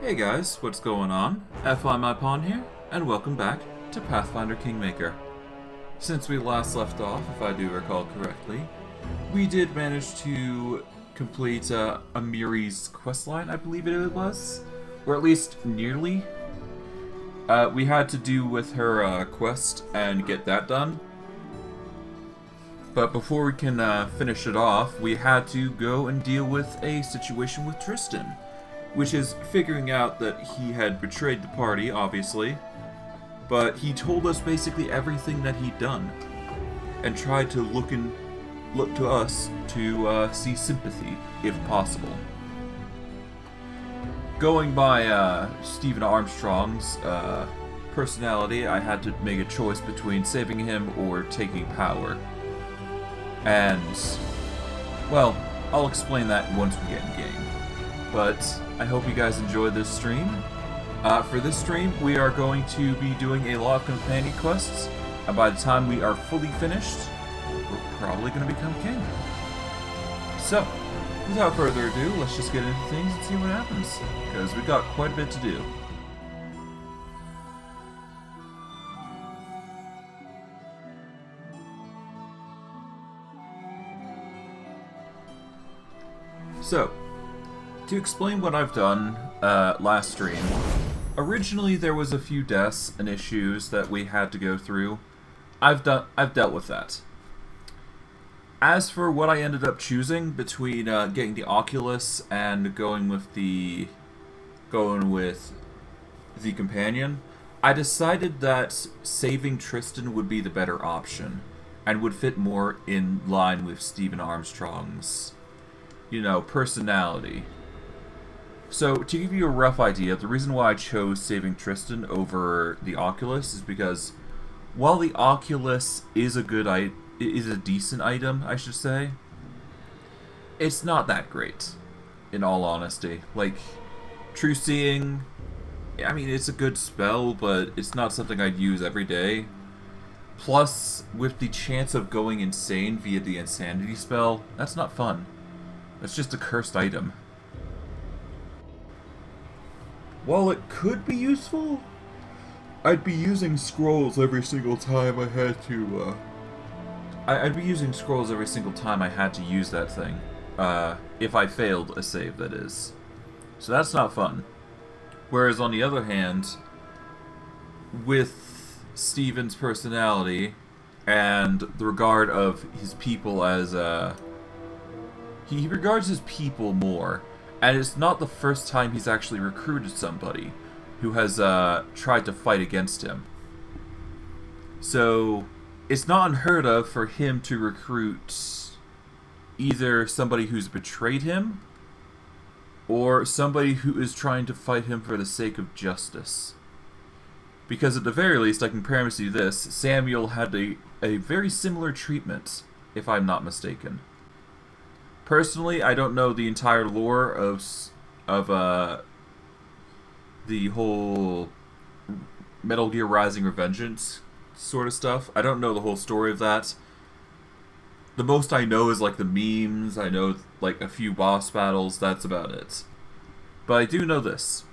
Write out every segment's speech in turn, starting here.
Hey guys, what's going on? FI Pawn here, and welcome back to Pathfinder Kingmaker. Since we last left off, if I do recall correctly, we did manage to complete Amiri's questline, I believe it was, or at least nearly. We had to do with her quest and get that done. But before we can finish it off, we had to go and deal with a situation with Tristan. Which is figuring out that he had betrayed the party, obviously, but he told us basically everything that he'd done, and tried to look to us to see sympathy, if possible. Going by Senator Armstrong's personality, I had to make a choice between saving him or taking power. And, well, I'll explain that once we get in game. But I hope you guys enjoy this stream. For this stream, we are going to be doing a lot of companion quests, and by the time we are fully finished, we're probably going to become king. So, without further ado, let's just get into things and see what happens, because we've got quite a bit to do. So, to explain what I've done last stream, originally there was a few deaths and issues that we had to go through. I've dealt with that. As for what I ended up choosing between getting the Oculus and going with the companion, I decided that saving Tristan would be the better option and would fit more in line with Senator Armstrong's, personality. So, to give you a rough idea, the reason why I chose saving Tristan over the Oculus is because, while the Oculus is a decent item, I should say, it's not that great, in all honesty. Like, True Seeing, I mean, it's a good spell, but it's not something I'd use every day. Plus, with the chance of going insane via the Insanity spell, that's not fun. That's just a cursed item. While it could be useful, I'd be using scrolls every single time I had to, I'd be using scrolls every single time I had to use that thing. If I failed a save, that is. So that's not fun. Whereas on the other hand, with Steven's personality and the regard of his people as, he regards his people more. And it's not the first time he's actually recruited somebody who has tried to fight against him. So, it's not unheard of for him to recruit either somebody who's betrayed him or somebody who is trying to fight him for the sake of justice. Because at the very least, I can promise you this, Samuel had a very similar treatment, if I'm not mistaken. Personally, I don't know the entire lore of the whole Metal Gear Rising Revengeance sort of stuff. I don't know the whole story of that. The most I know is like the memes, I know like a few boss battles, that's about it. But I do know this.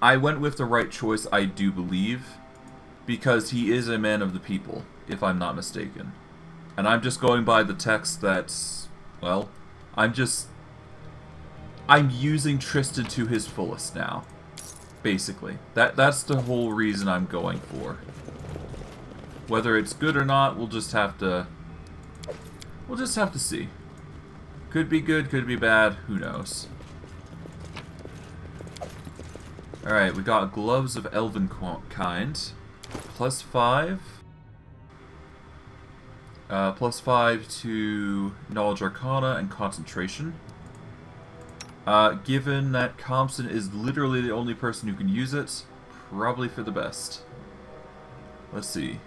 I went with the right choice, I do believe, because he is a man of the people, if I'm not mistaken. And I'm just going by the text that's, well, I'm using Tristan to his fullest now. Basically. That's the whole reason I'm going for. Whether it's good or not, we'll just have to see. Could be good, could be bad, who knows. Alright, we got Gloves of Elven Kind. +5. +5 to Knowledge Arcana and Concentration. Given that Compson is literally the only person who can use it, probably for the best. Let's see.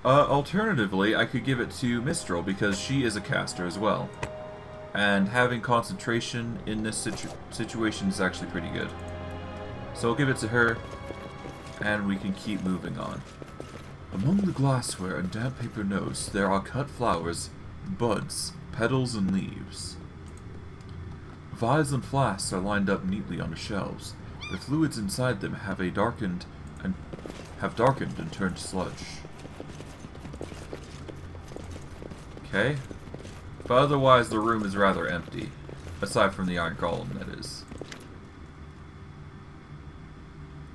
Alternatively, I could give it to Mistral because she is a caster as well. And having concentration in this situation is actually pretty good. So I'll give it to her, and we can keep moving on. Among the glassware and damp paper notes, there are cut flowers, buds, petals, and leaves. Vials and flasks are lined up neatly on the shelves. The fluids inside them have darkened and turned to sludge. Okay. But otherwise the room is rather empty. Aside from the iron golem, that is.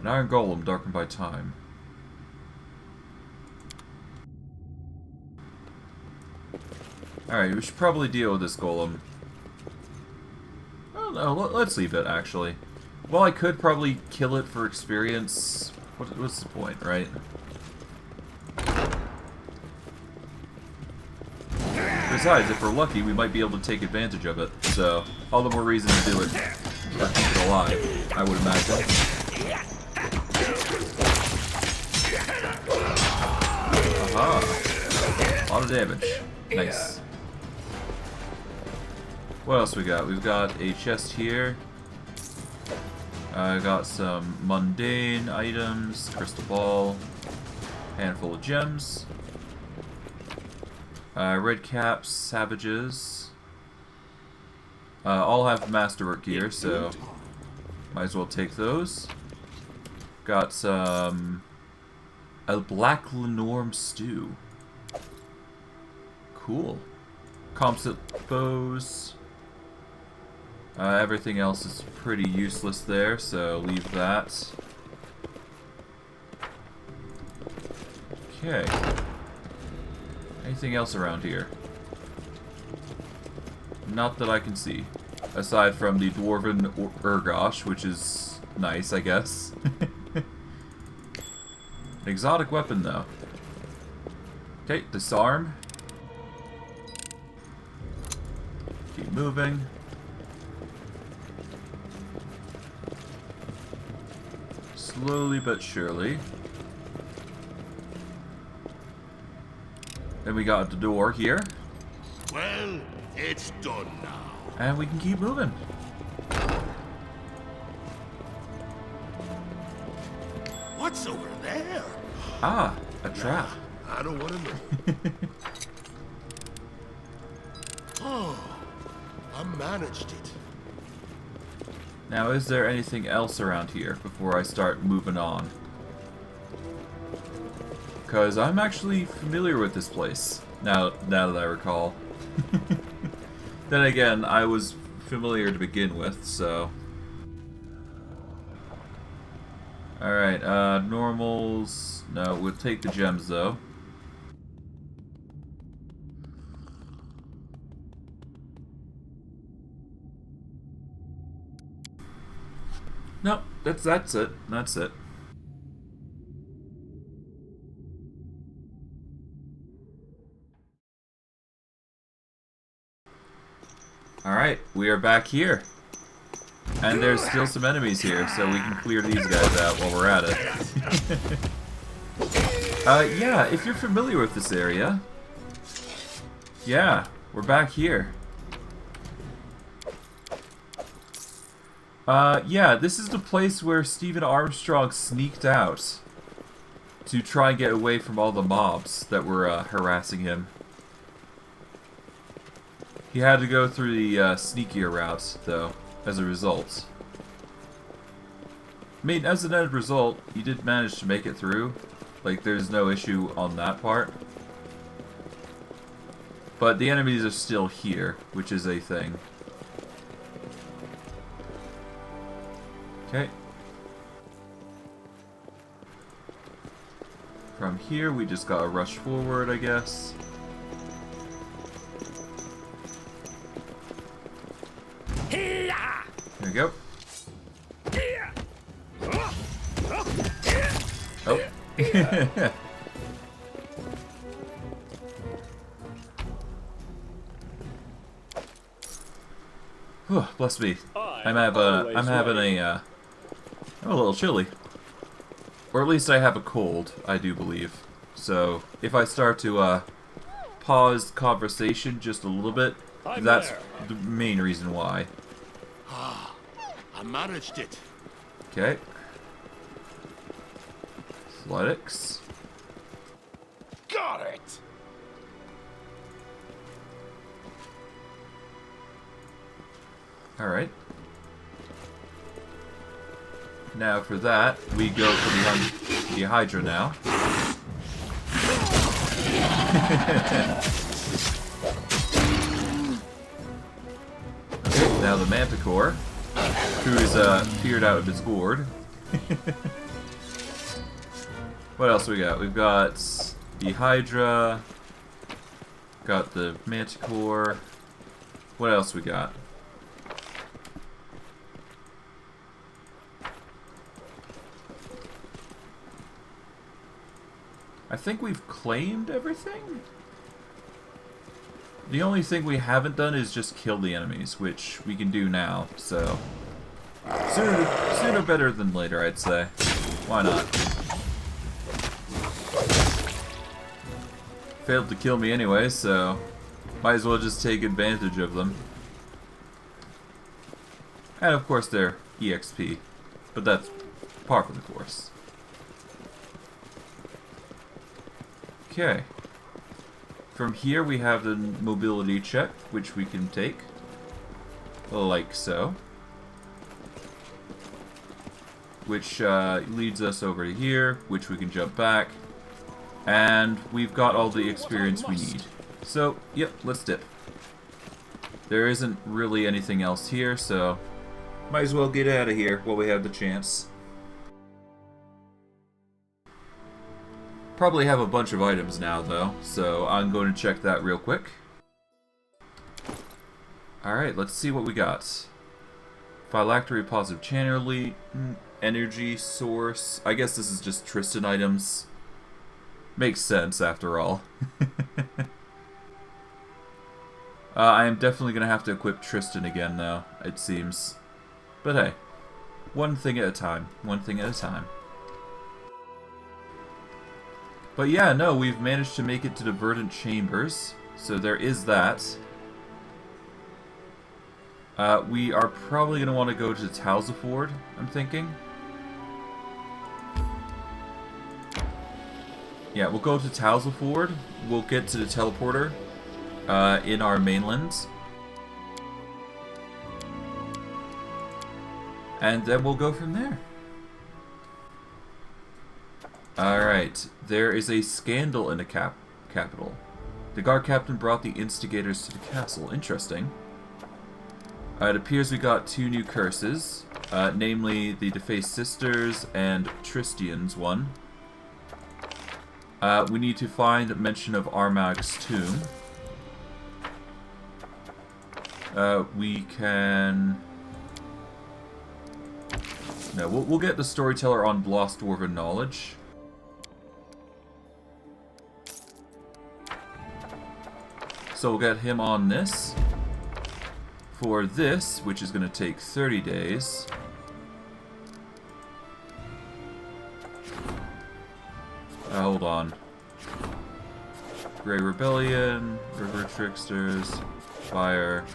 An iron golem darkened by time. Alright, we should probably deal with this golem. I don't know, let's leave it, actually. Well, I could probably kill it for experience. What's the point, right? Besides, if we're lucky, we might be able to take advantage of it. So, all the more reason to do it. Or keep it alive, I would imagine. Aha! A lot of damage. Nice. What else we got? We've got a chest here. I got some mundane items, crystal ball, handful of gems, red caps, savages. All have masterwork gear, so might as well take those. Got some a black Lenorm stew. Cool. Composite bows. Everything else is pretty useless there, so leave that. Okay. Anything else around here? Not that I can see. Aside from the dwarven Urgosh, which is nice, I guess. An exotic weapon, though. Okay, disarm. Keep moving. Slowly but surely. Then we got the door here. Well, it's done now. And we can keep moving. What's over there? Ah, a trap. I don't want to know. Oh, I managed it. Now, is there anything else around here before I start moving on? Because I'm actually familiar with this place, now that I recall. Then again, I was familiar to begin with, so... Alright, normals... No, we'll take the gems, though. No, that's it. That's it. Alright, we are back here. And there's still some enemies here, so we can clear these guys out while we're at it. Yeah, if you're familiar with this area... Yeah, we're back here. Yeah, this is the place where Senator Armstrong sneaked out to try and get away from all the mobs that were harassing him. He had to go through the sneakier routes, though, as a result. I mean, as an end result, he did manage to make it through. Like, there's no issue on that part. But the enemies are still here, which is a thing. Okay. From here, we just gotta rush forward, I guess. There we go. Oh. Whew, bless me. I'm a little chilly. Or at least I have a cold, I do believe. So, if I start to, pause conversation just a little bit, that's the main reason why. Ah, I managed it. Okay. Athletics. Got it! Alright. Now for that, we go for the Hydra now. Okay, now the Manticore, who is peered out of his gourd. What else we got? We've got the Hydra, got the Manticore. What else we got? I think we've claimed everything? The only thing we haven't done is just kill the enemies, which we can do now, so... Sooner better than later, I'd say. Why not? Failed to kill me anyway, so... might as well just take advantage of them. And of course they're EXP, but that's par for the course. Okay. From here we have the mobility check, which we can take. Like so. Which leads us over to here, which we can jump back. And we've got all the experience we need. So, yep, let's dip. There isn't really anything else here, so might as well get out of here while we have the chance. Probably have a bunch of items now, though, so I'm going to check that real quick. Alright, let's see what we got. Phylactery, positive channel, energy source. I guess this is just Tristan items. Makes sense, after all. I am definitely going to have to equip Tristan again, though, it seems. But hey, one thing at a time. One thing at a time. But yeah, no, we've managed to make it to the Verdant Chambers, so there is that. We are probably going to want to go to Talzaford, I'm thinking. Yeah, we'll go to Talzaford, we'll get to the teleporter in our mainland. And then we'll go from there. Alright, there is a scandal in the capital. The guard captain brought the instigators to the castle. Interesting. It appears we got 2 new curses, namely the Defaced Sisters and Tristian's one. We need to find mention of Armag's tomb. We can... No, we'll get the storyteller on Lost Dwarven Knowledge. So we'll get him on this. For this, which is going to take 30 days. Hold on. Grey Rebellion, River Tricksters, Fire,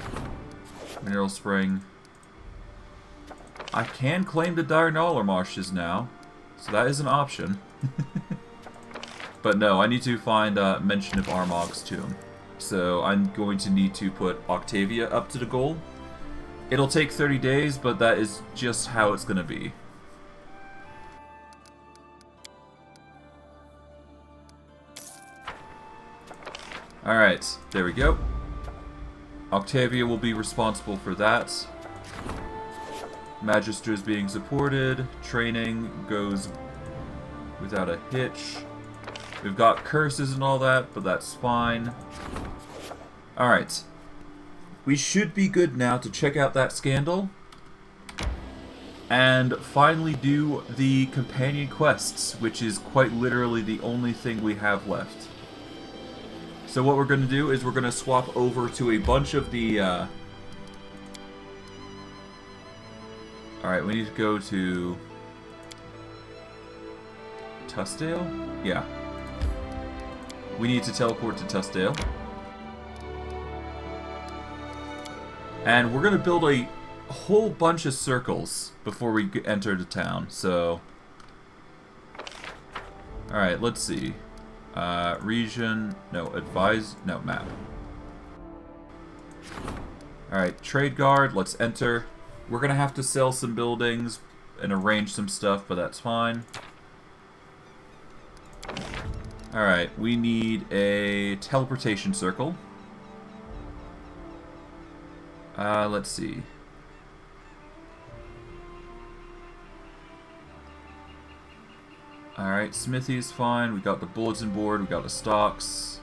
Mineral Spring. I can claim the Dire Gnaller Marshes now, so that is an option. But no, I need to find mention of Armag's tomb. So I'm going to need to put Octavia up to the goal. It'll take 30 days, but that is just how it's going to be. Alright, there we go. Octavia will be responsible for that. Magister is being supported. Training goes without a hitch. We've got curses and all that, but that's fine. Alright. We should be good now to check out that scandal. And finally do the companion quests, which is quite literally the only thing we have left. So what we're going to do is we're going to swap over to a bunch of the... Alright, we need to go to... Tussdale? Yeah. We need to teleport to Tussdale. And we're going to build a whole bunch of circles before we enter the town, so... Alright, let's see. Region, no, advise, no, map. Alright, trade guard, let's enter. We're gonna have to sell some buildings and arrange some stuff, but that's fine. Alright, we need a teleportation circle. Let's see. Alright, smithy's fine. We got the bulletin board, we got the stocks.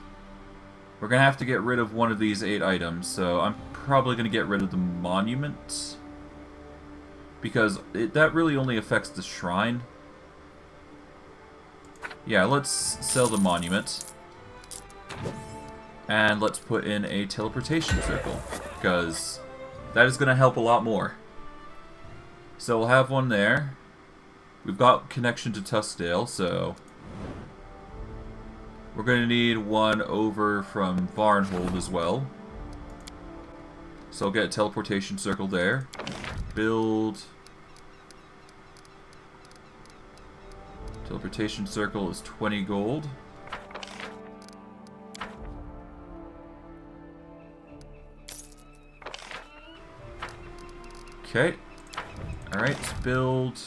We're gonna have to get rid of one of these 8 items, so I'm probably gonna get rid of the monument. Because that really only affects the shrine. Yeah, let's sell the monument. And let's put in a teleportation circle, because that is going to help a lot more. So we'll have one there. We've got connection to Tuskdale, so we're going to need one over from Varnhold as well. So I'll get a teleportation circle there. Build. Teleportation circle is 20 gold. Okay. Alright, let's build.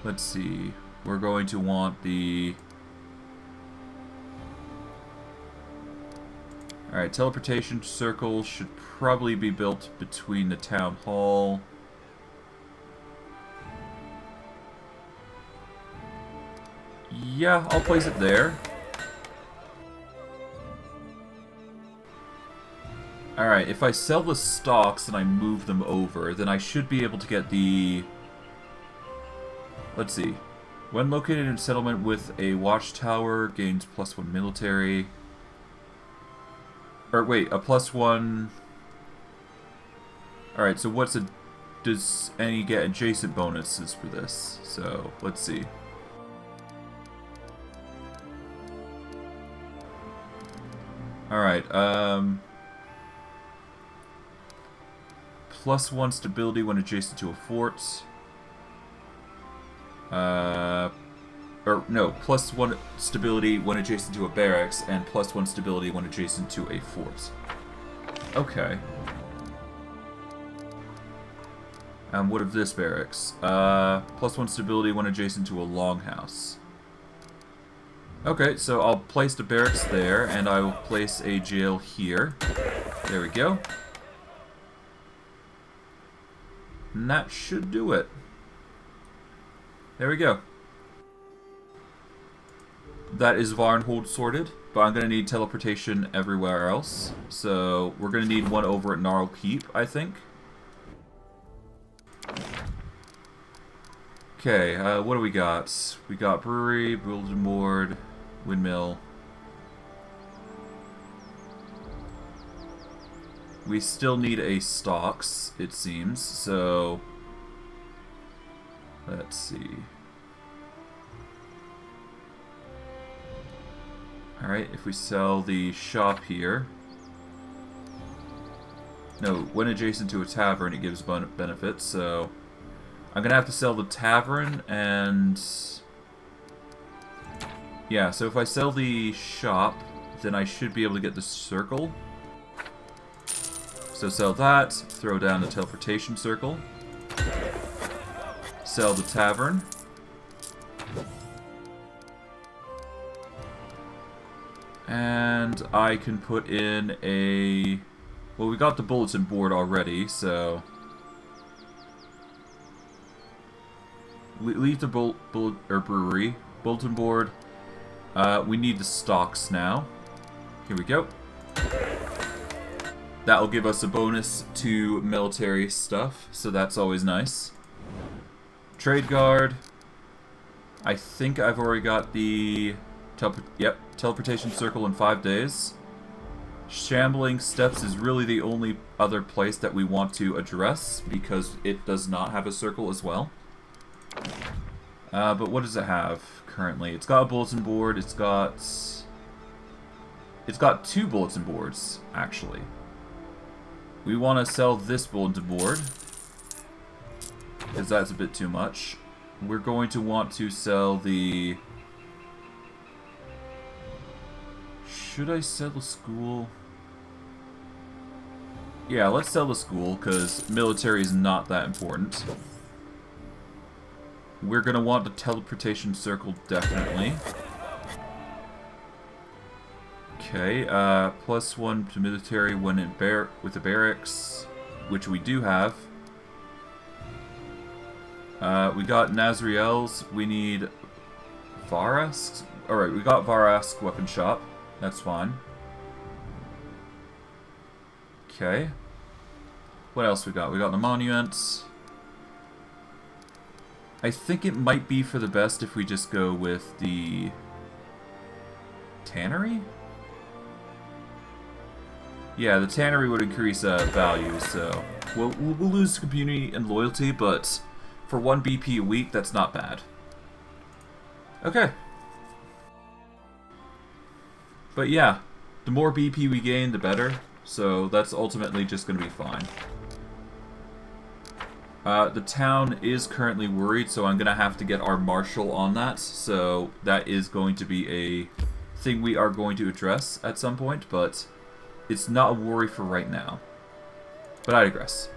Let's see. We're going to want the... Alright, teleportation circle should probably be built between the town hall. Yeah, I'll place it there. Alright, if I sell the stocks and I move them over, then I should be able to get the... Let's see. When located in a settlement with a watchtower, gains +1 military. Or wait, a +1... Alright, so what's a... Does any get adjacent bonuses for this? So, let's see. Alright, +1 stability when adjacent to a fort. Or no, +1 stability when adjacent to a barracks, and +1 stability when adjacent to a fort. Okay. What of this barracks? +1 stability when adjacent to a longhouse. Okay, so I'll place the barracks there, and I will place a jail here. There we go. And that should do it. There we go. That is Varnhold sorted, but I'm going to need teleportation everywhere else. So we're going to need one over at Gnarl Keep, I think. Okay, what do we got? We got brewery, bulletin board, windmill. We still need a stocks, it seems, so let's see. Alright, if we sell the shop here. No, when adjacent to a tavern it gives benefits, so I'm gonna have to sell the tavern and... Yeah, so if I sell the shop, then I should be able to get the circle. So sell that, throw down the teleportation circle. Sell the tavern. And I can put in a... Well, we got the bulletin board already, so... Leave the brewery. Bulletin board. We need the stocks now. Here we go. That'll give us a bonus to military stuff, so that's always nice. Trade guard. I think I've already got the... teleportation circle in 5 days. Shambling Steps is really the only other place that we want to address, because it does not have a circle as well. But what does it have currently? It's got a bulletin board, it's got 2 bulletin boards, actually. We want to sell this bulletin board, because that's a bit too much. we're going to want to sell the... Should I sell the school? Yeah, let's sell the school, because military is not that important. We're going to want the teleportation circle, definitely. Okay, +1 to military when in with the barracks, which we do have. We got Nazriel's. We need Varask. Alright, we got Varask weapon shop. That's fine. Okay. What else we got? We got the monument. I think it might be for the best if we just go with the tannery? Yeah, the tannery would increase value, so we'll lose community and loyalty, but for 1 BP a week, that's not bad. Okay. But yeah, the more BP we gain, the better, so that's ultimately just going to be fine. The town is currently worried, so I'm going to have to get our marshal on that, so that is going to be a thing we are going to address at some point, but it's not a worry for right now. But I digress.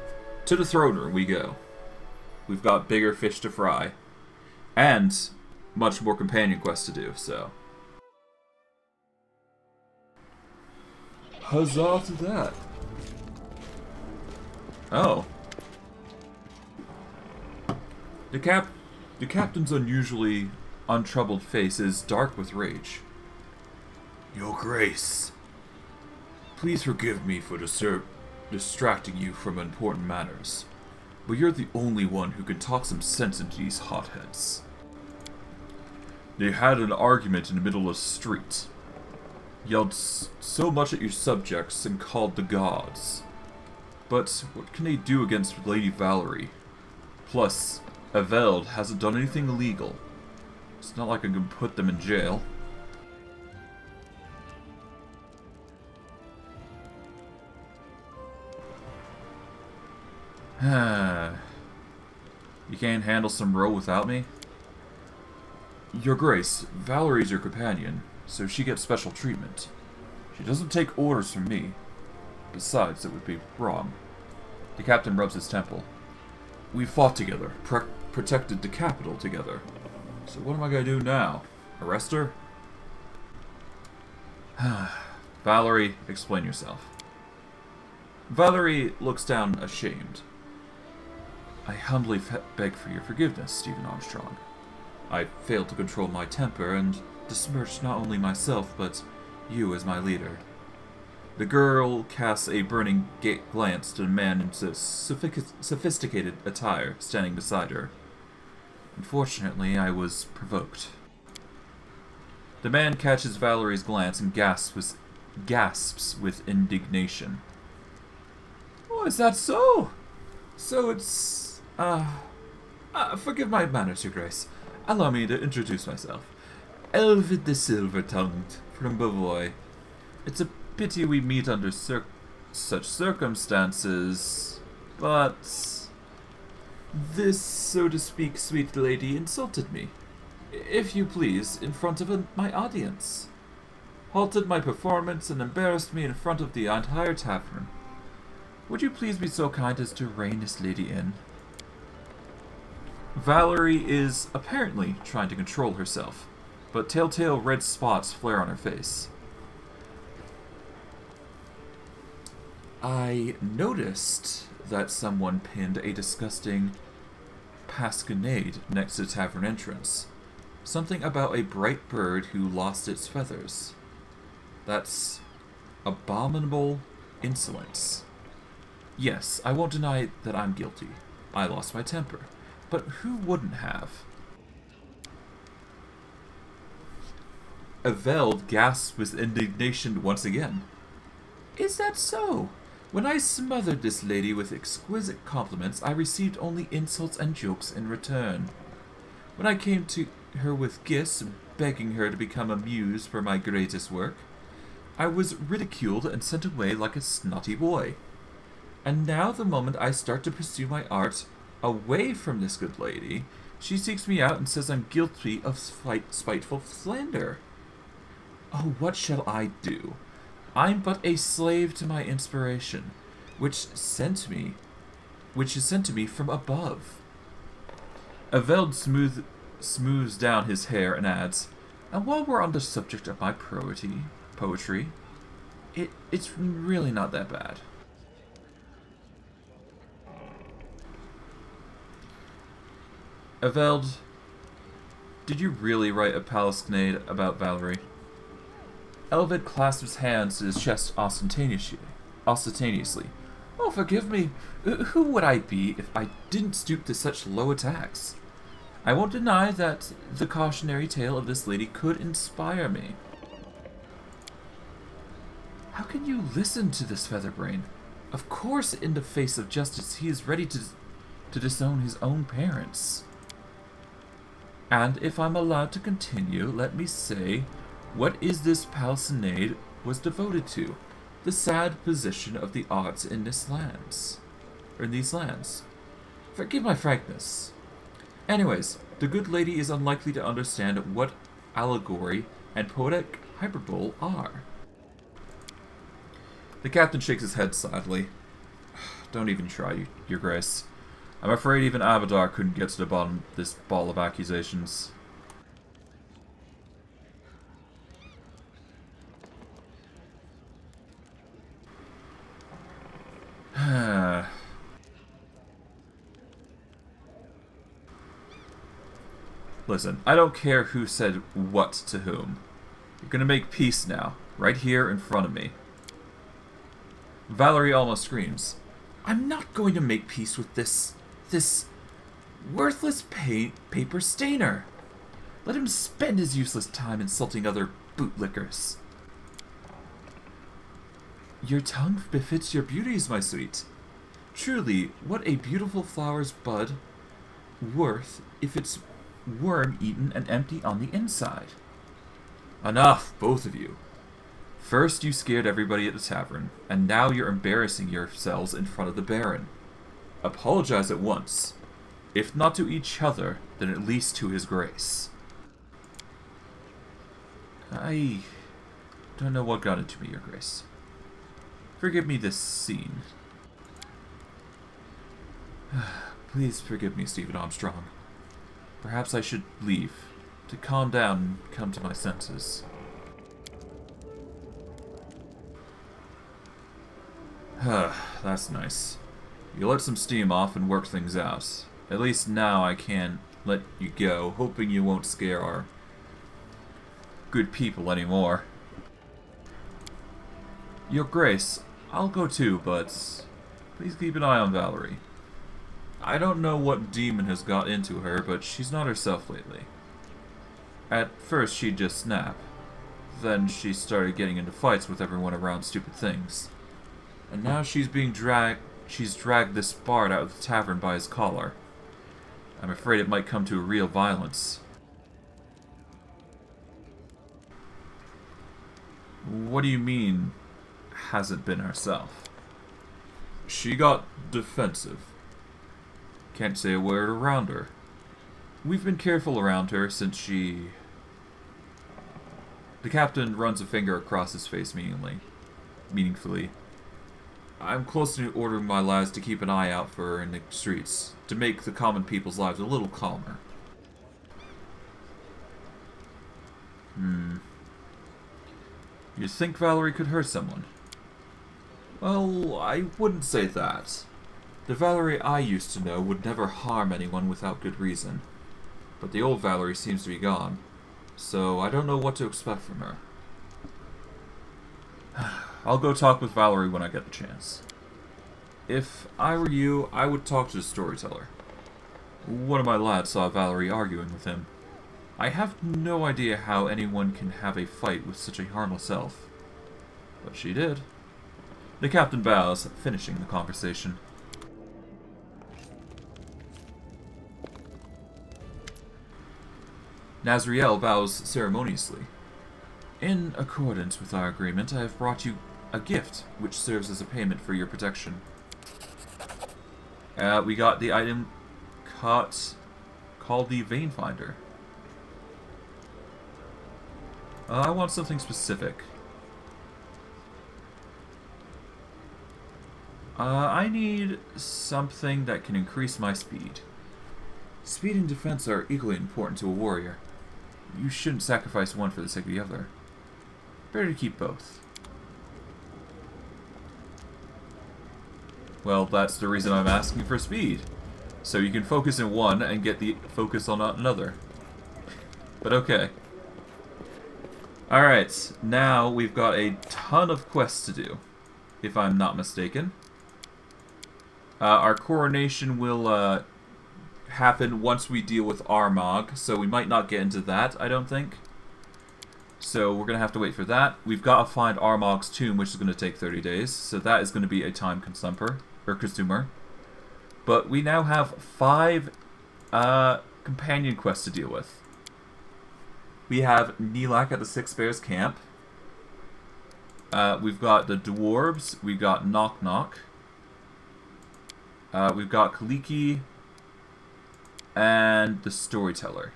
To the throne room we go. We've got bigger fish to fry. And much more companion quests to do, so. Huzzah to that. Oh. The captain's unusually untroubled face is dark with rage. Your Grace. Please forgive me for distracting you from important matters, but you're the only one who can talk some sense into these hotheads. They had an argument in the middle of the street, yelled so much at your subjects and called the gods. But what can they do against Lady Valerie? Plus, Aveld hasn't done anything illegal. It's not like I can put them in jail. You can't handle some row without me? Your Grace, Valerie's your companion, so she gets special treatment. She doesn't take orders from me. Besides, it would be wrong. The captain rubs his temple. We fought together, protected the capital together. So what am I gonna do now? Arrest her? Valerie, explain yourself. Valerie looks down ashamed. I humbly beg for your forgiveness, Stephen Armstrong. I failed to control my temper and besmirched not only myself, but you as my leader. The girl casts a burning glance to the man in sophisticated attire standing beside her. Unfortunately, I was provoked. The man catches Valerie's glance and gasps with indignation. Oh, is that so? So it's... forgive my manners, Your Grace. Allow me to introduce myself. Elvid the Silver-Tongued, from Bavoy. It's a pity we meet under such circumstances, but... This, so to speak, sweet lady insulted me, if you please, in front of my audience. Halted my performance and embarrassed me in front of the entire tavern. Would you please be so kind as to rein this lady in? Valerie is apparently trying to control herself, but telltale red spots flare on her face. I noticed that someone pinned a disgusting pasquinade next to the tavern entrance. Something about a bright bird who lost its feathers. That's abominable insolence. Yes, I won't deny that I'm guilty. I lost my temper. But who wouldn't have? Aveld gasps with indignation once again. Is that so? When I smothered this lady with exquisite compliments, I received only insults and jokes in return. When I came to her with gifts, begging her to become a muse for my greatest work, I was ridiculed and sent away like a snotty boy. And now the moment I start to pursue my art away from this good lady, She seeks me out and says I'm guilty of spiteful slander. Oh, what shall I do? I'm but a slave to my inspiration, which is sent to me from above. Aveld smooths down his hair and adds, and while we're on the subject of my poetry, it's really not that bad. Aveld, did you really write a palisade about Valerie? Elvid clasped his hands to his chest ostentatiously. Oh, forgive me. Who would I be if I didn't stoop to such low attacks? I won't deny that the cautionary tale of this lady could inspire me. How can you listen to this featherbrain? Of course, in the face of justice, he is ready to disown his own parents. And if I'm allowed to continue, let me say, what is this palisade was devoted to? The sad position of the odds in these lands. Forgive my frankness. Anyways, the good lady is unlikely to understand what allegory and poetic hyperbole are. The captain shakes his head sadly. Don't even try, Your Grace. I'm afraid even Abadar couldn't get to the bottom of this ball of accusations. Listen, I don't care who said what to whom. You're gonna make peace now, right here in front of me. Valerie almost screams. I'm not going to make peace with this worthless paper stainer. Let him spend his useless time insulting other bootlickers. Your tongue befits your beauties, my sweet. Truly, what a beautiful flower's bud worth if it's worm-eaten and empty on the inside. Enough, both of you. First you scared everybody at the tavern, and now you're embarrassing yourselves in front of the Baron. Apologize at once. If not to each other, then at least to his grace. I don't know what got into me, Your Grace. Forgive me this scene. Please forgive me, Stephen Armstrong. Perhaps I should leave, to calm down and come to my senses. That's nice. You let some steam off and work things out. At least now I can let you go, hoping you won't scare our good people anymore. Your Grace, I'll go too, but please keep an eye on Valerie. I don't know what demon has got into her, but she's not herself lately. At first she'd just snap. Then she started getting into fights with everyone around stupid things. And now she's dragged this bard out of the tavern by his collar. I'm afraid it might come to a real violence. What do you mean, hasn't been herself? She got defensive. Can't say a word around her. We've been careful around her since she... The captain runs a finger across his face meaningfully. I'm close to ordering my lads to keep an eye out for her in the streets, to make the common people's lives a little calmer. You think Valerie could hurt someone? Well, I wouldn't say that. The Valerie I used to know would never harm anyone without good reason. But the old Valerie seems to be gone, so I don't know what to expect from her. I'll go talk with Valerie when I get the chance. If I were you, I would talk to the storyteller. One of my lads saw Valerie arguing with him. I have no idea how anyone can have a fight with such a harmless elf. But she did. The captain bows, finishing the conversation. Nazriel bows ceremoniously. In accordance with our agreement, I have brought you a gift, which serves as a payment for your protection. We got the item caught called the Vein Finder. I want something specific. I need something that can increase my speed. Speed and defense are equally important to a warrior. You shouldn't sacrifice one for the sake of the other. Better to keep both. Well, that's the reason I'm asking for speed. So you can focus in one and get the focus on another. But okay. Alright, now we've got a ton of quests to do, if I'm not mistaken. Our coronation will happen once we deal with Armag, so we might not get into that, I don't think. So we're going to have to wait for that. We've got to find Armag's tomb, which is going to take 30 days, so that is going to be a time consumer. But we now have 5 companion quests to deal with. We have Nilak at the Six Bears camp. We've got the dwarves. We've got Nok Nok. We've got Kalikkes. And the storyteller.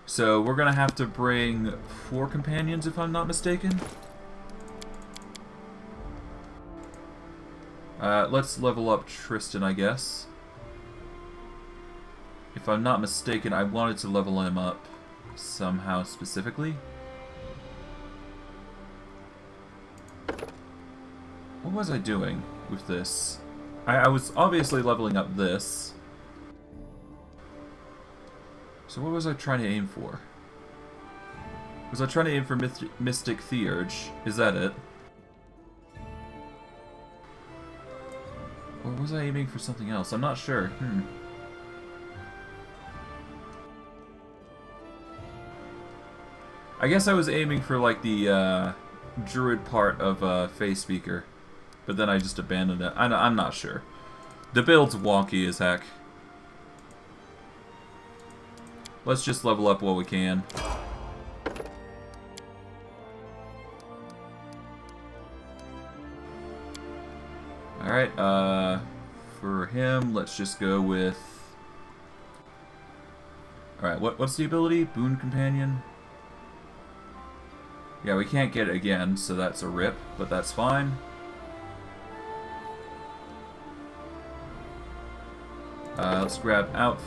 So we're going to have to bring 4 companions if I'm not mistaken. Let's level up Tristan, I guess. If I'm not mistaken, I wanted to level him up somehow specifically. What was I doing with this? I was obviously leveling up this. So what was I trying to aim for? Was I trying to aim for Mystic Theurge? Is that it? Or was I aiming for something else? I'm not sure. I guess I was aiming for like the druid part of Face Speaker. But then I just abandoned it. I'm not sure. The build's wonky as heck. Let's just level up while we can. Alright, for him, let's just go with... Alright, what's the ability? Boon Companion? Yeah, we can't get it again, so that's a rip, but that's fine. Let's grab out...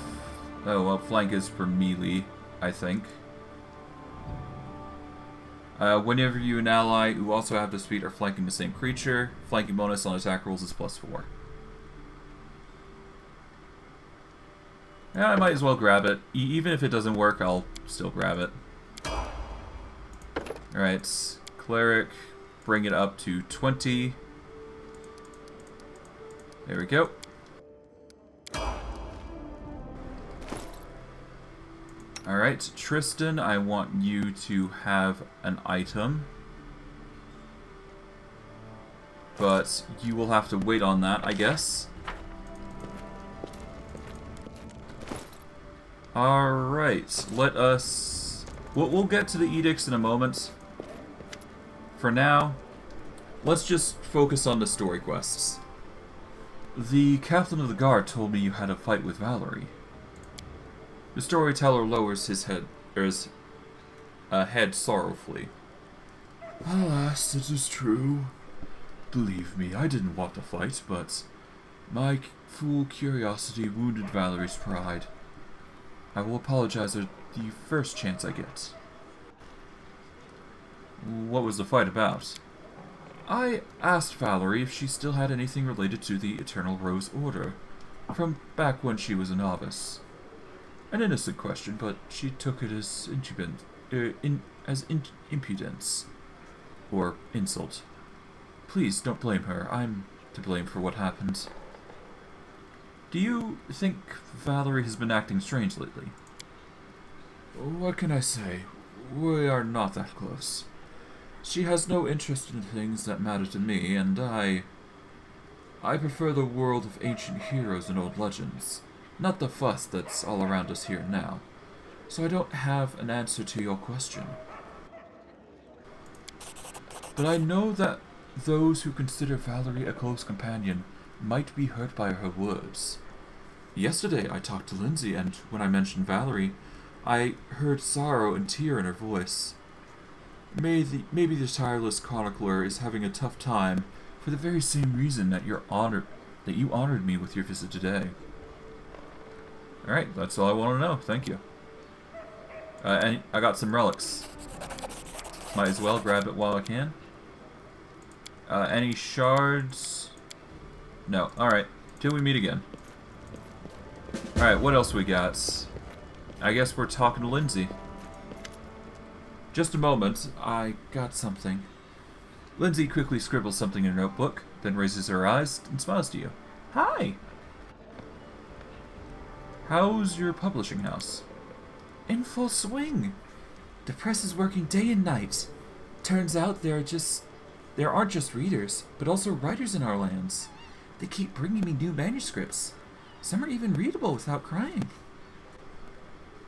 Oh, well, flank is for melee, I think. Whenever you and ally who also have the speed are flanking the same creature, flanking bonus on attack rolls is +4. Yeah, I might as well grab it. Even if it doesn't work, I'll still grab it. Alright, Cleric, bring it up to 20. There we go. Alright, Tristan, I want you to have an item. But you will have to wait on that, I guess. Alright, let us... We'll get to the edicts in a moment. For now, let's just focus on the story quests. The captain of the guard told me you had a fight with Valerie. The storyteller lowers his head sorrowfully. Alas, it is true. Believe me, I didn't want to fight, but my fool curiosity wounded Valerie's pride. I will apologize at the first chance I get. What was the fight about? I asked Valerie if she still had anything related to the Eternal Rose Order, from back when she was a novice. An innocent question, but she took it as impudence. Or insult. Please, don't blame her. I'm to blame for what happened. Do you think Valerie has been acting strange lately? What can I say? We are not that close. She has no interest in things that matter to me, and I prefer the world of ancient heroes and old legends. Not the fuss that's all around us here and now. So I don't have an answer to your question. But I know that those who consider Valerie a close companion might be hurt by her words. Yesterday I talked to Lindsay, and when I mentioned Valerie, I heard sorrow and tear in her voice. Maybe the tireless chronicler is having a tough time for the very same reason that you honored me with your visit today. Alright, that's all I want to know. Thank you. And I got some relics. Might as well grab it while I can. Any shards? No. Alright. Till we meet again. Alright, what else we got? I guess we're talking to Lindsay. Just a moment. I got something. Lindsay quickly scribbles something in her notebook, then raises her eyes and smiles to you. Hi! How's your publishing house? In full swing. The press is working day and night. Turns out there aren't just readers, but also writers in our lands. They keep bringing me new manuscripts. Some are even readable without crying.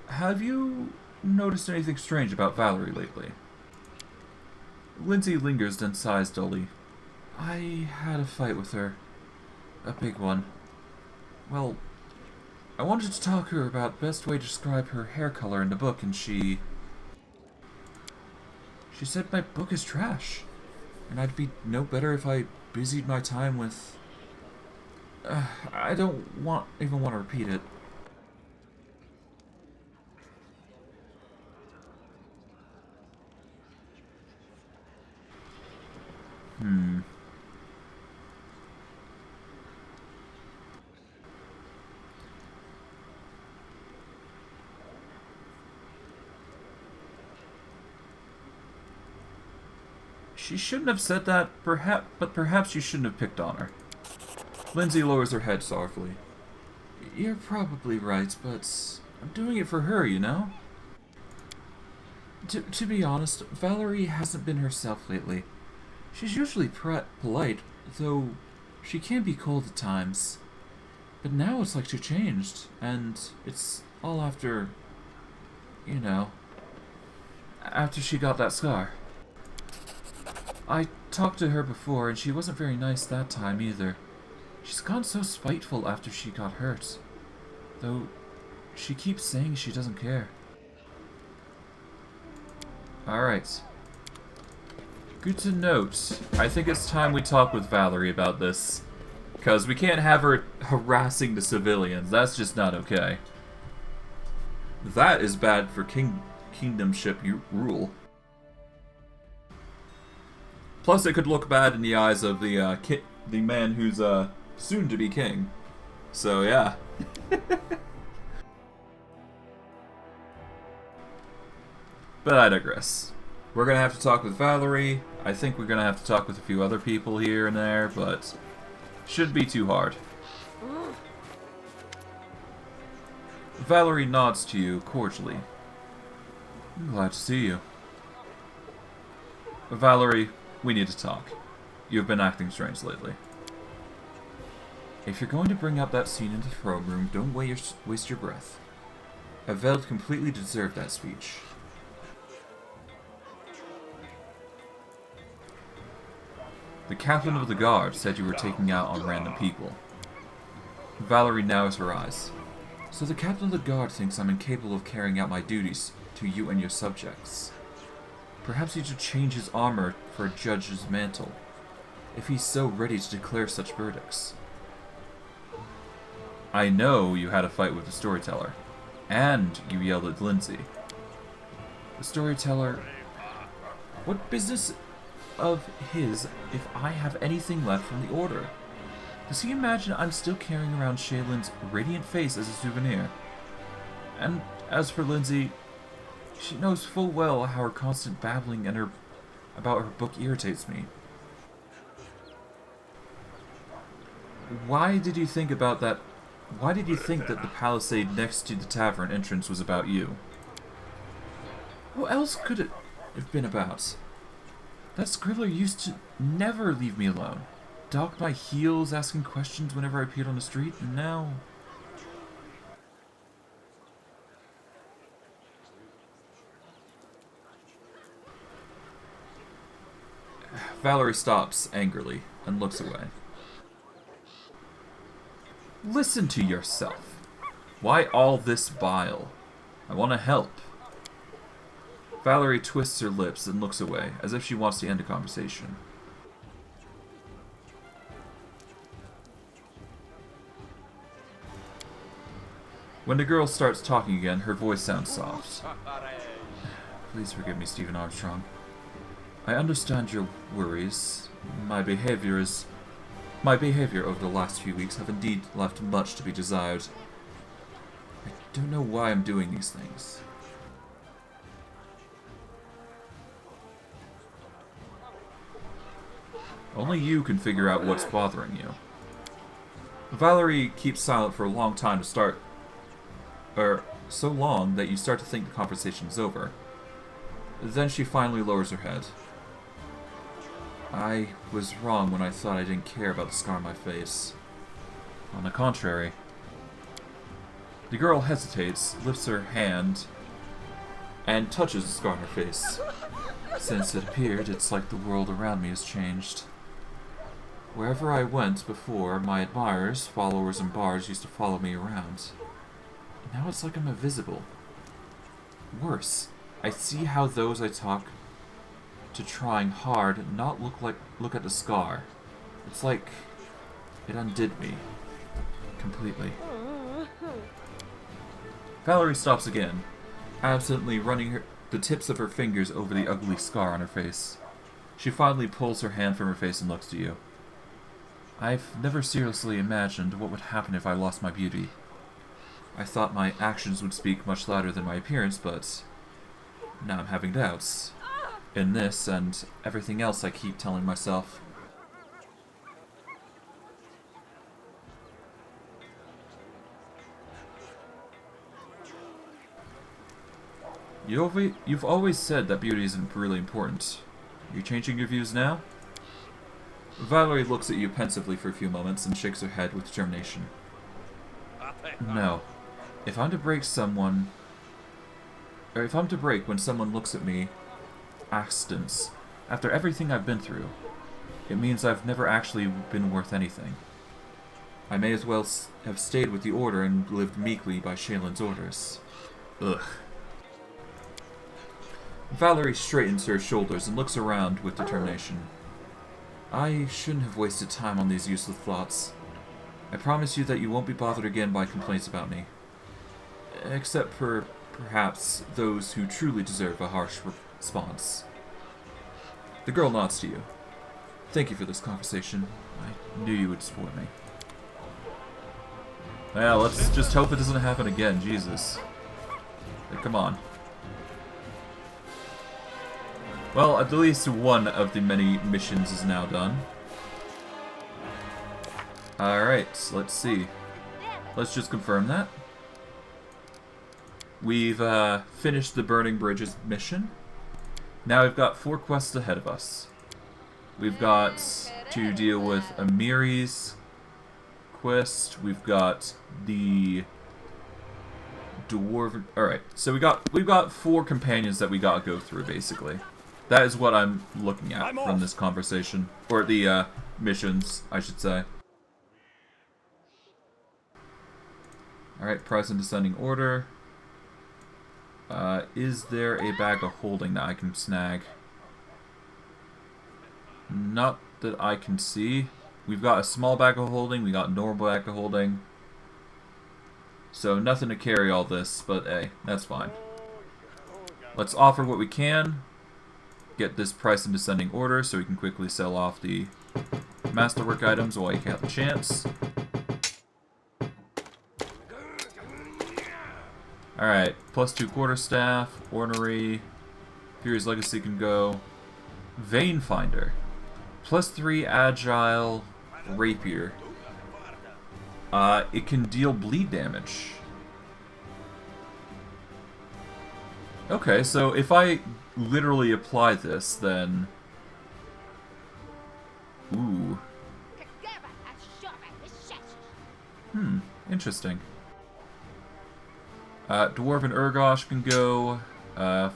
Have you noticed anything strange about Valerie lately? Lindsay lingers, then sighs dully. I had a fight with her. A big one. Well, I wanted to talk to her about best way to describe her hair color in the book, and she said my book is trash, and I'd be no better if I busied my time with... I don't even want to repeat it. She shouldn't have said that, but perhaps you shouldn't have picked on her. Lindsay lowers her head sorrowfully. You're probably right, but I'm doing it for her, you know? To be honest, Valerie hasn't been herself lately. She's usually polite, though she can be cold at times. But now it's like she changed, and it's all after, you know, after she got that scar. I talked to her before, and she wasn't very nice that time either. She's gone so spiteful after she got hurt. Though, she keeps saying she doesn't care. Alright. Good to note. I think it's time we talk with Valerie about this. Because we can't have her harassing the civilians. That's just not okay. That is bad for kingdomship rule. Plus, it could look bad in the eyes of the man who's soon to be king. So yeah. But I digress. We're gonna have to talk with Valerie. I think we're gonna have to talk with a few other people here and there, but shouldn't be too hard. Valerie nods to you cordially. I'm glad to see you. Valerie, we need to talk. You've been acting strange lately. If you're going to bring up that scene in the throne room, don't waste your breath. Aveld completely deserved that speech. The captain of the guard said you were taking out on random people. Valerie narrows her eyes. So the captain of the guard thinks I'm incapable of carrying out my duties to you and your subjects. Perhaps he should change his armor for a judge's mantle, if he's so ready to declare such verdicts. I know you had a fight with the storyteller, and you yelled at Lindsay. The storyteller... What business of his if I have anything left from the Order? Does he imagine I'm still carrying around Shaylin's radiant face as a souvenir? And as for Lindsay, she knows full well how her constant babbling about her book irritates me. Why did you think that the palisade next to the tavern entrance was about you? What else could it have been about? That scribbler used to never leave me alone. Docked my heels, asking questions whenever I appeared on the street, and now... Valerie stops angrily and looks away. Listen to yourself. Why all this bile? I want to help. Valerie twists her lips and looks away, as if she wants to end the conversation. When the girl starts talking again, her voice sounds soft. Please forgive me, Stephen Armstrong. I understand your worries. My behavior over the last few weeks have indeed left much to be desired. I don't know why I'm doing these things. Only you can figure out what's bothering you. Valerie keeps silent for a long time to start... so long that you start to think the conversation is over. Then she finally lowers her head. I was wrong when I thought I didn't care about the scar on my face. On the contrary. The girl hesitates, lifts her hand, and touches the scar on her face. Since it appeared, it's like the world around me has changed. Wherever I went before, my admirers, followers, and bards used to follow me around. Now it's like I'm invisible. Worse, I see how those I talk to trying hard not look at the scar. It's like it undid me completely. Valerie stops again, absently running the tips of her fingers over the ugly scar on her face. She finally pulls her hand from her face and looks to you. I've never seriously imagined what would happen if I lost my beauty. I thought my actions would speak much louder than my appearance, but now I'm having doubts. In this and everything else I keep telling myself. You've always said that beauty isn't really important. Are you changing your views now? Valerie looks at you pensively for a few moments and shakes her head with determination. No. If I'm to break when someone looks at me, accidents, after everything I've been through, it means I've never actually been worth anything. I may as well have stayed with the Order and lived meekly by Shaylin's orders. Ugh. Valerie straightens her shoulders and looks around with determination. I shouldn't have wasted time on these useless thoughts. I promise you that you won't be bothered again by complaints about me. Except for, perhaps, those who truly deserve a harsh response. The girl nods to you. Thank you for this conversation. I knew you would support me. Yeah, let's just hope it doesn't happen again, Jesus. Like, come on. Well, at least one of the many missions is now done. Alright, let's see. Let's just confirm that. We've finished the Burning Bridges mission. Now we've got 4 quests ahead of us. We've got to deal with Amiri's quest. We've got the dwarven... Alright, so we've got 4 companions that we gotta go through, basically. That is what I'm looking at from this conversation. Or the missions, I should say. Alright, price in descending order. Is there a bag of holding that I can snag? Not that I can see. We've got a small bag of holding, we got a normal bag of holding. So nothing to carry all this, but hey, that's fine. Let's offer what we can. Get this price in descending order so we can quickly sell off the masterwork items while you have the chance. Alright, +2 quarterstaff, ornery, Fury's Legacy can go. Vein Finder, +3 agile, rapier. It can deal bleed damage. Okay, so if I literally apply this, then... Ooh. Interesting. Dwarven Urgosh can go.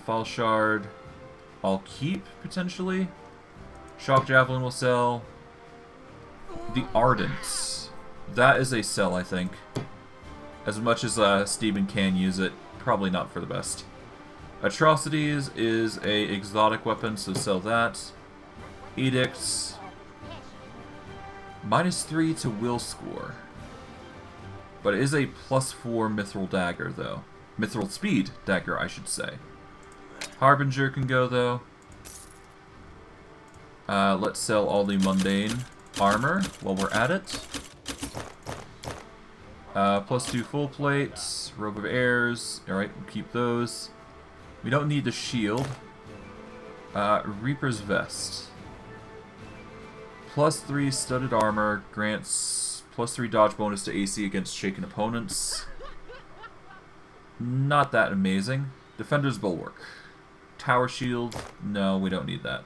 Fall Shard, I'll keep, potentially. Shock Javelin will sell. The Ardent. That is a sell, I think. As much as Steven can use it, probably not for the best. Atrocities is a exotic weapon, so sell that. Edicts. -3 to will score. But it is a +4 mithril dagger, though. Mithril speed dagger, I should say. Harbinger can go, though. Let's sell all the mundane armor while we're at it. +2 full plates, robe of airs. Alright, we'll keep those. We don't need the shield. Reaper's vest. +3 studded armor grants +3 dodge bonus to AC against shaken opponents. Not that amazing. Defender's bulwark. Tower shield. No, we don't need that.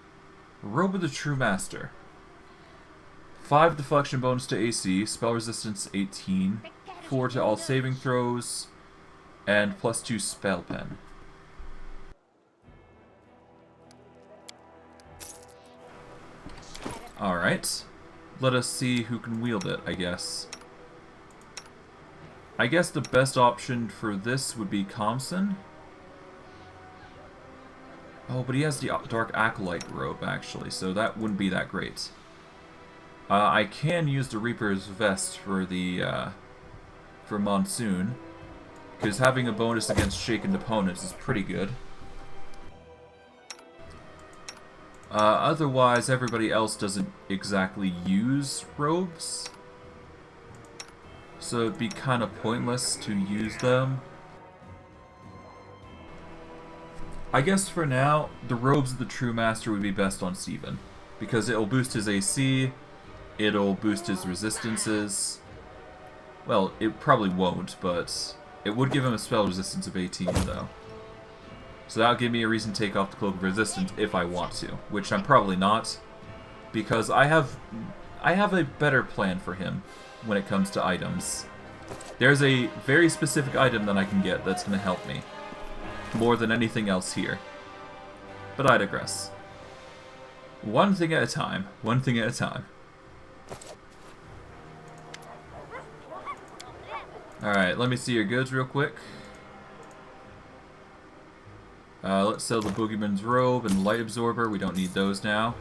Robe of the True Master. 5 deflection bonus to AC, spell resistance 18, 4 to all saving throws, and +2 spell pen. Alright. Let us see who can wield it, I guess. I guess the best option for this would be Comson. Oh, but he has the Dark Acolyte robe, actually, so that wouldn't be that great. I can use the Reaper's Vest for the, for Monsoon, because having a bonus against shaken opponents is pretty good. Otherwise, everybody else doesn't exactly use robes, so it'd be kind of pointless to use them. I guess for now, the robes of the True Master would be best on Steven, because it'll boost his AC, it'll boost his resistances. Well, it probably won't, but it would give him a spell resistance of 18, though. So that'll give me a reason to take off the Cloak of Resistance if I want to, which I'm probably not, because I have a better plan for him when it comes to items. There's a very specific item that I can get that's going to help me, more than anything else here. But I digress. One thing at a time, one thing at a time. Alright, let me see your goods real quick. Let's sell the Boogeyman's Robe and Light Absorber. We don't need those now.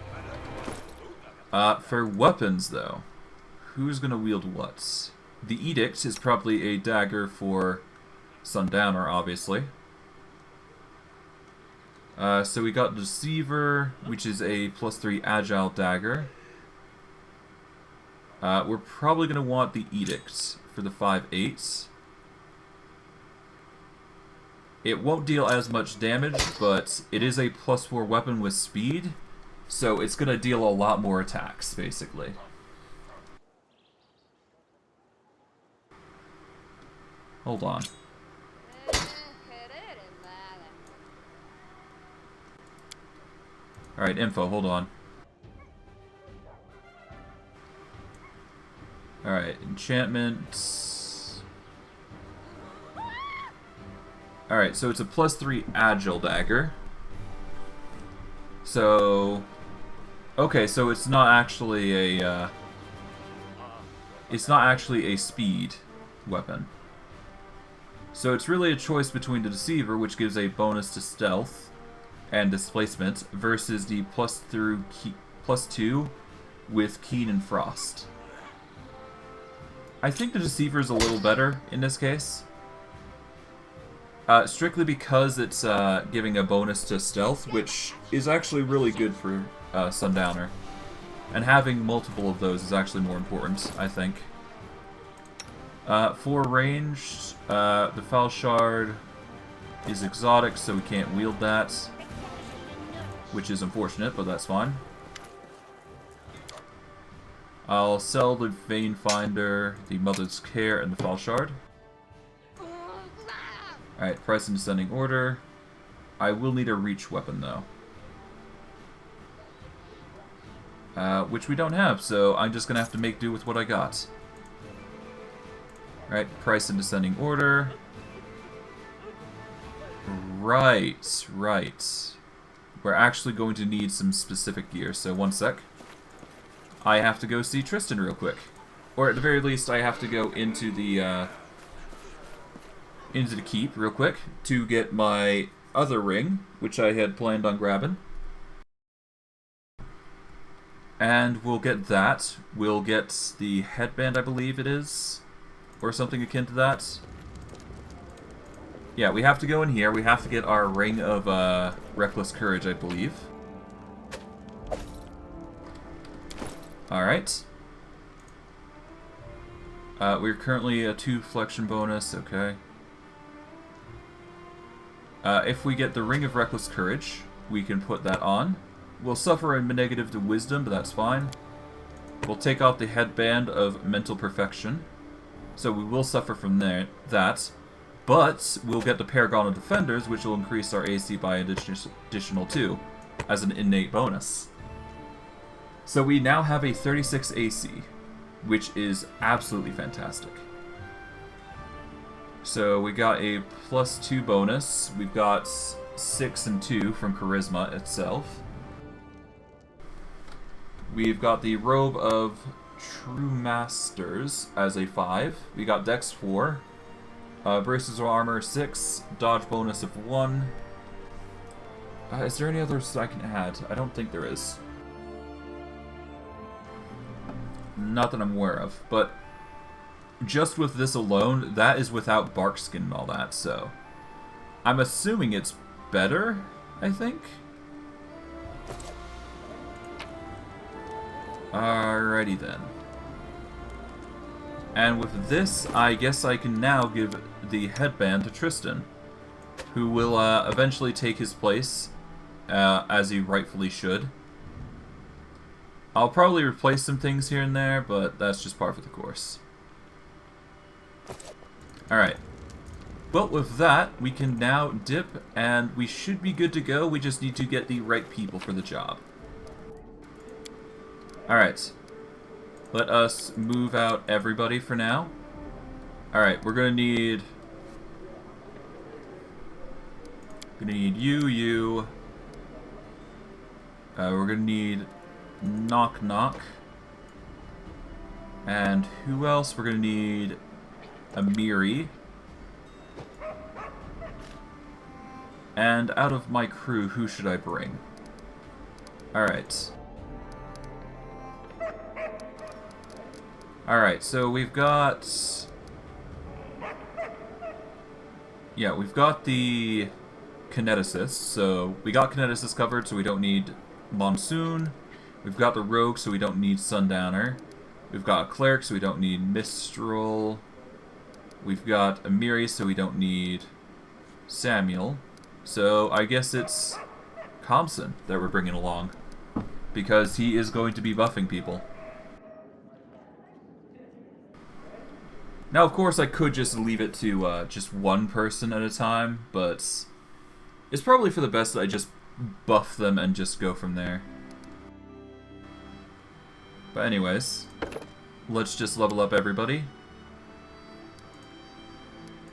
For weapons, though, who's going to wield what? The Edict is probably a dagger for Sundowner, obviously. So we got Deceiver, which is a +3 Agile dagger. We're probably going to want the Edict for the 5/8. It won't deal as much damage, but it is a +4 weapon with speed, so it's going to deal a lot more attacks, basically. Hold on. Alright, info, hold on. Alright, enchantment. Alright, so it's a +3 Agile dagger. So... okay, so it's not actually a, it's not actually a speed weapon. So it's really a choice between the Deceiver, which gives a bonus to stealth and displacement, versus the +2 with Keen and Frost. I think the Deceiver is a little better in this case. Strictly because it's giving a bonus to stealth, which is actually really good for Sundowner. And having multiple of those is actually more important, I think. For ranged, the Foul Shard is exotic, so we can't wield that. Which is unfortunate, but that's fine. I'll sell the Vein Finder, the Mother's Care, and the Foul Shard. Alright, price in descending order. I will need a reach weapon, though. Which we don't have, so I'm just going to have to make do with what I got. Alright, price in descending order. Right, right. We're actually going to need some specific gear, so one sec. I have to go see Tristan real quick. Or at the very least, I have to go into the into the keep real quick to get my other ring, which I had planned on grabbing. And we'll get that. We'll get the headband, I believe it is, or something akin to that. Yeah, we have to go in here. We have to get our ring of reckless courage, I believe. Alright. We're currently a 2 flexion bonus, okay. If we get the ring of reckless courage, we can put that on. We'll suffer a negative to wisdom, but that's fine. We'll take off the headband of mental perfection. So we will suffer from that. But we'll get the Paragon of Defenders, which will increase our AC by an additional 2 as an innate bonus. So we now have a 36 AC, which is absolutely fantastic. So we got a +2 bonus. We've got 6 and 2 from Charisma itself. We've got the Robe of True Masters as a 5. We got Dex 4. Braces of Armor 6, dodge bonus of 1. Is there any others I can add? I don't think there is. Not that I'm aware of, but just with this alone, that is without bark skin and all that, so I'm assuming it's better, I think? Alrighty then. And with this, I guess I can now give the headband to Tristan, who will eventually take his place, as he rightfully should. I'll probably replace some things here and there, but that's just par for the course. Alright. Well, with that, we can now dip, and we should be good to go. We just need to get the right people for the job. Alright. Let us move out everybody for now. Alright, we're gonna need... you. We're gonna need Nok Nok. And who else? We're gonna need Amiri. And out of my crew, who should I bring? Alright. Alright, so we've got... yeah, we've got the kineticists, so we got kineticists covered, so we don't need Monsoon. We've got the rogue, so we don't need Sundowner. We've got a cleric, so we don't need Mistral. We've got Amiri, so we don't need Samuel. So I guess it's Compson that we're bringing along, because he is going to be buffing people. Now, of course, I could just leave it to just one person at a time, but it's probably for the best that I just buff them and just go from there. But anyways, let's just level up everybody.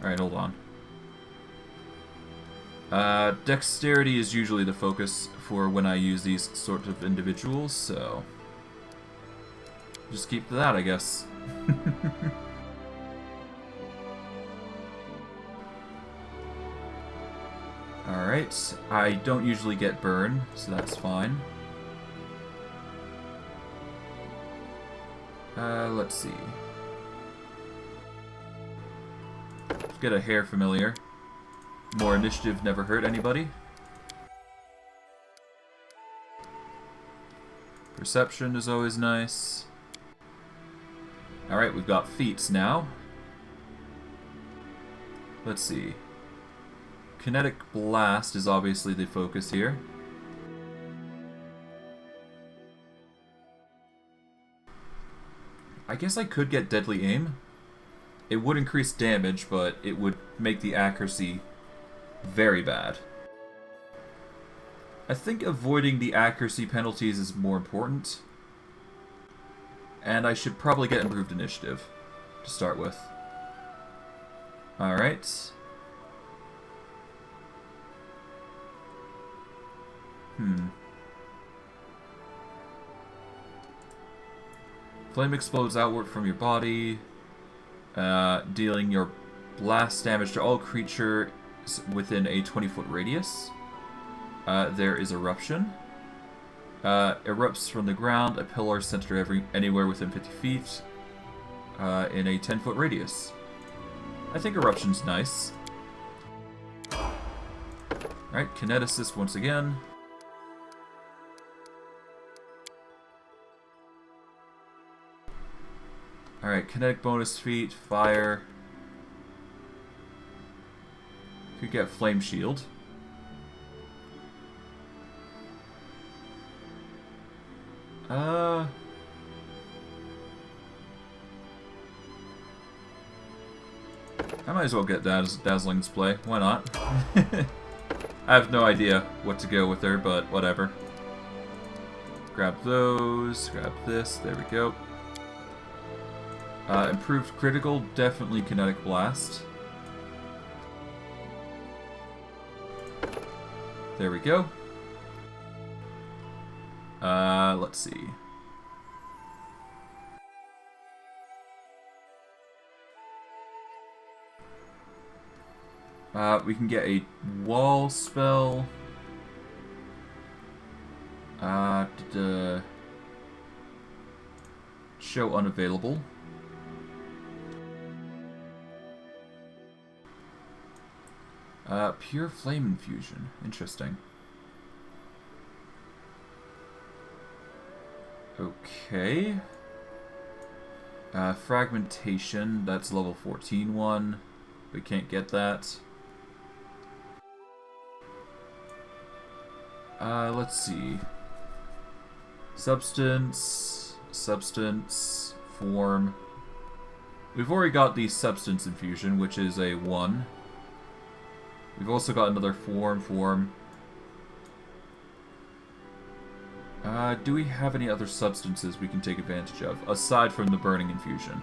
Alright, hold on. Dexterity is usually the focus for when I use these sort of individuals, so just keep to that, I guess. Alright, I don't usually get burn, so that's fine. Let's see. Let's get a hair familiar. More initiative never hurt anybody. Perception is always nice. Alright, we've got feats now. Let's see. Kinetic Blast is obviously the focus here. I guess I could get Deadly Aim. It would increase damage, but it would make the accuracy very bad. I think avoiding the accuracy penalties is more important. And I should probably get Improved Initiative to start with. Alright. Flame explodes outward from your body, dealing your Blast damage to all creatures within a 20-foot radius. There is Eruption. Erupts from the ground, a pillar centered anywhere within 50 feet in a 10-foot radius. I think Eruption's nice. Alright, Kineticist once again. Alright, kinetic bonus feat, fire. Could get Flame Shield. I might as well get Dazzling Display. Why not? I have no idea what to go with her, but whatever. Grab those, grab this, there we go. Improved critical, definitely Kinetic Blast. There we go. Let's see. We can get a wall spell. Show unavailable. Pure Flame Infusion. Interesting. Okay. Fragmentation. That's level 14 one. We can't get that. Let's see. Substance, form. We've already got the Substance Infusion, which is a 1. We've also got another form. Do we have any other substances we can take advantage of, aside from the Burning Infusion?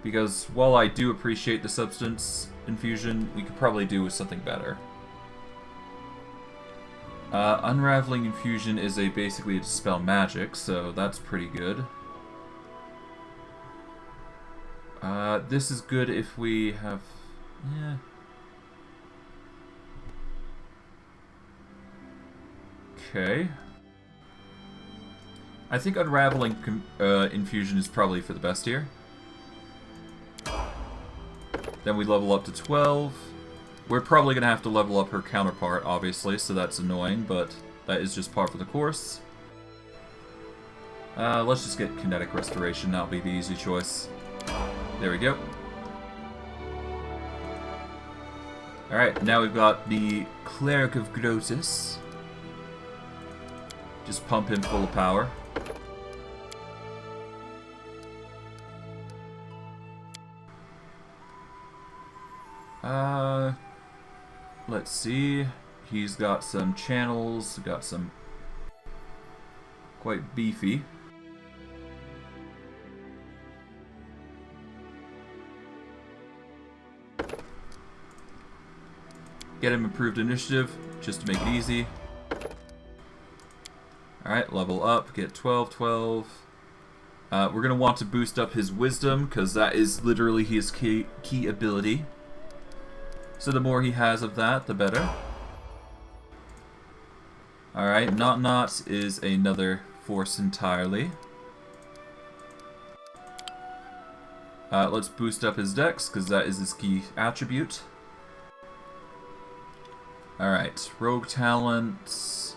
Because while I do appreciate the Substance Infusion, we could probably do with something better. Unraveling Infusion is basically a dispel magic, so that's pretty good. This is good if we have... yeah. Okay. I think Unraveling Infusion is probably for the best here. Then we level up to 12. We're probably going to have to level up her counterpart, obviously, so that's annoying, but that is just par for the course. Let's just get Kinetic Restoration, that'll be the easy choice. There we go. Alright, now we've got the Cleric of Grotus. Just pump him full of power. Let's see. He's got some channels, got some quite beefy. Get him improved initiative, just to make it easy. Alright, level up, get 12. We're going to want to boost up his wisdom, because that is literally his key ability. So the more he has of that, the better. Alright, Nok Nok is another force entirely. Let's boost up his dex, because that is his key attribute. Alright, rogue talents.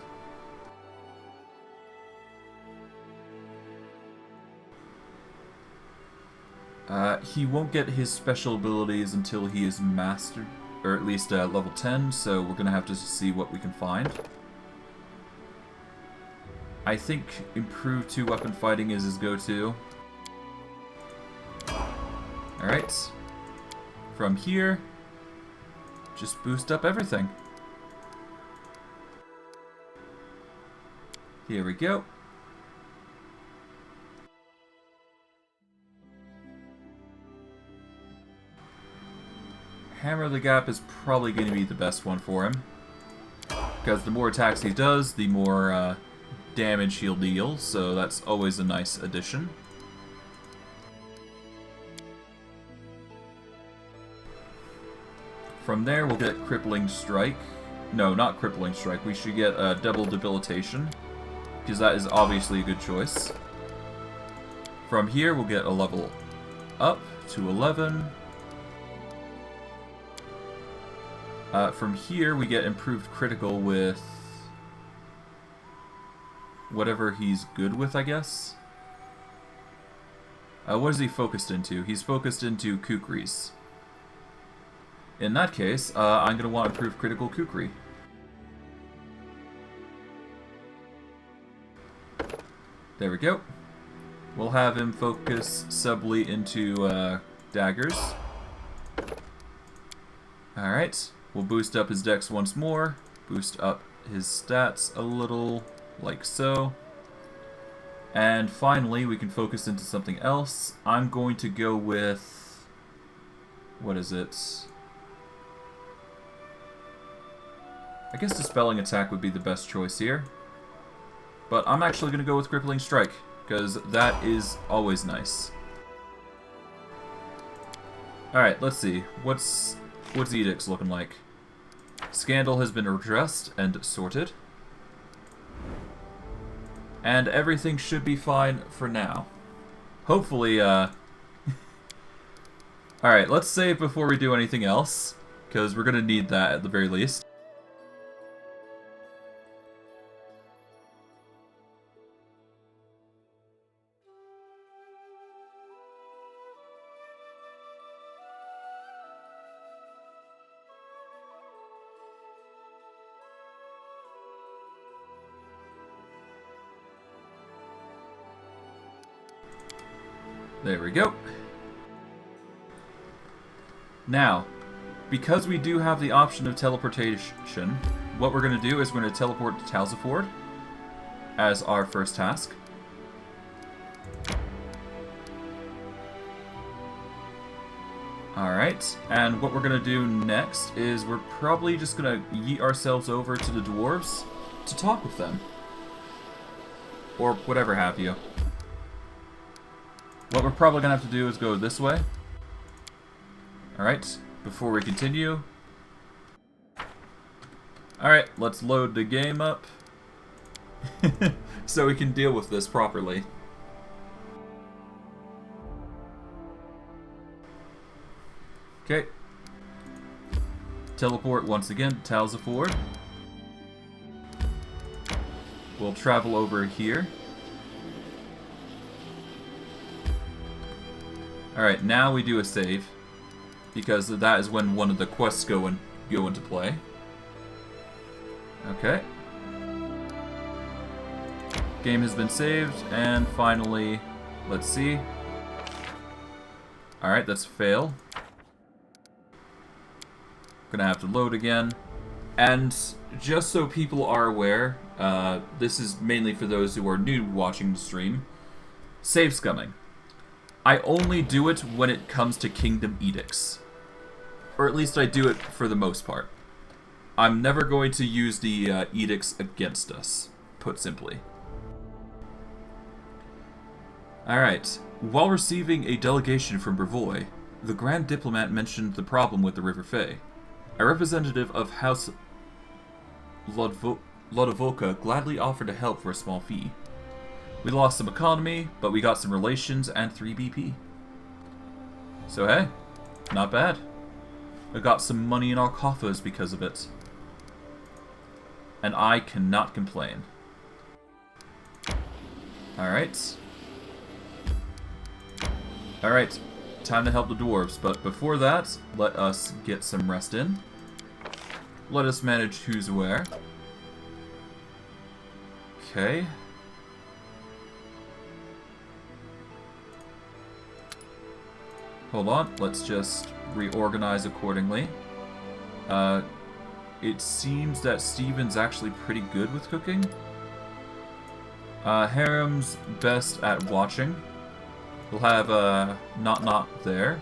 He won't get his special abilities until he is mastered, or at least level 10, so we're going to have to see what we can find. I think improved 2 weapon fighting is his go-to. Alright. From here, just boost up everything. Here we go. Hammer the Gap is probably going to be the best one for him. Because the more attacks he does, the more damage he'll deal, so that's always a nice addition. From there, we'll get Crippling Strike. No, not Crippling Strike. We should get Double Debilitation, because that is obviously a good choice. From here, we'll get a level up to 11. From here, we get Improved Critical with whatever he's good with, I guess. What is he focused into? He's focused into Kukris. In that case, I'm going to want Improved Critical Kukri. There we go. We'll have him focus subtly into daggers. Alright, we'll boost up his dex once more. Boost up his stats a little, like so. And finally, we can focus into something else. I'm going to go with... what is it? I guess Dispelling Attack would be the best choice here. But I'm actually going to go with Crippling Strike, because that is always nice. Alright, let's see. What's Edict's looking like? Scandal has been addressed and sorted. And everything should be fine for now. Hopefully, Alright, let's save before we do anything else, because we're going to need that at the very least. There we go. Now, because we do have the option of teleportation, what we're going to do is we're going to teleport to Talzaford as our first task. Alright, and what we're going to do next is we're probably just going to yeet ourselves over to the dwarves to talk with them. Or whatever have you. What we're probably going to have to do is go this way. Alright, before we continue. Alright, let's load the game up. So we can deal with this properly. Okay. Teleport once again to Talzaford. We'll travel over here. Alright, now we do a save, because that is when one of the quests go into play. Okay. Game has been saved, and finally, let's see. Alright, that's fail. Gonna have to load again. And just so people are aware, this is mainly for those who are new watching the stream, save scumming. I only do it when it comes to Kingdom Edicts. Or at least I do it for the most part. I'm never going to use the edicts against us, put simply. Alright, while receiving a delegation from Brevoy, the Grand Diplomat mentioned the problem with the River Fey. A representative of House Lodovoka gladly offered to help for a small fee. We lost some economy, but we got some relations and 3 BP. So hey, not bad. I got some money in our coffers because of it. And I cannot complain. Alright. Alright, time to help the dwarves, but before that, let us get some rest in. Let us manage who's where. Okay. Hold on, let's just reorganize accordingly. It seems that Steven's actually pretty good with cooking. Harrim's best at watching. We'll have Nok Nok there.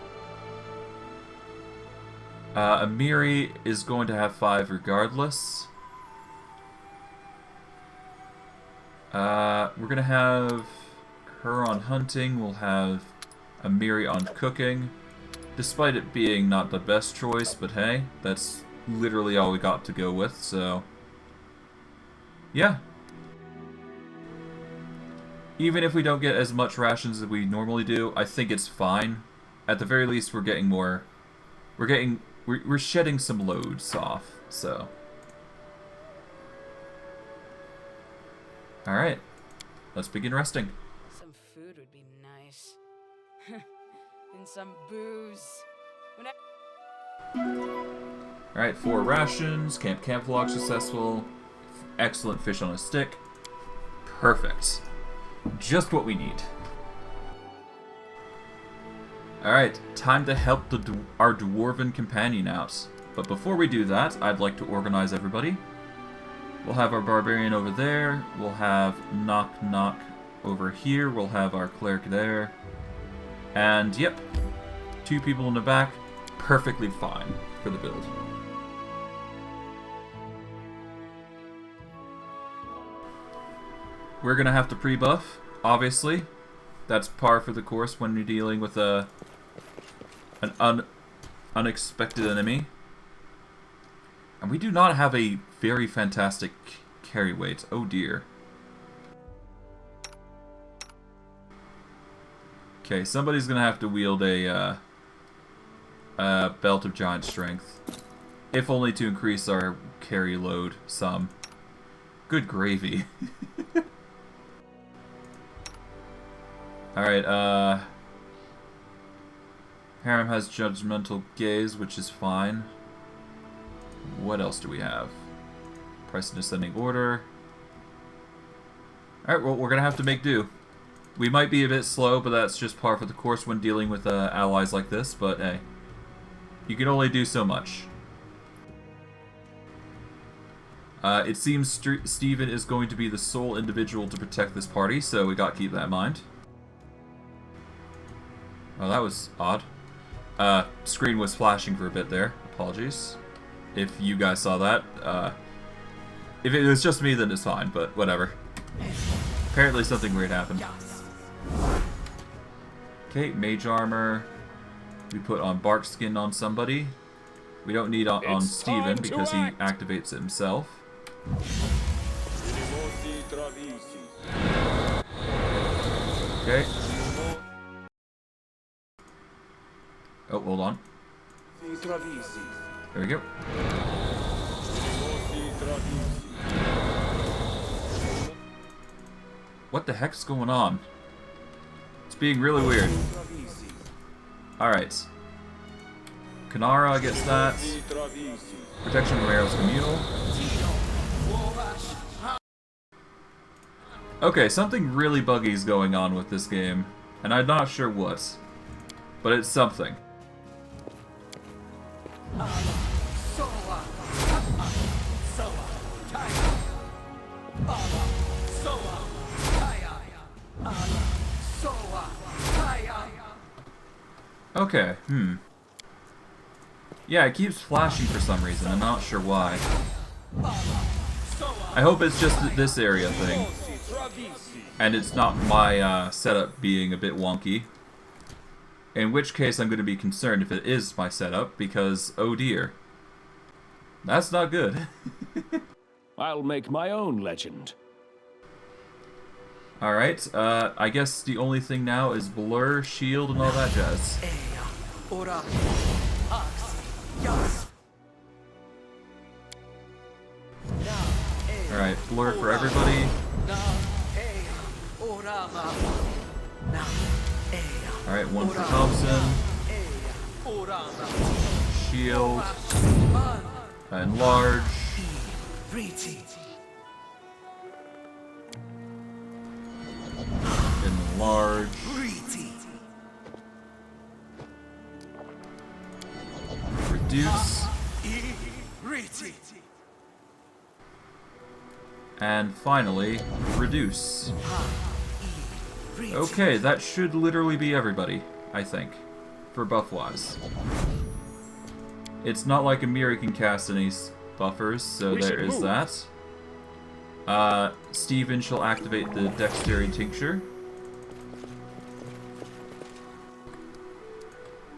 Amiri is going to have 5 regardless. We're going to have her on hunting. We'll have Amiri on cooking. Despite it being not the best choice, but hey, that's literally all we got to go with, so... yeah. Even if we don't get as much rations as we normally do, I think it's fine. At the very least, we're getting more... We're shedding some loads off, so... Alright. Let's begin resting. Some food would be nice. And some booze. Alright, 4 rations, camp log successful, excellent fish on a stick. Perfect. Just what we need. Alright, time to help our dwarven companion out. But before we do that, I'd like to organize everybody. We'll have our barbarian over there, we'll have Nok Nok over here, we'll have our cleric there. And yep, 2 people in the back, perfectly fine for the build. We're gonna have to pre-buff, obviously. That's par for the course when you're dealing with an unexpected enemy. And we do not have a very fantastic carry weight. Oh dear. Okay, somebody's gonna have to wield a belt of giant strength, if only to increase our carry load some. Good gravy. Alright, Harrim has judgmental gaze, which is fine. What else do we have? Price in descending order. Alright, well, we're gonna have to make do. We might be a bit slow, but that's just par for the course when dealing with allies like this, but hey. You can only do so much. It seems Steven is going to be the sole individual to protect this party, so we gotta keep that in mind. Oh, that was odd. Screen was flashing for a bit there. Apologies. If you guys saw that. If it was just me, then it's fine, but whatever. Apparently something weird happened. Okay, mage armor. We put on bark skin on somebody. We don't need on Steven because he activates it himself. Okay. Oh, hold on. There we go. What the heck's going on? It's being really weird. Alright. Kanara gets that. Protection from arrows communal. Okay, something really buggy is going on with this game, and I'm not sure what. But it's something. Okay, yeah, it keeps flashing for some reason, I'm not sure why. I hope it's just this area thing. And it's not my setup being a bit wonky. In which case I'm going to be concerned if it is my setup, because, oh dear. That's not good. I'll make my own legend. Alright, I guess the only thing now is blur, shield, and all that jazz. Alright, blur for everybody. Alright, one for Thompson. Shield. Enlarge. Enlarge. Reduce. And finally, reduce. Okay, that should literally be everybody, I think, for buff-wise. It's not like Amiri can cast any buffers, so there is that. Steven shall activate the Dexterity Tincture.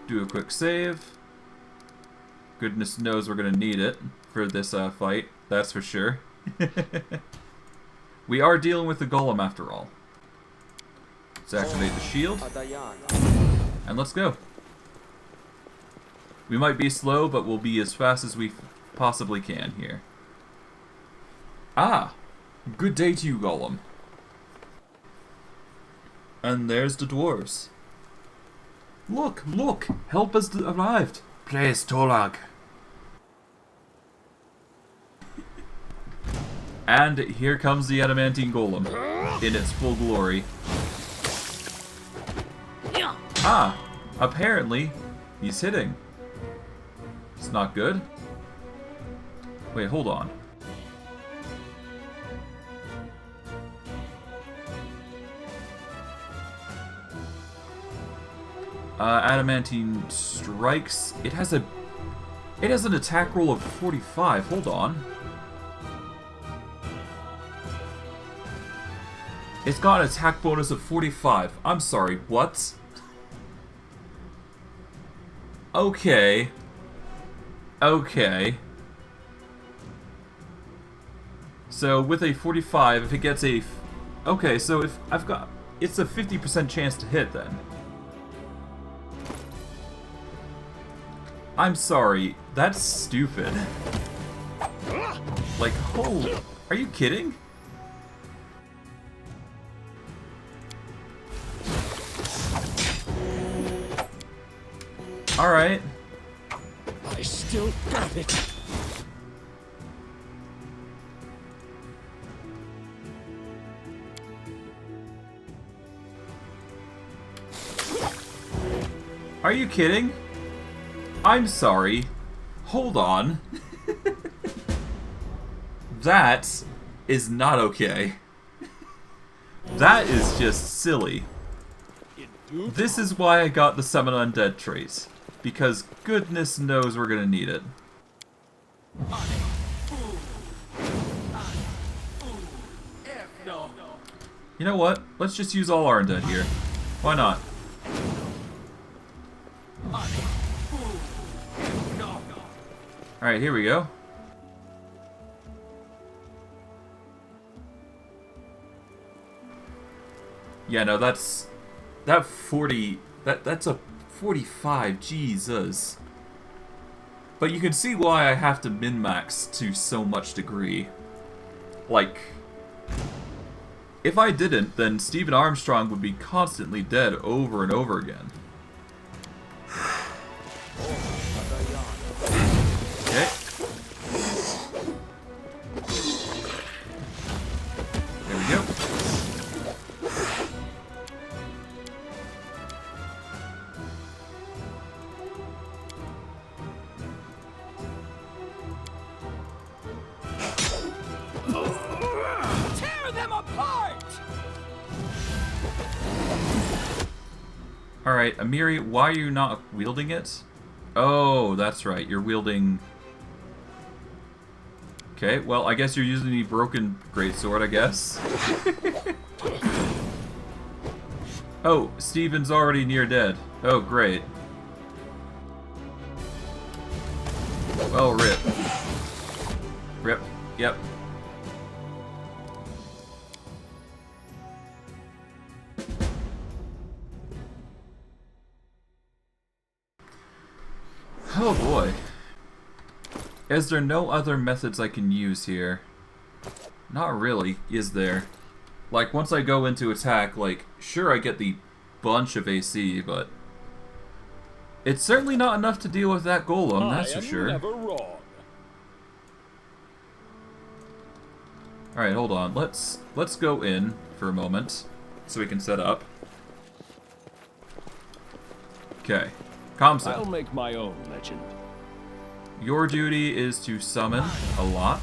Do a quick save. Goodness knows we're gonna need it for this fight, that's for sure. We are dealing with the golem after all. Let's activate the shield. And let's go. We might be slow, but we'll be as fast as we possibly can here. Ah! Good day to you, Golem. And there's the dwarves. Look, look! Help has arrived! Praise Torag! And here comes the adamantine golem, in its full glory. Ah! Apparently, he's hitting. It's not good. Wait, hold on. Adamantine strikes. It has an attack roll of 45. Hold on. It's got an attack bonus of 45. I'm sorry, what? Okay. Okay. So with a 45, if it gets a... Okay, so if I've got... It's a 50% chance to hit then. I'm sorry, that's stupid. Like, holy... Are you kidding? Alright. I still got it. Are you kidding? I'm sorry. Hold on. That is not okay. That is just silly. This is why I got the Summon Undead trait. Because goodness knows we're gonna need it. You know what? Let's just use all our undead here. Why not? Alright, here we go. Yeah, no, that's... That 40... That's a 45, Jesus. But you can see why I have to min-max to so much degree. Like... If I didn't, then Stephen Armstrong would be constantly dead over and over again. Okay. There we go. Tear them apart! Alright, Amiri, why are you not wielding it? Oh, that's right, you're wielding... Okay, well, I guess you're using the broken greatsword, I guess. Oh, Steven's already near dead. Oh, great. Well, rip. Rip, yep. Oh boy. Is there no other methods I can use here? Not really, is there? Like, once I go into attack, like, sure I get the bunch of AC, but... It's certainly not enough to deal with that golem, that's for sure. Never wrong. Alright, hold on. Let's go in for a moment, so we can set up. Okay. Comson. I'll make my own legend. Your duty is to summon a lot.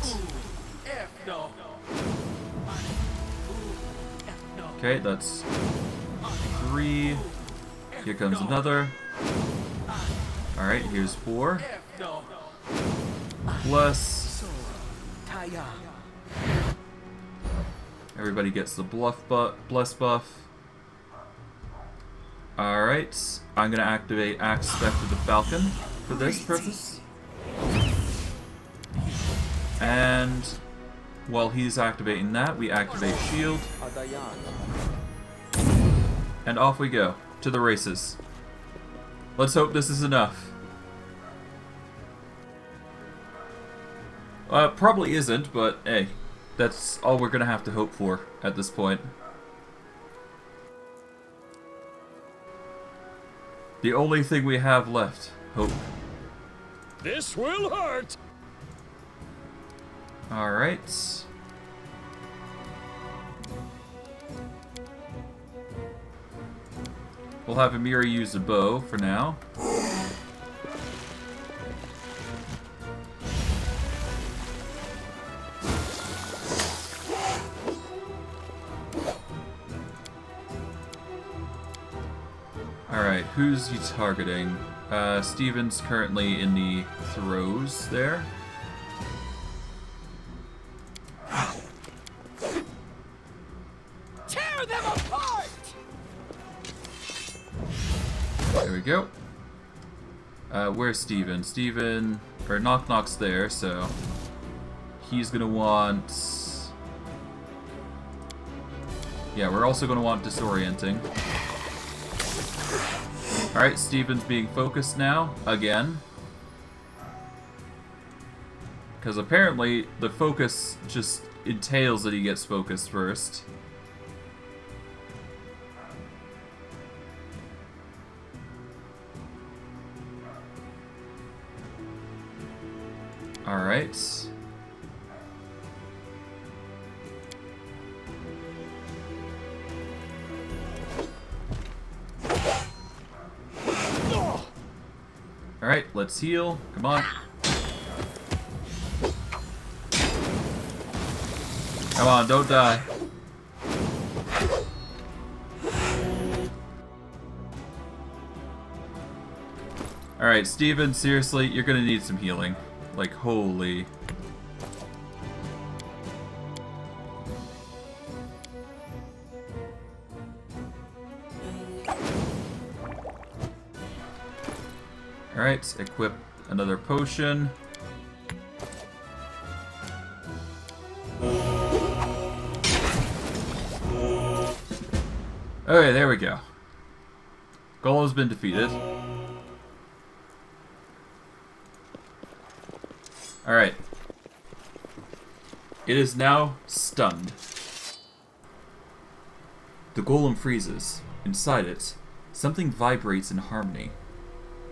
Okay, that's 3. Here comes another. Alright, here's 4. Plus... Everybody gets the bless buff. Alright, I'm gonna activate Aspect of the Falcon for this purpose. And while he's activating that, we activate Shield. And off we go, to the races. Let's hope this is enough. Probably isn't, but hey, that's all we're gonna have to hope for at this point. The only thing we have left, hope. This will hurt. Alright. We'll have Amiri use a bow for now. Alright, who's he targeting? Steven's currently in the throes there. Tear them apart! There we go. Where's Steven? Steven, or Nok Nok's there, so he's gonna want... Yeah, we're also gonna want disorienting. Alright, Steven's being focused now, again. Because apparently the focus just entails that he gets focused first. Alright. Alright, let's heal. Come on. Come on, don't die. Alright, Steven, seriously, you're gonna need some healing. Like, holy. Alright, equip another potion. Okay, there we go. Golem's been defeated. Alright. It is now stunned. The golem freezes. Inside it, something vibrates in harmony,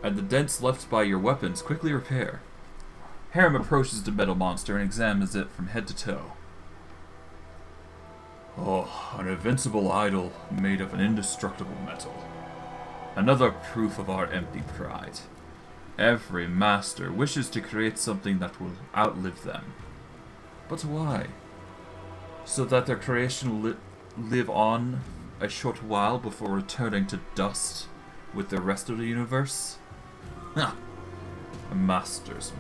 and the dents left by your weapons quickly repair. Harrim approaches the metal monster and examines it from head to toe. Oh, an invincible idol made of an indestructible metal. Another proof of our empty pride. Every master wishes to create something that will outlive them. But why? So that their creation will live on a short while before returning to dust with the rest of the universe? Huh. Masters.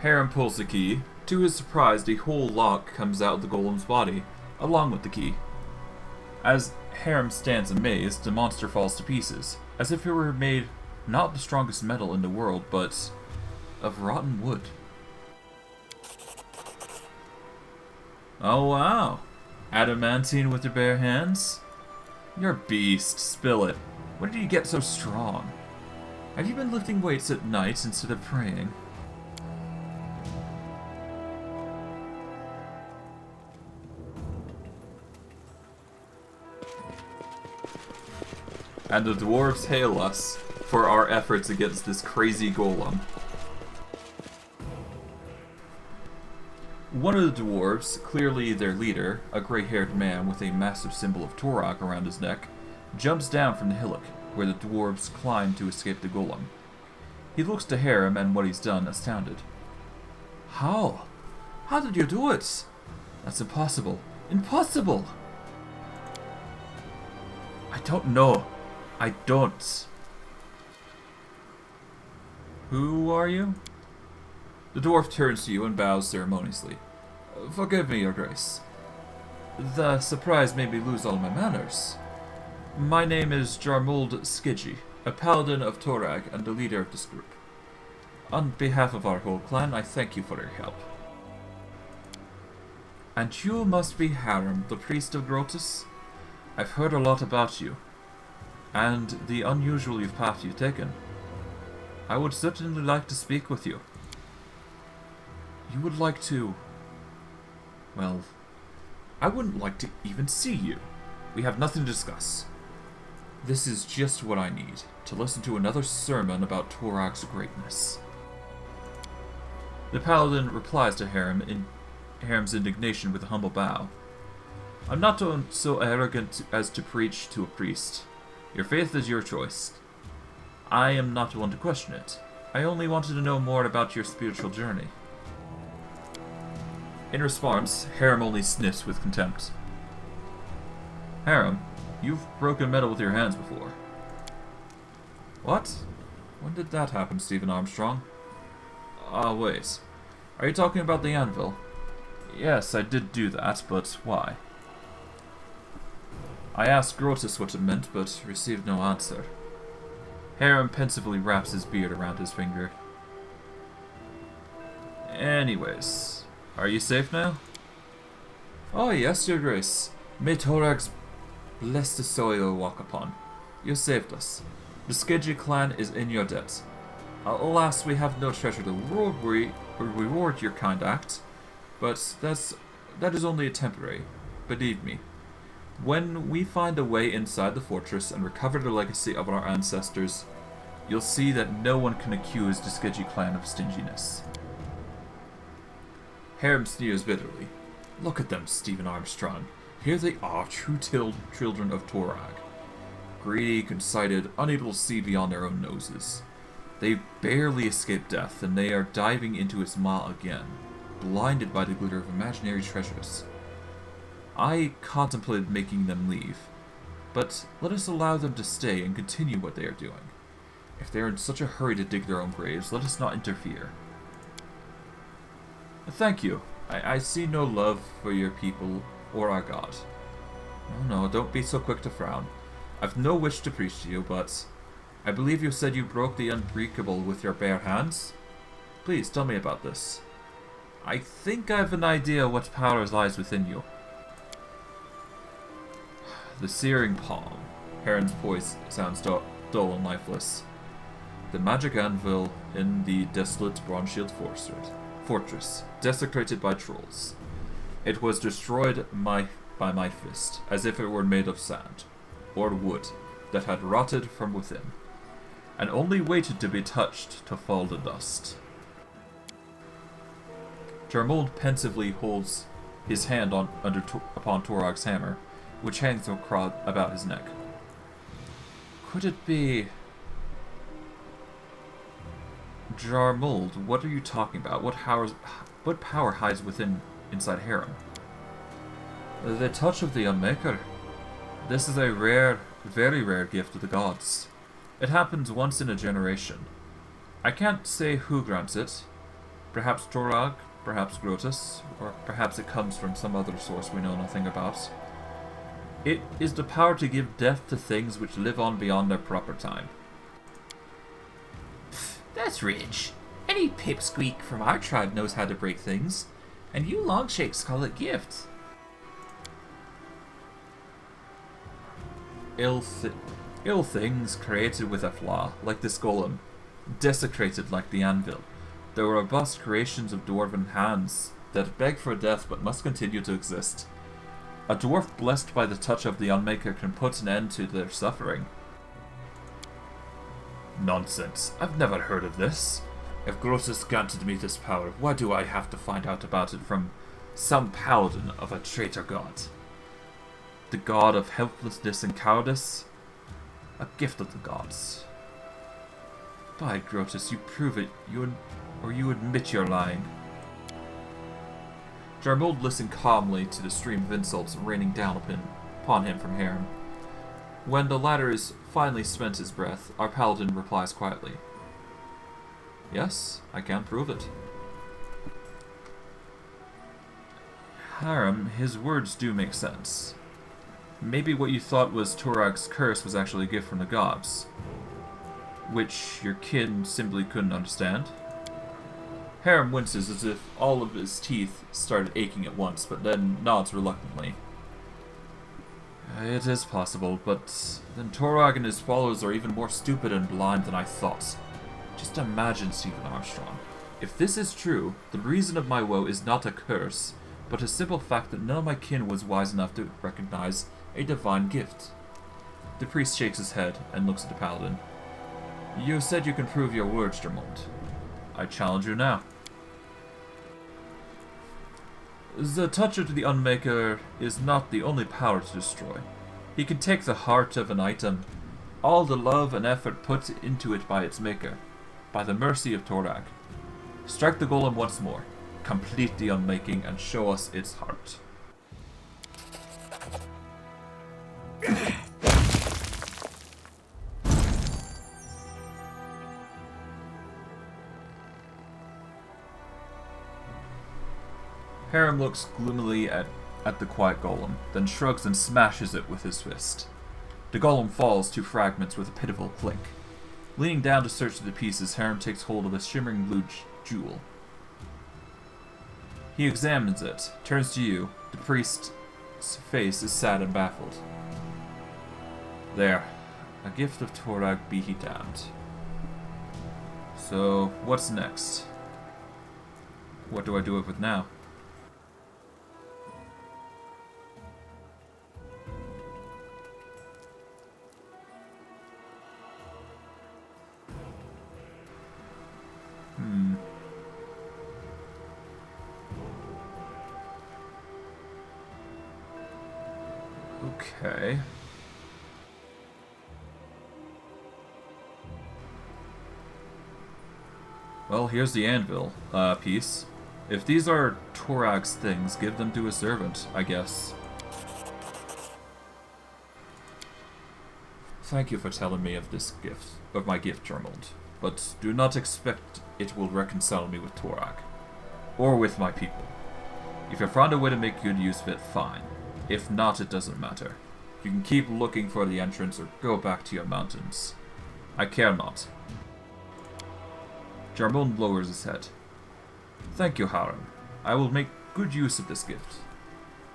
Harrim pulls the key. To his surprise, a whole lock comes out of the golem's body, along with the key. As Harrim stands amazed, the monster falls to pieces, as if it were made not the strongest metal in the world, but of rotten wood. Oh wow! Adamantine with your bare hands? You're a beast, spill it. When did you get so strong? Have you been lifting weights at night instead of praying? And the dwarves hail us for our efforts against this crazy golem. One of the dwarves, clearly their leader, a gray-haired man with a massive symbol of Torag around his neck, jumps down from the hillock, where the dwarves climb to escape the golem. He looks to Harrim and what he's done, astounded. How? How did you do it? That's impossible. Impossible! I don't know. I don't. Who are you? The dwarf turns to you and bows ceremoniously. Forgive me, your grace. The surprise made me lose all my manners. My name is Jarmold Skidgy, a paladin of Torag and the leader of this group. On behalf of our whole clan, I thank you for your help. And you must be Harrim, the priest of Grotus? I've heard a lot about you, and the unusual path you've taken. I would certainly like to speak with you. You would like to... Well, I wouldn't like to even see you. We have nothing to discuss. This is just what I need, to listen to another sermon about Torags' greatness. The paladin replies to Harrim's indignation with a humble bow. I'm not so arrogant as to preach to a priest. Your faith is your choice. I am not one to question it. I only wanted to know more about your spiritual journey. In response, Harrim only sniffs with contempt. Harrim, you've broken metal with your hands before. What? When did that happen, Stephen Armstrong? Wait. Are you talking about the anvil? Yes, I did do that, but why? I asked Grotus what it meant, but received no answer. Harrim pensively wraps his beard around his finger. Anyways, are you safe now? Oh yes, your grace. May Torags bless the soil you walk upon. You saved us. The Skidgy clan is in your debt. Alas, we have no treasure to reward your kind act, but that is only a temporary. Believe me. When we find a way inside the fortress and recover the legacy of our ancestors, you'll see that no one can accuse the Skidgy clan of stinginess. Harrim sneers bitterly. Look at them, Stephen Armstrong. Here they are, true children of Torag. Greedy, conceited, unable to see beyond their own noses. They've barely escaped death, and they are diving into its maw again, blinded by the glitter of imaginary treasures. I contemplated making them leave, but let us allow them to stay and continue what they are doing. If they are in such a hurry to dig their own graves, let us not interfere. Thank you. I see no love for your people or our god. No, don't be so quick to frown. I've no wish to preach to you, but I believe you said you broke the unbreakable with your bare hands? Please, tell me about this. I think I have an idea what power lies within you. The searing palm. Harrim's voice sounds dull and lifeless. The magic anvil in the desolate bronze shield fortress, desecrated by trolls. It was destroyed by my fist, as if it were made of sand, or wood, that had rotted from within, and only waited to be touched to fall to dust. Jarmold pensively holds his hand upon Torags' hammer, which hangs about his neck. Could it be... Jarmold, what are you talking about? What power hides inside Harrim? The touch of the Unmaker. This is a rare, very rare gift of the gods. It happens once in a generation. I can't say who grants it. Perhaps Torag, perhaps Grotus, or perhaps it comes from some other source we know nothing about. It is the power to give death to things which live on beyond their proper time. That's rich. Any pipsqueak from our tribe knows how to break things, and you longshakes call it gift. Ill things created with a flaw, like this golem, desecrated like the anvil. They were robust creations of dwarven hands that beg for death but must continue to exist. A dwarf blessed by the touch of the Unmaker can put an end to their suffering. Nonsense. I've never heard of this. If Grotus granted me this power, why do I have to find out about it from some paladin of a traitor god? The god of helplessness and cowardice? A gift of the gods. By Grotus, you prove it, you admit you're lying. Jarmold listened calmly to the stream of insults raining down upon him from Harrim. When the latter is finally spent his breath, our paladin replies quietly. Yes, I can prove it. Harrim, his words do make sense. Maybe what you thought was Torags' curse was actually a gift from the gods, which your kin simply couldn't understand. Harrim winces as if all of his teeth started aching at once, but then nods reluctantly. It is possible, but then Torag and his followers are even more stupid and blind than I thought. Just imagine, Stephen Armstrong. If this is true, the reason of my woe is not a curse, but a simple fact that none of my kin was wise enough to recognize a divine gift. The priest shakes his head and looks at the paladin. You said you can prove your words, Dermont. I challenge you now. The touch of the Unmaker is not the only power to destroy. He can take the heart of an item, all the love and effort put into it by its maker, by the mercy of Torag. Strike the golem once more, complete the unmaking, and show us its heart. Harrim looks gloomily at the quiet golem, then shrugs and smashes it with his fist. The golem falls to fragments with a pitiful clink. Leaning down to search the pieces, Harrim takes hold of a shimmering blue jewel. He examines it, turns to you. The priest's face is sad and baffled. There. A gift of Torag, be he damned. So, what's next? What do I do with it now? Okay. Well, here's the anvil piece. If these are Torags things, give them to a servant, I guess. Thank you for telling me of this gift, of my gift, Germold, but do not expect it will reconcile me with Torag, or with my people. If you found a way to make good use of it, fine. If not, it doesn't matter. You can keep looking for the entrance or go back to your mountains. I care not. Jarmon lowers his head. Thank you, Harrim. I will make good use of this gift.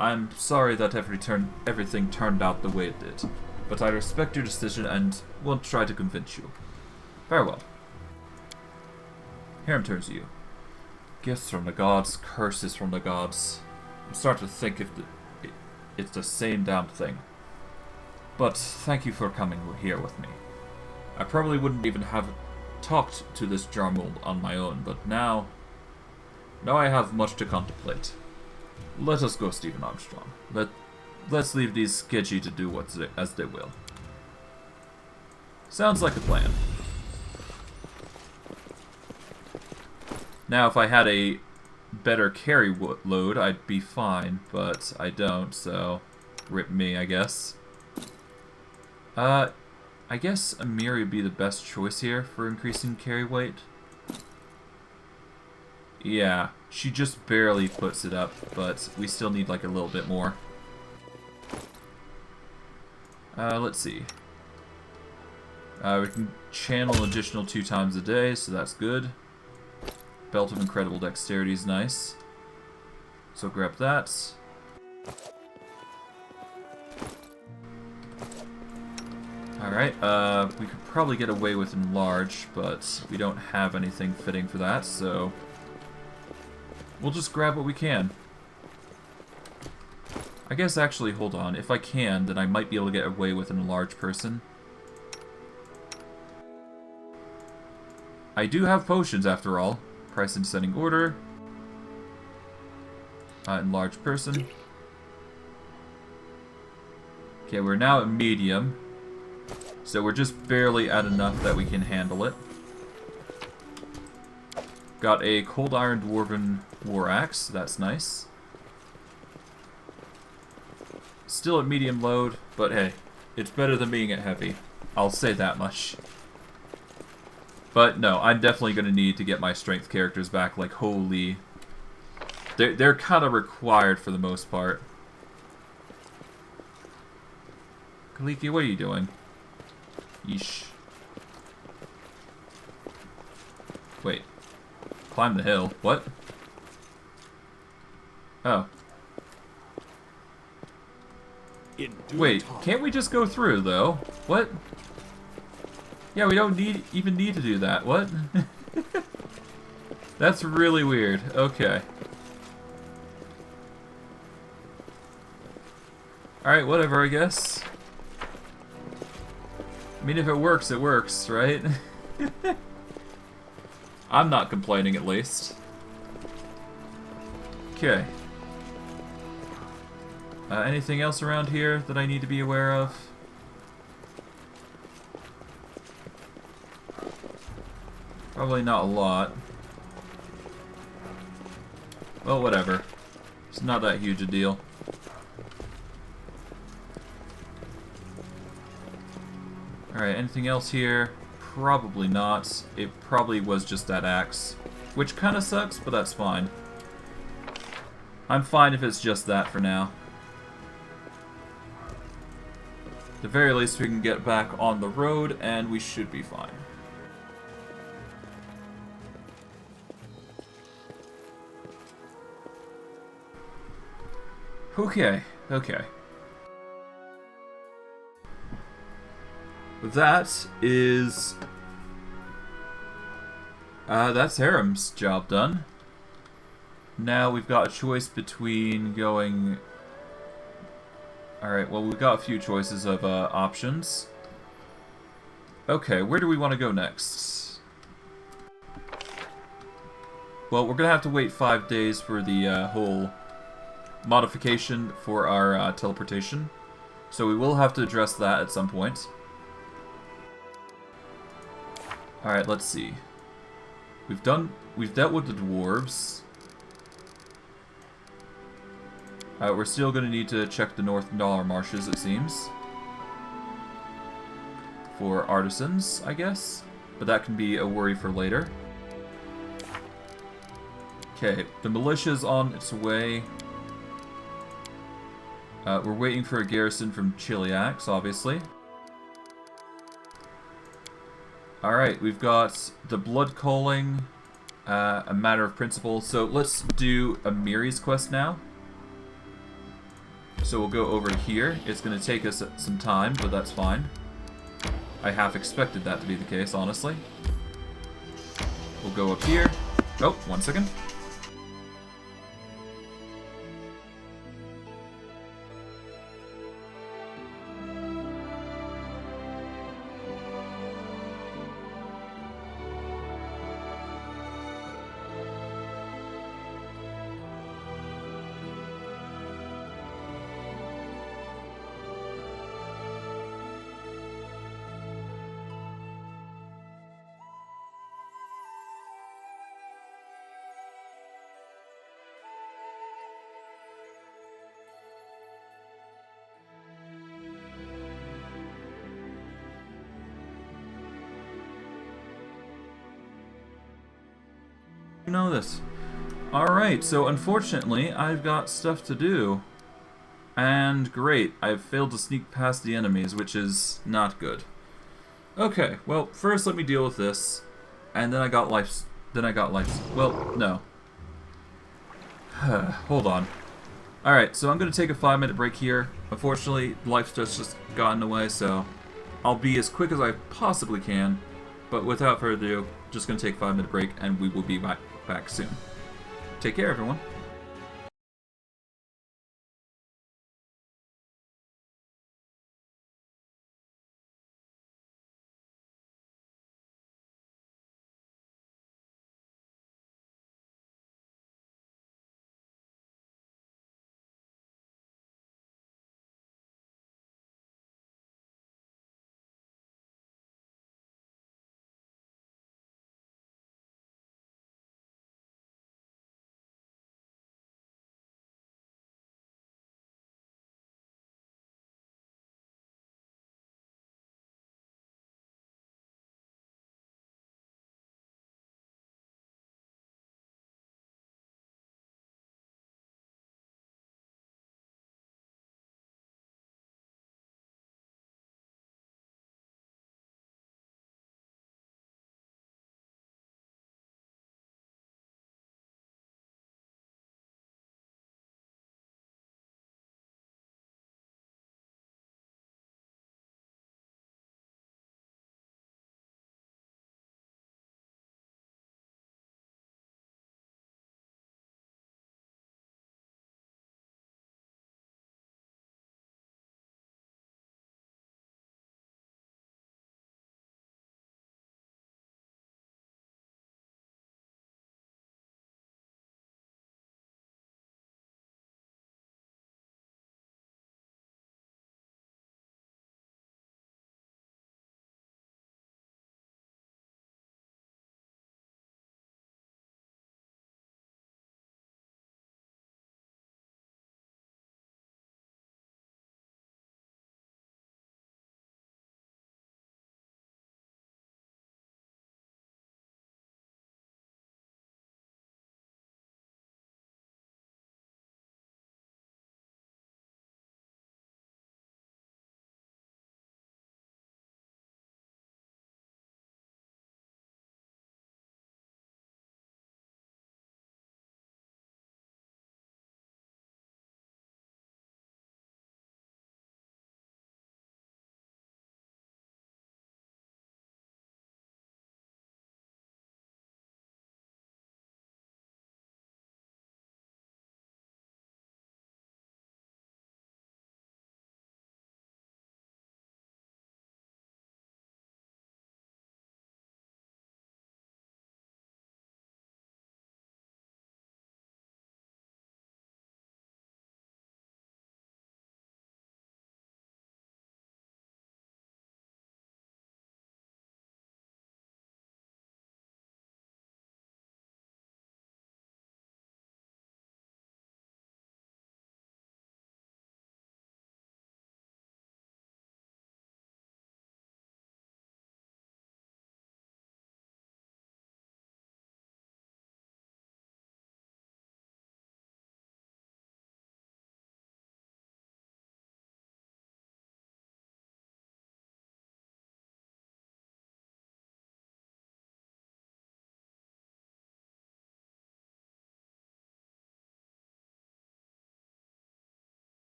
I'm sorry that everything turned out the way it did, but I respect your decision and won't try to convince you. Farewell. Harrim turns to you. Gifts from the gods, curses from the gods. I'm starting to think if it's the same damn thing. But thank you for coming here with me. I probably wouldn't even have talked to this Jarmold on my own, but now I have much to contemplate. Let us go, Stephen Armstrong. Let's leave these sketchy to do as they will. Sounds like a plan. Now, if I had a better carry load, I'd be fine, but I don't, so rip me, I guess. I guess Amiri would be the best choice here for increasing carry weight. Yeah, she just barely puts it up, but we still need like a little bit more. Let's see. We can channel an additional 2 times a day, so that's good. Belt of Incredible Dexterity is nice. So grab that. Alright, we could probably get away with Enlarge, but we don't have anything fitting for that, so we'll just grab what we can. I guess actually, hold on, if I can, then I might be able to get away with an Enlarge person. I do have potions after all. Price in descending order. Enlarge person. Okay, we're now at medium. So we're just barely at enough that we can handle it. Got a Cold Iron Dwarven War Axe, that's nice. Still at medium load, but hey, it's better than being at heavy. I'll say that much. But no, I'm definitely going to need to get my strength characters back, like holy. They're kind of required for the most part. Kalikkes, what are you doing? Yeesh. Wait. Climb the hill. What? Oh. Wait, can't we just go through, though? What? Yeah, we don't even need to do that. What? That's really weird. Okay. Alright, whatever, I guess. I mean, if it works, right? I'm not complaining, at least. Okay. Anything else around here that I need to be aware of? Probably not a lot. Well, whatever. It's not that huge a deal. Alright, anything else here? Probably not. It probably was just that axe. Which kind of sucks, but that's fine. I'm fine if it's just that for now. At the very least, we can get back on the road, and we should be fine. Okay, okay. That is... that's Harrim's job done. Now we've got a choice between going... Alright, well we've got a few choices of options. Okay, where do we want to go next? Well, we're gonna have to wait 5 days for the whole modification for our teleportation. So we will have to address that at some point. Alright, let's see. We've dealt with the dwarves. We're still going to need to check the North Dollar Marshes, it seems. For artisans, I guess. But that can be a worry for later. Okay, the militia's on its way. We're waiting for a garrison from Chiliax, obviously. Alright, we've got the blood calling, a matter of principle. So let's do Amiri's quest now. So we'll go over here. It's going to take us some time, but that's fine. I half expected that to be the case, honestly. We'll go up here. Oh, 1 second. You know this. Alright, so unfortunately, I've got stuff to do. And great, I've failed to sneak past the enemies, which is not good. Okay, well, first let me deal with this. And then I got life. Well, no. Hold on. Alright, so I'm going to take a 5-minute break here. Unfortunately, life just got in the way, so I'll be as quick as I possibly can. But without further ado, just going to take a 5-minute break, and we will be back soon. Take care, everyone.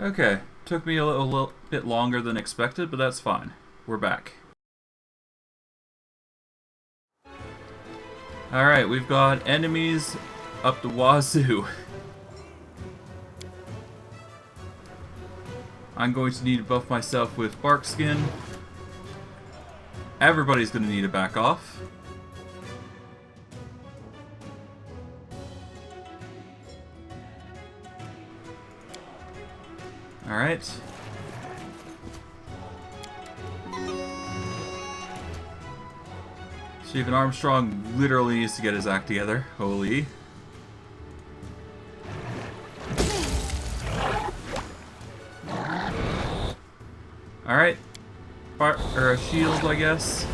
Okay, took me a little bit longer than expected, but that's fine. We're back. Alright, we've got enemies up the wazoo. I'm going to need to buff myself with bark skin. Everybody's going to need to back off. Alright. Senator Armstrong literally needs to get his act together. Holy. Alright. Or a shield, I guess.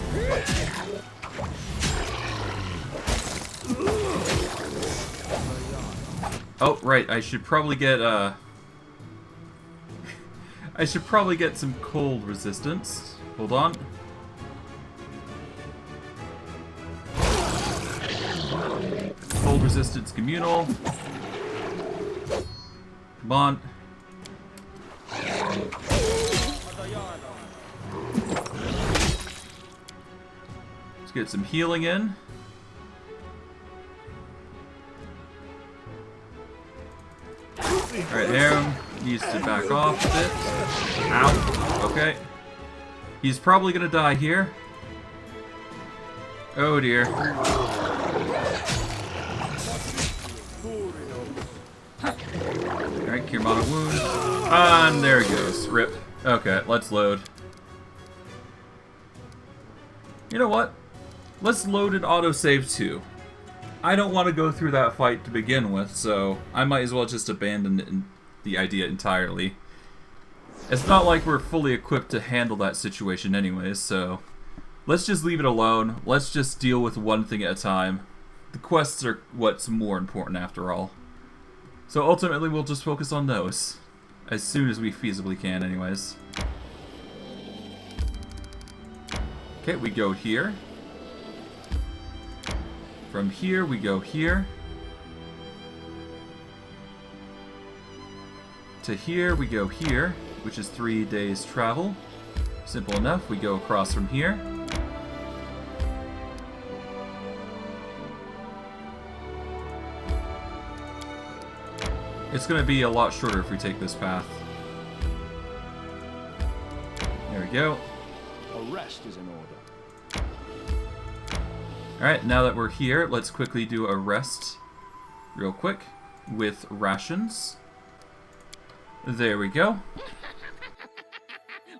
Oh, right. I should probably get, I should probably get some cold resistance. Hold on. Cold resistance communal. Come on. Let's get some healing in. Alright, Harrim needs to back off a bit. Ow. Okay. He's probably gonna die here. Oh dear. Alright, cure mono wound. And there he goes. Rip. Okay, let's load. You know what? Let's load an autosave too. I don't want to go through that fight to begin with, so I might as well just abandon the idea entirely. It's not like we're fully equipped to handle that situation anyways, so let's just leave it alone. Let's just deal with one thing at a time. The quests are what's more important after all. So ultimately we'll just focus on those. As soon as we feasibly can anyways. Okay, we go here. From here, we go here. To here, we go here, which is 3 days travel. Simple enough, we go across from here. It's going to be a lot shorter if we take this path. There we go. A rest is in order. Alright, now that we're here, let's quickly do a rest real quick with rations. There we go.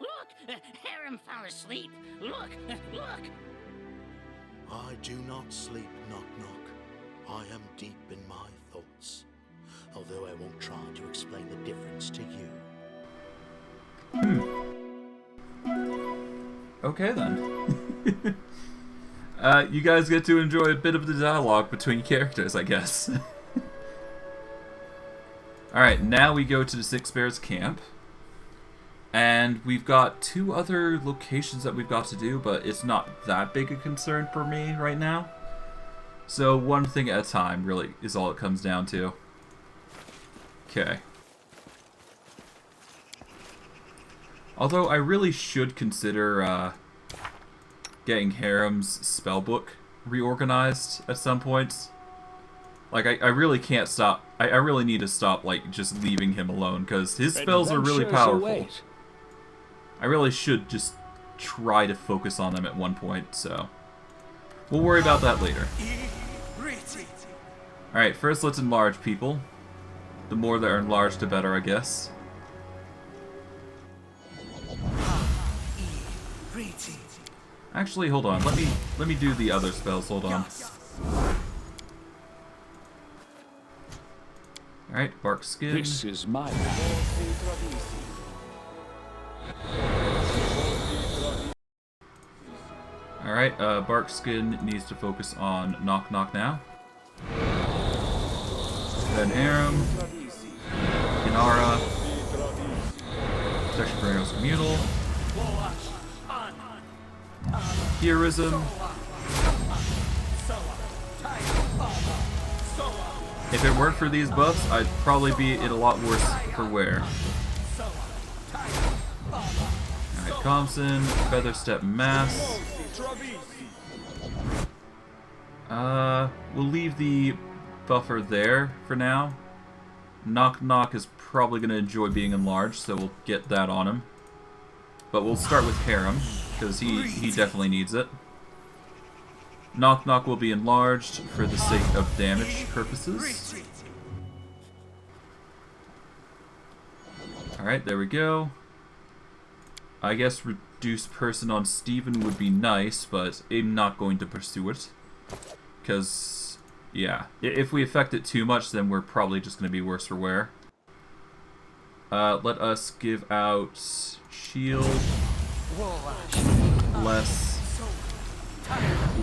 Look! Harrim fell asleep. Look! Look! I do not sleep, Nok Nok. I am deep in my thoughts. Although I won't try to explain the difference to you. Okay then. You guys get to enjoy a bit of the dialogue between characters, I guess. Alright, now we go to the Six Bears camp. And we've got 2 other locations that we've got to do, but it's not that big a concern for me right now. So one thing at a time, really, is all it comes down to. Okay. Although I really should consider getting Harrim's spellbook reorganized at some point. Like, I really can't stop. I really need to stop, like, just leaving him alone, because his spells are really powerful. I really should just try to focus on them at one point, so we'll worry about that later. Alright, first let's enlarge people. The more they're enlarged, the better, I guess. Actually, hold on. Let me do the other spells. Hold on. Alright, bark skin. This is my Alright, bark skin needs to focus on Nok Nok now. Then Harrim. Kinara. Section Branos Communal. Heroism. If it weren't for these buffs, I'd probably be in a lot worse for wear. Thompson, Featherstep Mass. We'll leave the buffer there for now. Nok Nok is probably going to enjoy being enlarged, so we'll get that on him. But we'll start with Harrim, because he definitely needs it. Nok Nok will be enlarged for the sake of damage purposes. Alright, there we go. I guess reduce person on Steven would be nice, but I'm not going to pursue it. Because, yeah, if we affect it too much, then we're probably just going to be worse for wear. Let us give out shield, less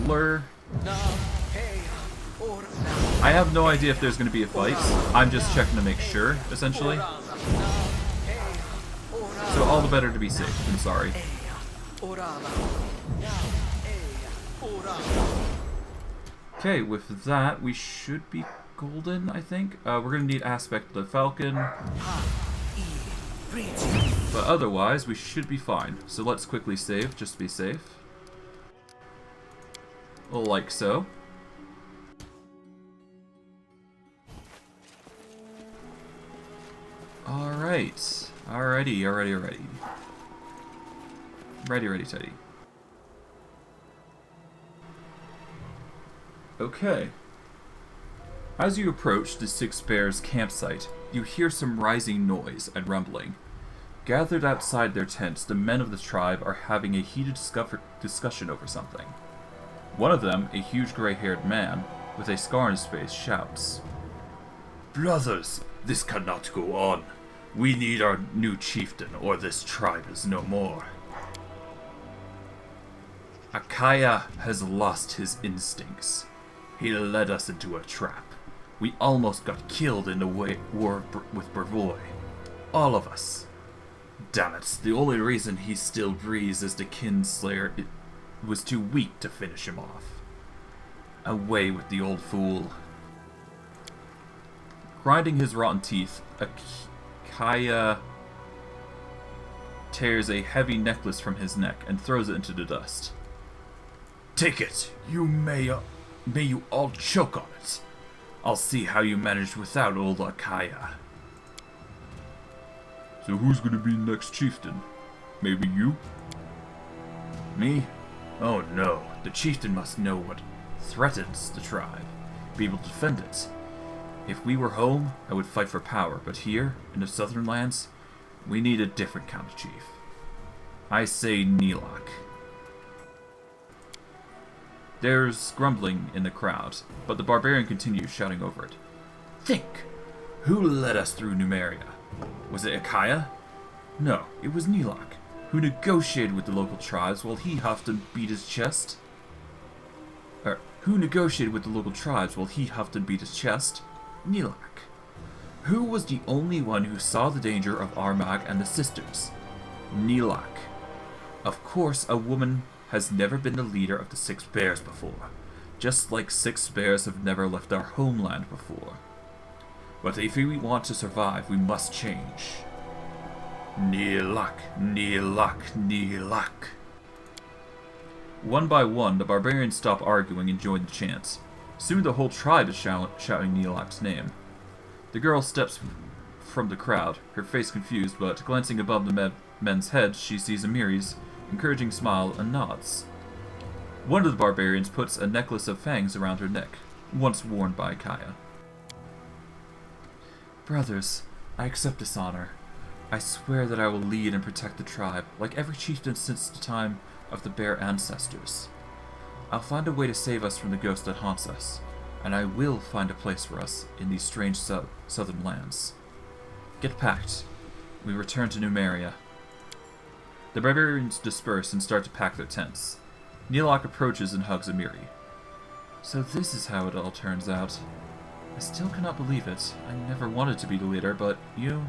blur. I have no idea if there's going to be a fight. I'm just checking to make sure, essentially. So all the better to be safe. I'm sorry. Okay, with that, we should be golden, I think. We're going to need aspect of the falcon. But otherwise, we should be fine. So let's quickly save, just to be safe. Like so. Alright. Alrighty. Ready, Teddy. Okay. As you approach the Six Bears campsite, you hear some rising noise and rumbling. Gathered outside their tents, the men of the tribe are having a heated discussion over something. One of them, a huge gray-haired man, with a scar on his face, shouts, "Brothers, this cannot go on. We need our new chieftain, or this tribe is no more. Akaya has lost his instincts. He led us into a trap. We almost got killed in the war with Brevoy. All of us. Damn it, the only reason he still breathes is the Kinslayer was too weak to finish him off. Away with the old fool." Grinding his rotten teeth, Akaya tears a heavy necklace from his neck and throws it into the dust. "Take it. May you all choke on it. I'll see how you manage without old Akaya." So who's gonna be next chieftain? Maybe you? Me? Oh no, the chieftain must know what threatens the tribe, be able to defend it. If we were home, I would fight for power, but here, in the southern lands, we need a different kind of chief. I say Nilak. There's grumbling in the crowd, but the barbarian continues shouting over it. "Think! Who led us through Numeria? Was it Akaya? No, it was Nilak, who negotiated with the local tribes while he huffed and beat his chest. Nilak. Who was the only one who saw the danger of Armag and the sisters? Nilak. Of course, a woman has never been the leader of the Six Bears before, just like Six Bears have never left our homeland before. But if we want to survive, we must change. Nilak. One by one, the barbarians stop arguing and join the chant. Soon the whole tribe is shouting Nilak's name. The girl steps from the crowd, her face confused, but glancing above the men's heads, she sees Amiri's encouraging smile and nods. One of the barbarians puts a necklace of fangs around her neck, once worn by Kaya. "Brothers, I accept this honor. I swear that I will lead and protect the tribe, like every chieftain since the time of the bear ancestors. I'll find a way to save us from the ghost that haunts us, and I will find a place for us in these strange southern lands. Get packed. We return to Numeria." The barbarians disperse and start to pack their tents. Nilak approaches and hugs Amiri. "So this is how it all turns out. I still cannot believe it. I never wanted to be the leader, but you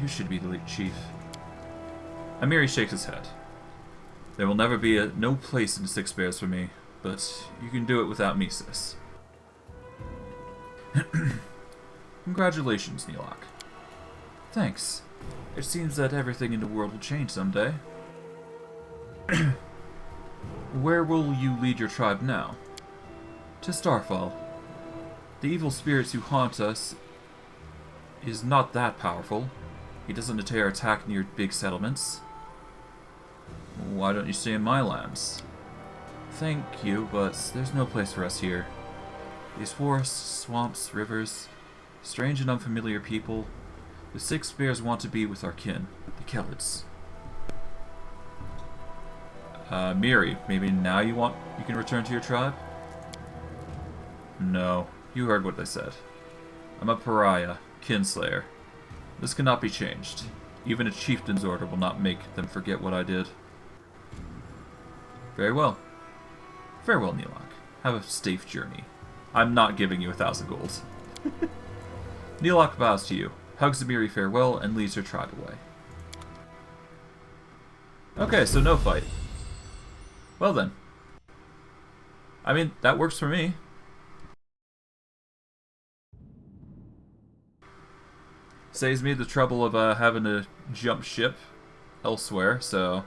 should be the lead chief." Amiri shakes his head. "There will never be no place in the Six Bears for me, but you can do it without me, sis." "Congratulations, Nilak." "Thanks. It seems that everything in the world will change someday. Where will you lead your tribe now? To Starfall. The evil spirits who haunt us is not that powerful. He doesn't deter attack near big settlements. Why don't you stay in my lands? Thank you, but there's no place for us here. These forests, swamps, rivers, strange and unfamiliar people. The Six Bears want to be with our kin, the Kalikkes. Amiri, maybe now you can return to your tribe? No, you heard what they said. I'm a pariah, kinslayer. This cannot be changed. Even a chieftain's order will not make them forget what I did. Very well. Farewell, Nok. Have a safe journey. I'm not giving you 1,000 gold. Nok bows to you, hugs Amiri farewell, and leads her tribe away. Okay, so no fight. Well then. I mean, that works for me. Saves me the trouble of having to jump ship elsewhere, so...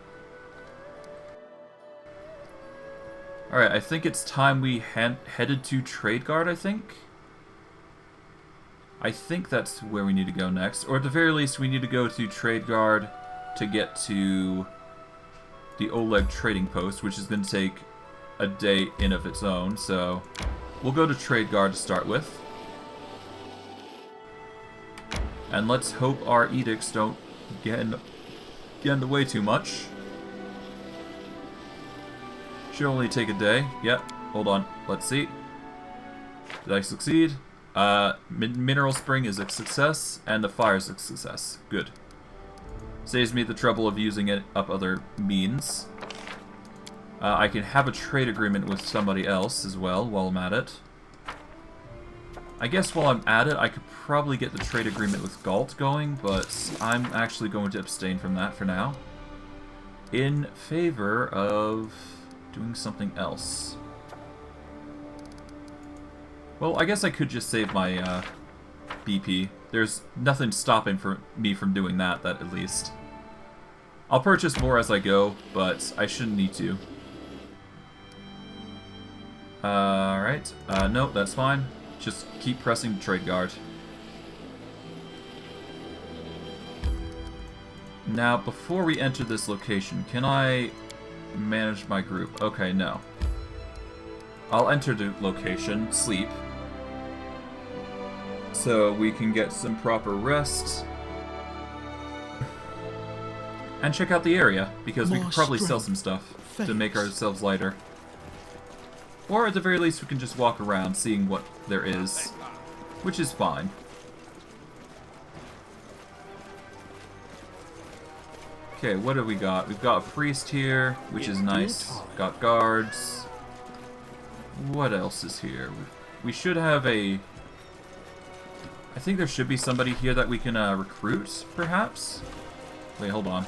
Alright, I think it's time we headed to Trade Guard, I think? I think that's where we need to go next. Or at the very least, we need to go to Trade Guard to get to the Oleg trading post, which is going to take a day in of its own, so we'll go to Trade Guard to start with. And let's hope our edicts don't get in the way too much. Should only take a day. Yep, hold on. Let's see. Did I succeed? Mineral Spring is a success, and the fire is a success. Good. Saves me the trouble of using it up other means. I can have a trade agreement with somebody else as well while I'm at it. I guess while I'm at it, I could probably get the trade agreement with Galt going, but I'm actually going to abstain from that for now. In favor of doing something else. Well, I guess I could just save my BP. There's nothing stopping me from doing that, at least. I'll purchase more as I go, but I shouldn't need to. Alright. Nope, that's fine. Just keep pressing Trade Guard. Now, before we enter this location, can I manage my group? Okay, no. I'll enter the location, sleep, so we can get some proper rest. And check out the area, because we could probably sell some stuff to make ourselves lighter. Or at the very least, we can just walk around seeing what there is, which is fine. Okay, what have we got? We've got a priest here, which is nice. Got guards. What else is here? We should have a... I think there should be somebody here that we can recruit, perhaps? Wait, hold on.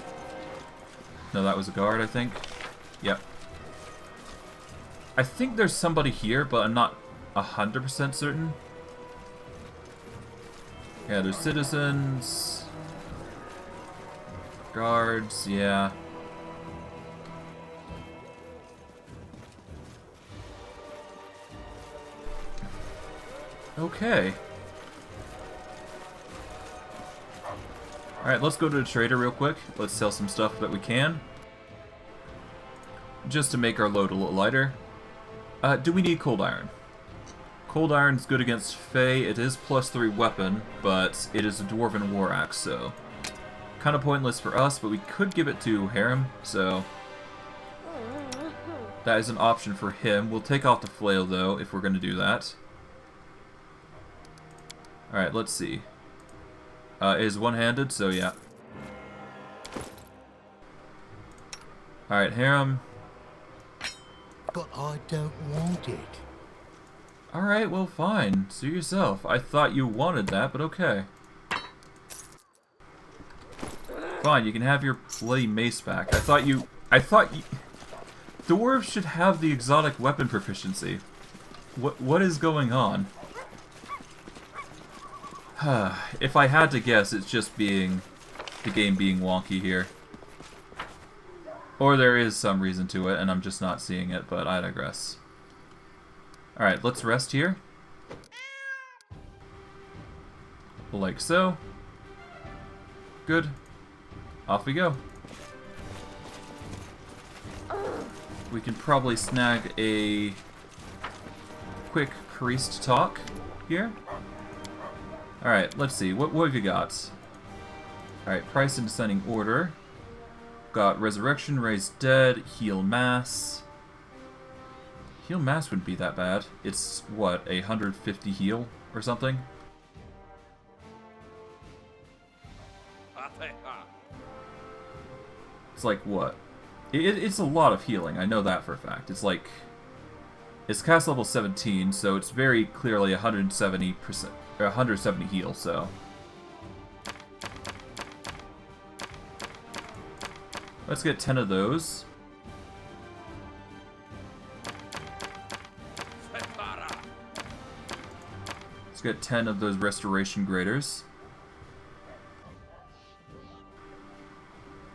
No, that was a guard, I think. Yep. I think there's somebody here, but I'm not 100% certain. Yeah, there's citizens. Guards, yeah. Okay. Alright, let's go to the trader real quick. Let's sell some stuff that we can. Just to make our load a little lighter. Do we need cold iron? Cold iron's good against Fae. It is +3 weapon, but it is a dwarven war axe, so kind of pointless for us, but we could give it to Harrim, so that is an option for him. We'll take off the flail, though, if we're going to do that. Alright, let's see. It is one-handed, so yeah. Alright, Harrim. But I don't want it. Alright, well, fine. Sue yourself. I thought you wanted that, but okay. Fine, you can have your bloody mace back. I thought you... Dwarves should have the exotic weapon proficiency. What is going on? If I had to guess, it's just the game being wonky here. Or there is some reason to it, and I'm just not seeing it, but I digress. Alright, let's rest here. Like so. Good. Off we go. We can probably snag a quick priest talk here. Alright, let's see. What have you got? Alright, price in descending order. Got resurrection, raise dead, heal mass. Heal mass wouldn't be that bad. It's, what, 150 heal or something? It's like, what? It's a lot of healing, I know that for a fact. It's like... It's cast level 17, so it's very clearly 170%, or 170 heal, so... Let's get 10 of those. Let's get 10 of those restoration graders.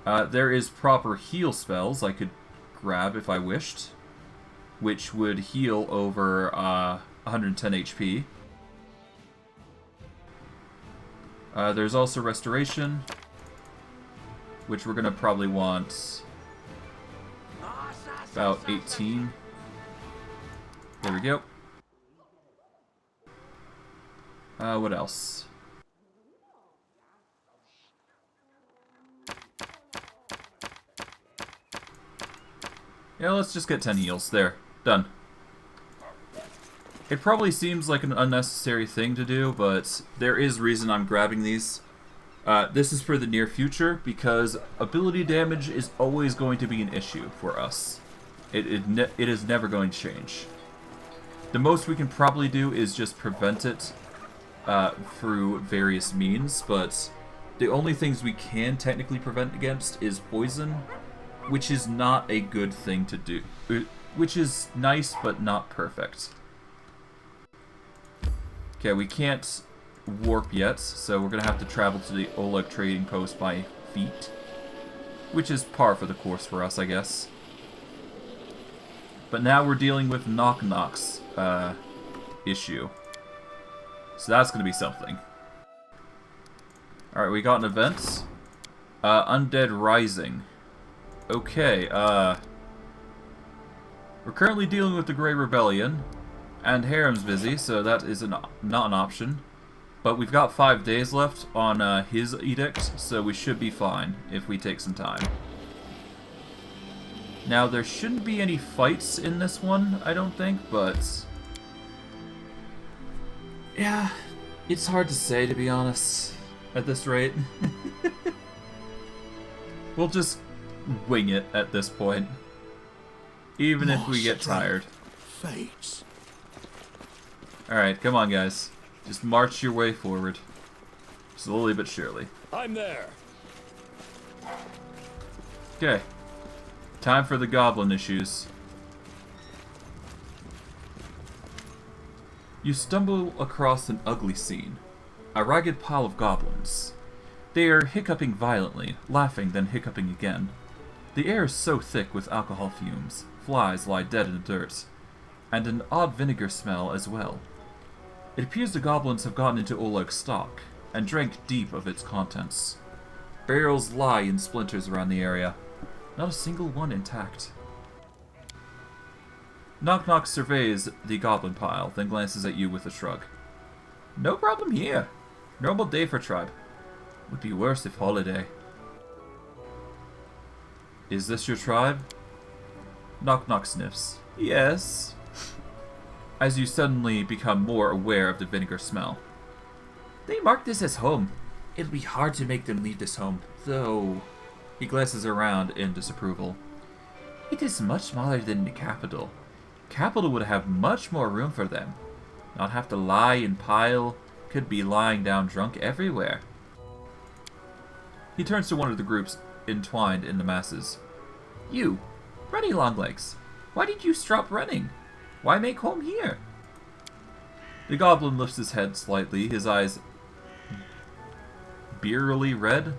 There is proper heal spells I could grab if I wished, which would heal over 110 HP. There's also restoration, which we're going to probably want about 18. There we go. What else? Yeah, let's just get 10 heals. There. Done. It probably seems like an unnecessary thing to do, but there is reason I'm grabbing these. This is for the near future, because ability damage is always going to be an issue for us. It is never going to change. The most we can probably do is just prevent it through various means, but the only things we can technically prevent against is poison, which is not a good thing to do. Which is nice, but not perfect. Okay, we can't warp yet, so we're going to have to travel to the Oleg trading post by feet. Which is par for the course for us, I guess. But now we're dealing with Nok Nok's issue. So that's going to be something. Alright, we got an event. Undead Rising. Okay, we're currently dealing with the Grey Rebellion, and Harrim's busy, so that is not an option. But we've got 5 days left on his edict, so we should be fine if we take some time. Now, there shouldn't be any fights in this one, I don't think, but... yeah, it's hard to say, to be honest, at this rate. We'll just wing it at this point, even if we get tired. Fates. Alright, come on guys. Just march your way forward. Slowly but surely. I'm there. Okay. Time for the goblin issues. You stumble across an ugly scene. A ragged pile of goblins. They are hiccuping violently, laughing, then hiccuping again. The air is so thick with alcohol fumes, flies lie dead in the dirt, and an odd vinegar smell as well. It appears the goblins have gotten into Oleg's stock, and drank deep of its contents. Barrels lie in splinters around the area, not a single one intact. Nok Nok surveys the goblin pile, then glances at you with a shrug. No problem here. Normal day for tribe. Would be worse if holiday. Is this your tribe? Nok Nok sniffs. Yes. As you suddenly become more aware of the vinegar smell. They mark this as home. It'll be hard to make them leave this home, though. He glances around in disapproval. It is much smaller than the capital. Capital would have much more room for them. Not have to lie and pile. Could be lying down drunk everywhere. He turns to one of the groups entwined in the masses. You, Runny Longlegs, why did you stop running? Why make home here? The goblin lifts his head slightly, his eyes beerily red?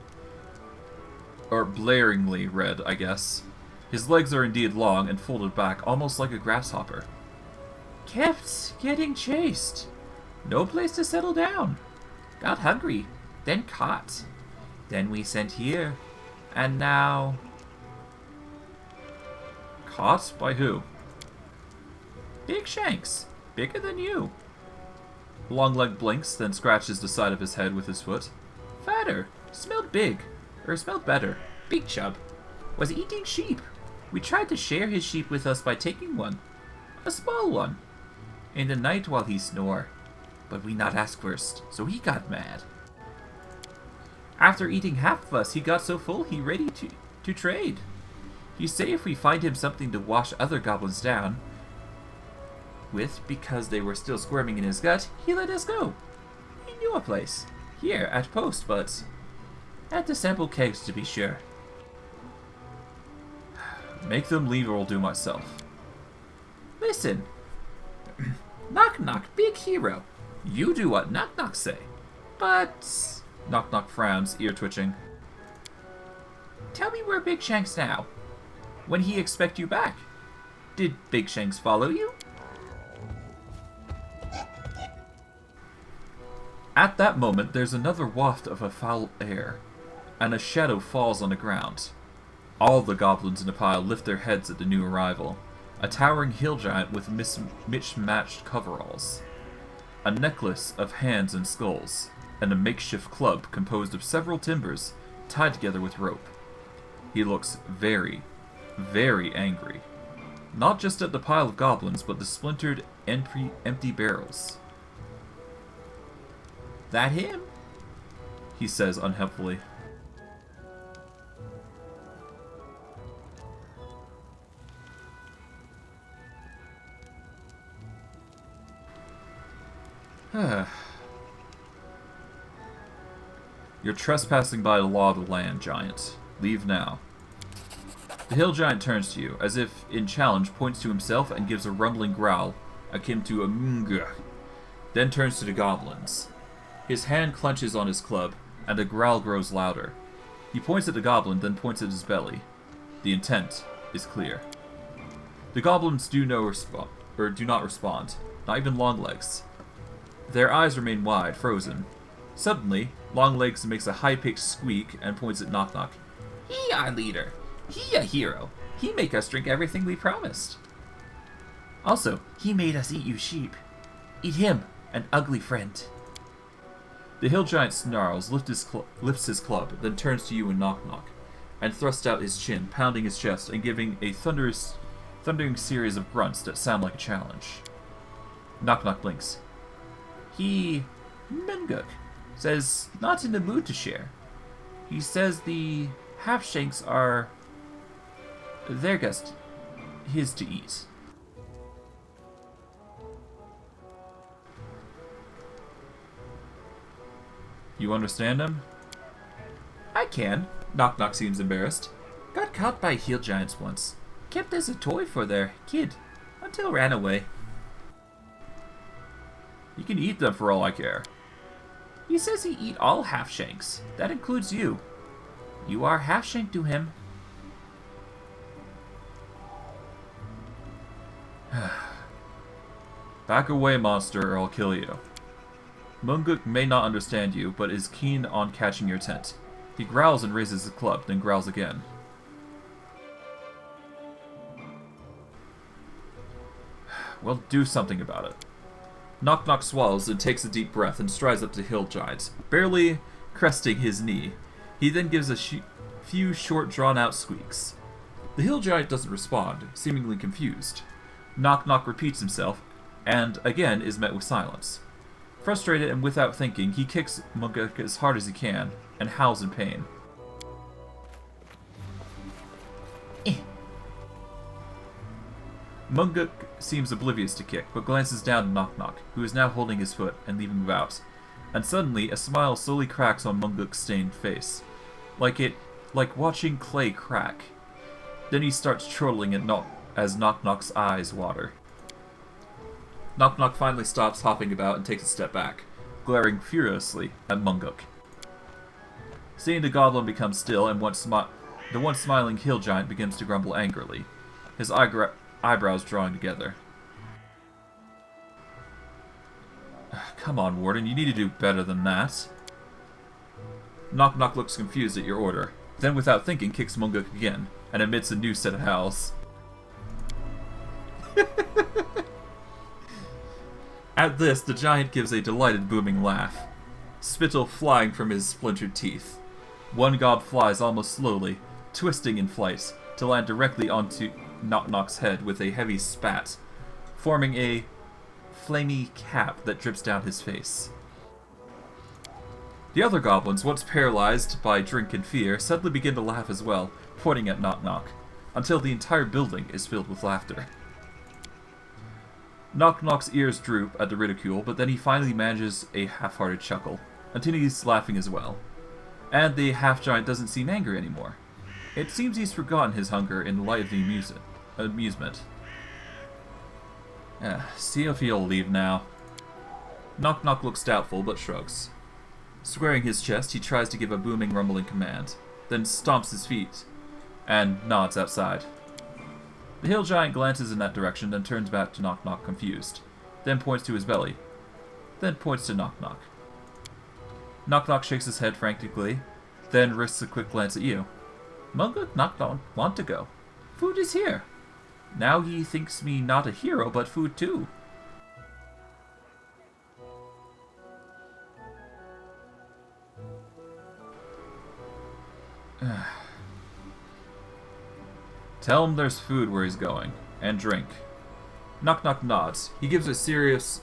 Or blaringly red, I guess. His legs are indeed long and folded back, almost like a grasshopper. Kept getting chased. No place to settle down. Got hungry, then caught. Then we sent here, and now... Caught? By who? Big Shanks. Bigger than you. Longleg blinks, then scratches the side of his head with his foot. Fatter. Smelled big. Or smelled better. Big chub. Was eating sheep. We tried to share his sheep with us by taking one. A small one. In the night while he snore. But we not ask first, so he got mad. After eating half of us, he got so full he ready to trade. He say if we find him something to wash other goblins down with because they were still squirming in his gut, he let us go. He knew a place. Here, at Post, but at the sample kegs to be sure. Make them leave or I'll do myself. Listen. Nok Nok, big hero. You do what Nok Nok say. But... Nok Nok frowns, ear twitching. Tell me where Big Shanks now. When he expect you back? Did Big Shanks follow you? At that moment, there's another waft of a foul air, and a shadow falls on the ground. All the goblins in the pile lift their heads at the new arrival. A towering hill giant with mismatched coveralls. A necklace of hands and skulls, and a makeshift club composed of several timbers tied together with rope. He looks very, very angry. Not just at the pile of goblins, but the splintered, empty barrels. That him? He says unhelpfully. You're trespassing by the law of the land, giant. Leave now. The hill giant turns to you, as if in challenge, points to himself and gives a rumbling growl, akin to a mngh, then turns to the goblins. His hand clenches on his club, and the growl grows louder. He points at the goblin, then points at his belly. The intent is clear. The goblins do not respond, not even Longlegs. Their eyes remain wide, frozen. Suddenly, Longlegs makes a high-pitched squeak and points at Nok Nok. He our leader. He a hero. He make us drink everything we promised. Also, he made us eat you sheep. Eat him, an ugly friend. The hill giant snarls, lifts his club, then turns to you and Nok Nok, and thrusts out his chin, pounding his chest and giving a thundering series of grunts that sound like a challenge. Nok Nok blinks. He, Menguk, says not in the mood to share. He says the half-shanks are their guest, his to eat. You understand him? I can. Nok Nok seems embarrassed. Got caught by hill giants once. Kept as a toy for their kid. Until ran away. You can eat them for all I care. He says he eat all half-shanks. That includes you. You are half-shank to him. Back away, monster, or I'll kill you. Munguk may not understand you, but is keen on catching your tent. He growls and raises his club, then growls again. Well, do something about it. Nok Nok swallows and takes a deep breath and strides up to Hill Giant, barely cresting his knee. He then gives a few short, drawn-out squeaks. The Hill Giant doesn't respond, seemingly confused. Nok Nok repeats himself, and again is met with silence. Frustrated and without thinking, he kicks Munguk as hard as he can, and howls in pain. Munguk seems oblivious to kick, but glances down at Nok Nok, who is now holding his foot and leaving about. And suddenly, a smile slowly cracks on Munguk's stained face, like watching clay crack. Then he starts chortling as Nok Nok's eyes water. Nok Nok finally stops hopping about and takes a step back, glaring furiously at Munguk. Seeing the goblin become still and once The once smiling hill giant begins to grumble angrily, his eyebrows drawing together. Come on, Warden, you need to do better than that. Nok Nok looks confused at your order, then without thinking kicks Munguk again, and emits a new set of howls. At this, the giant gives a delighted booming laugh, spittle flying from his splintered teeth. One gob flies almost slowly, twisting in flight, to land directly onto Nok Nok's head with a heavy spat, forming a flamey cap that drips down his face. The other goblins, once paralyzed by drunken fear, suddenly begin to laugh as well, pointing at Nok Nok, until the entire building is filled with laughter. Nok Nok's ears droop at the ridicule, but then he finally manages a half-hearted chuckle, until he's laughing as well. And the half-giant doesn't seem angry anymore. It seems he's forgotten his hunger in the light of the amusement. See if he'll leave now. Nok Nok looks doubtful, but shrugs. Squaring his chest, he tries to give a booming, rumbling command, then stomps his feet, and nods outside. The hill giant glances in that direction, then turns back to Nok Nok confused, then points to his belly, then points to Nok Nok. Nok Nok shakes his head frantically, then risks a quick glance at you. Munguk Nok don't want to go. Food is here. Now he thinks me not a hero, but food too. Tell him there's food where he's going, and drink. Nok Nok nods. He gives a series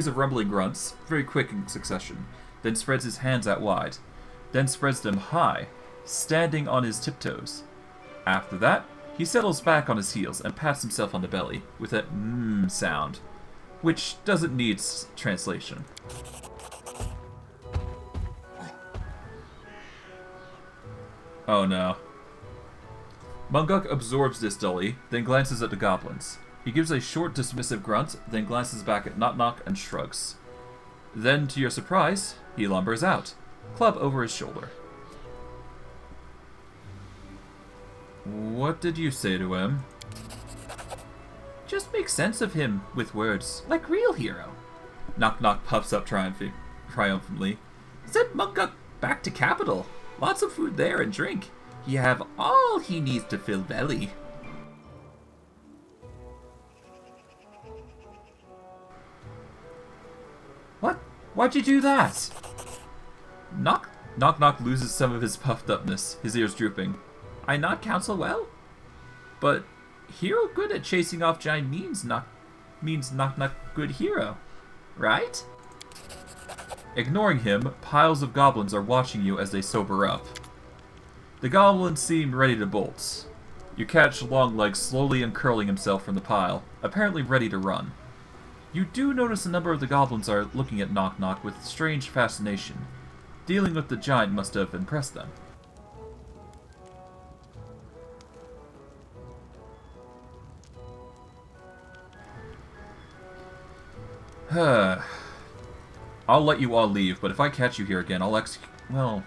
of rumbling grunts, very quick in succession, then spreads his hands out wide, then spreads them high, standing on his tiptoes. After that, he settles back on his heels and pats himself on the belly with a mmm sound, which doesn't need translation. Oh no. Munguk absorbs this dully, then glances at the goblins. He gives a short, dismissive grunt, then glances back at Nok Nok and shrugs. Then, to your surprise, he lumbers out, club over his shoulder. What did you say to him? Just make sense of him with words, like real hero. Nok Nok puffs up triumphantly. Send Munguk back to capital. Lots of food there and drink. He have all he needs to fill belly. What? Why'd you do that? Nok Nok loses some of his puffed upness, his ears drooping. I not counsel well? But hero good at chasing off giant means Nok Nok good hero, right? Ignoring him, piles of goblins are watching you as they sober up. The goblins seem ready to bolt. You catch Longlegs slowly uncurling himself from the pile, apparently ready to run. You do notice a number of the goblins are looking at Nok Nok with strange fascination. Dealing with the giant must have impressed them. I'll let you all leave, but if I catch you here again, I'll well,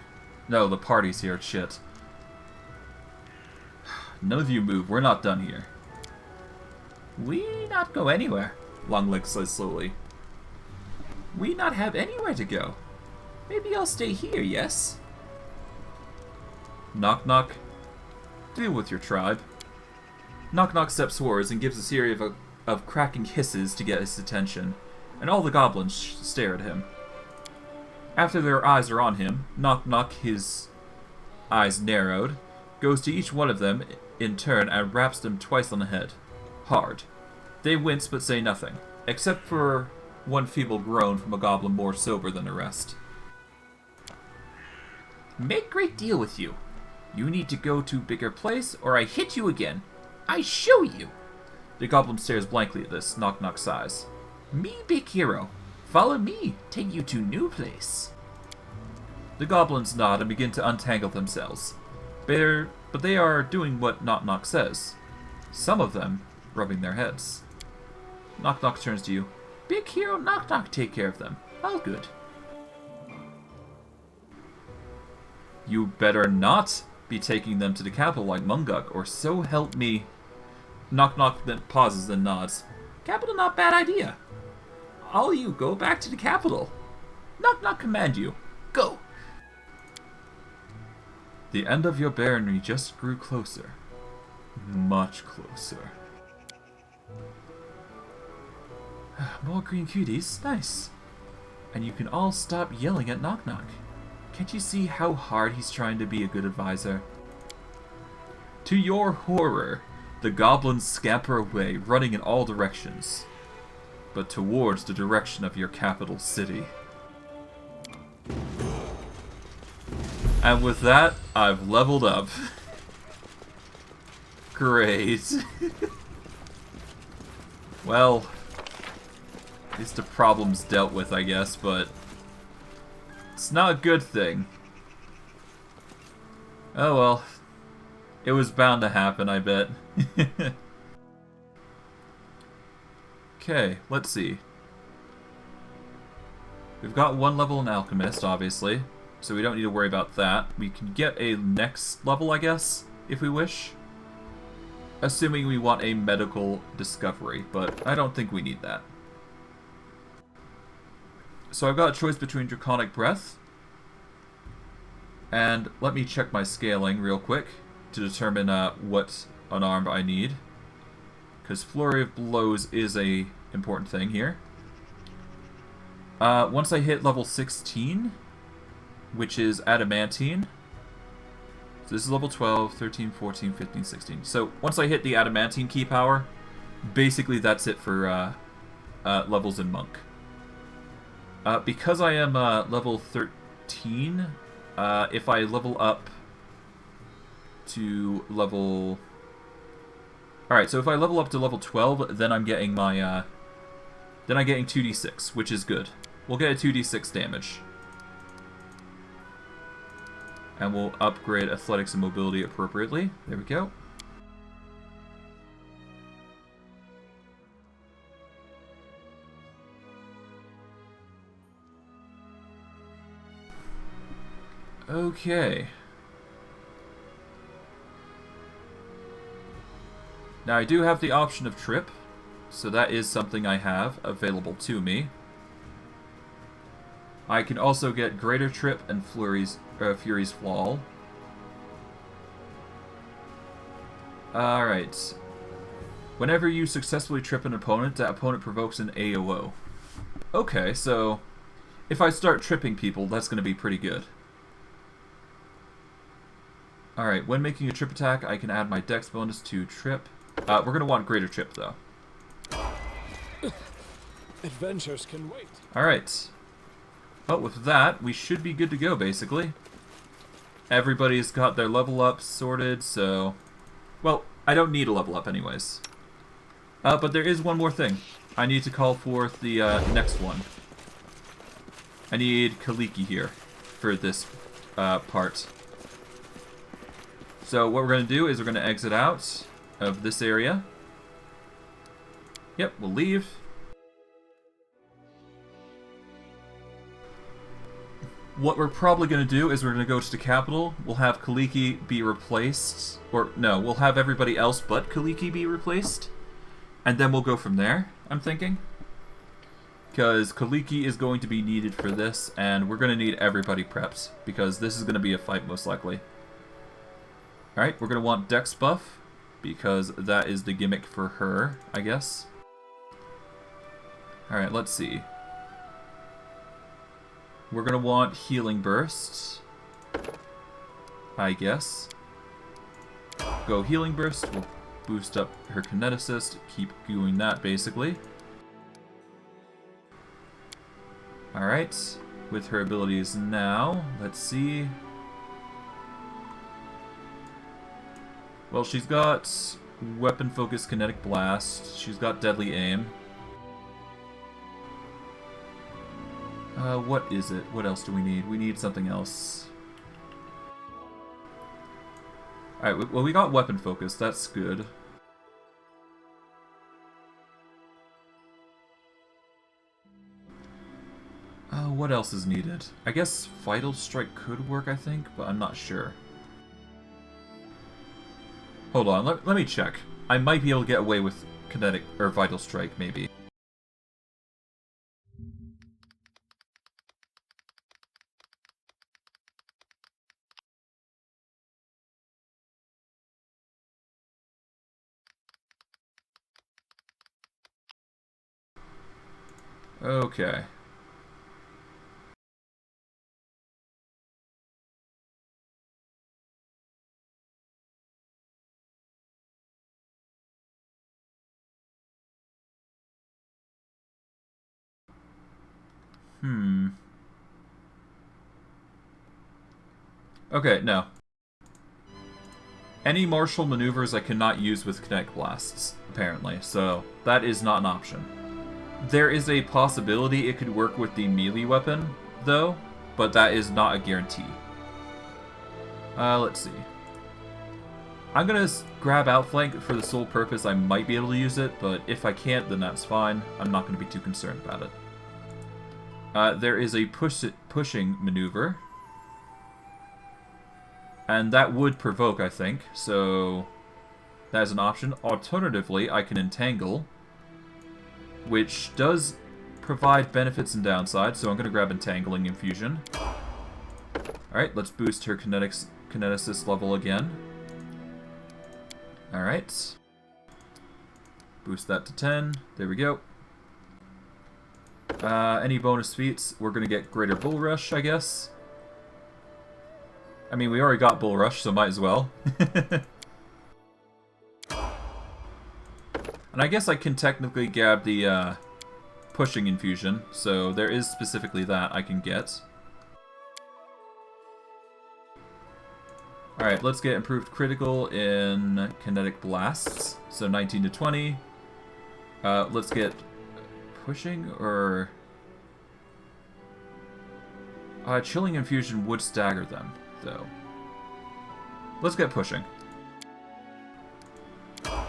no, the party's here, shit. None of you move, we're not done here. We not go anywhere, Longlegs says slowly. We not have anywhere to go. Maybe I'll stay here, yes? Nok Nok, deal with your tribe. Nok Nok steps forwards and gives a series of cracking hisses to get his attention, and all the goblins stare at him. After their eyes are on him, Nok Nok, his eyes narrowed, goes to each one of them in turn and raps them twice on the head. Hard. They wince but say nothing, except for one feeble groan from a goblin more sober than the rest. Make great deal with you. You need to go to bigger place or I hit you again. I show you. The goblin stares blankly at this, Nok Nok sighs. Me big hero. Follow me, take you to new place. The goblins nod and begin to untangle themselves. But they are doing what Nok Nok says. Some of them rubbing their heads. Nok Nok turns to you. Big hero Nok Nok take care of them. All good. You better not, be taking them to the capital like Munguk, or so help me. Nok Nok then pauses, then nods. Capital, not bad idea. All you go back to the capital. Nok Nok command you. Go. The end of your barony just grew closer. Much closer. More green cuties, nice. And you can all stop yelling at Nok Nok. Can't you see how hard he's trying to be a good advisor? To your horror, the goblins scamper away, running in all directions, but towards the direction of your capital city. And with that, I've leveled up. Great. Well, at least the problem's dealt with, I guess, but it's not a good thing. Oh well. It was bound to happen, I bet. Okay, let's see. We've got one level in Alchemist, obviously, so we don't need to worry about that. We can get a next level, I guess, if we wish. Assuming we want a medical discovery, but I don't think we need that. So I've got a choice between Draconic Breath, and let me check my scaling real quick to determine what unarmed I need, because Flurry of Blows is a important thing here. Once I hit level 16, which is Adamantine, so this is level 12, 13, 14, 15, 16. So once I hit the Adamantine key power, basically that's it for levels in Monk. Because I am level 13, if I level up to level... Alright, so if I level up to level 12, then I'm getting my... then I'm getting 2d6, which is good. We'll get a 2d6 damage. And we'll upgrade Athletics and Mobility appropriately. There we go. Okay. Now I do have the option of Trip, so that is something I have available to me. I can also get Greater Trip and Fury's Fall. Alright. Whenever you successfully trip an opponent, that opponent provokes an AOO. Okay, so if I start tripping people, that's going to be pretty good. Alright, when making a trip attack, I can add my dex bonus to trip. We're going to want Greater Trip, though. Adventures can wait. Alright. Well, with that, we should be good to go, basically. Everybody's got their level up sorted, so... Well, I don't need a level up anyways. But there is one more thing. I need to call forth the next one. I need Kalikkes here for this part. So what we're going to do is we're going to exit out of this area. Yep, we'll leave. What we're probably going to do is we're going to go to the capital. We'll have Kalikkes be replaced. Or, no, we'll have everybody else but Kalikkes be replaced. And then we'll go from there, I'm thinking. Because Kalikkes is going to be needed for this, and we're going to need everybody prepped. Because this is going to be a fight, most likely. Alright, we're going to want Dex buff, because that is the gimmick for her, I guess. Alright, let's see. We're going to want Healing Burst, I guess. Go Healing Burst, we'll boost up her Kineticist, keep doing that, basically. Alright, with her abilities now, let's see. Well, she's got Weapon Focus, Kinetic Blast. She's got Deadly Aim. What is it? What else do we need? We need something else. Alright, well, we got Weapon Focus. That's good. What else is needed? I guess Vital Strike could work, I think, but I'm not sure. Hold on, let me check. I might be able to get away with kinetic or vital strike, maybe. Okay. Okay, no. Any martial maneuvers I cannot use with kinetic blasts, apparently, so that is not an option. There is a possibility it could work with the melee weapon, though, but that is not a guarantee. Let's see. I'm gonna grab Outflank for the sole purpose I might be able to use it, but if I can't, then that's fine. I'm not gonna be too concerned about it. There is a pushing maneuver. And that would provoke, I think, so that is an option. Alternatively, I can entangle, which does provide benefits and downsides, so I'm going to grab Entangling Infusion. Alright, let's boost her kineticist level again. Alright. Boost that to 10. There we go. Any bonus feats? We're going to get Greater Bull Rush, I guess. I mean, we already got Bull Rush, so might as well. And I guess I can technically grab the pushing infusion, so there is specifically that I can get. Alright, let's get improved critical in kinetic blasts, so 19 to 20. Let's get pushing, or... chilling infusion would stagger them, though. Let's get pushing.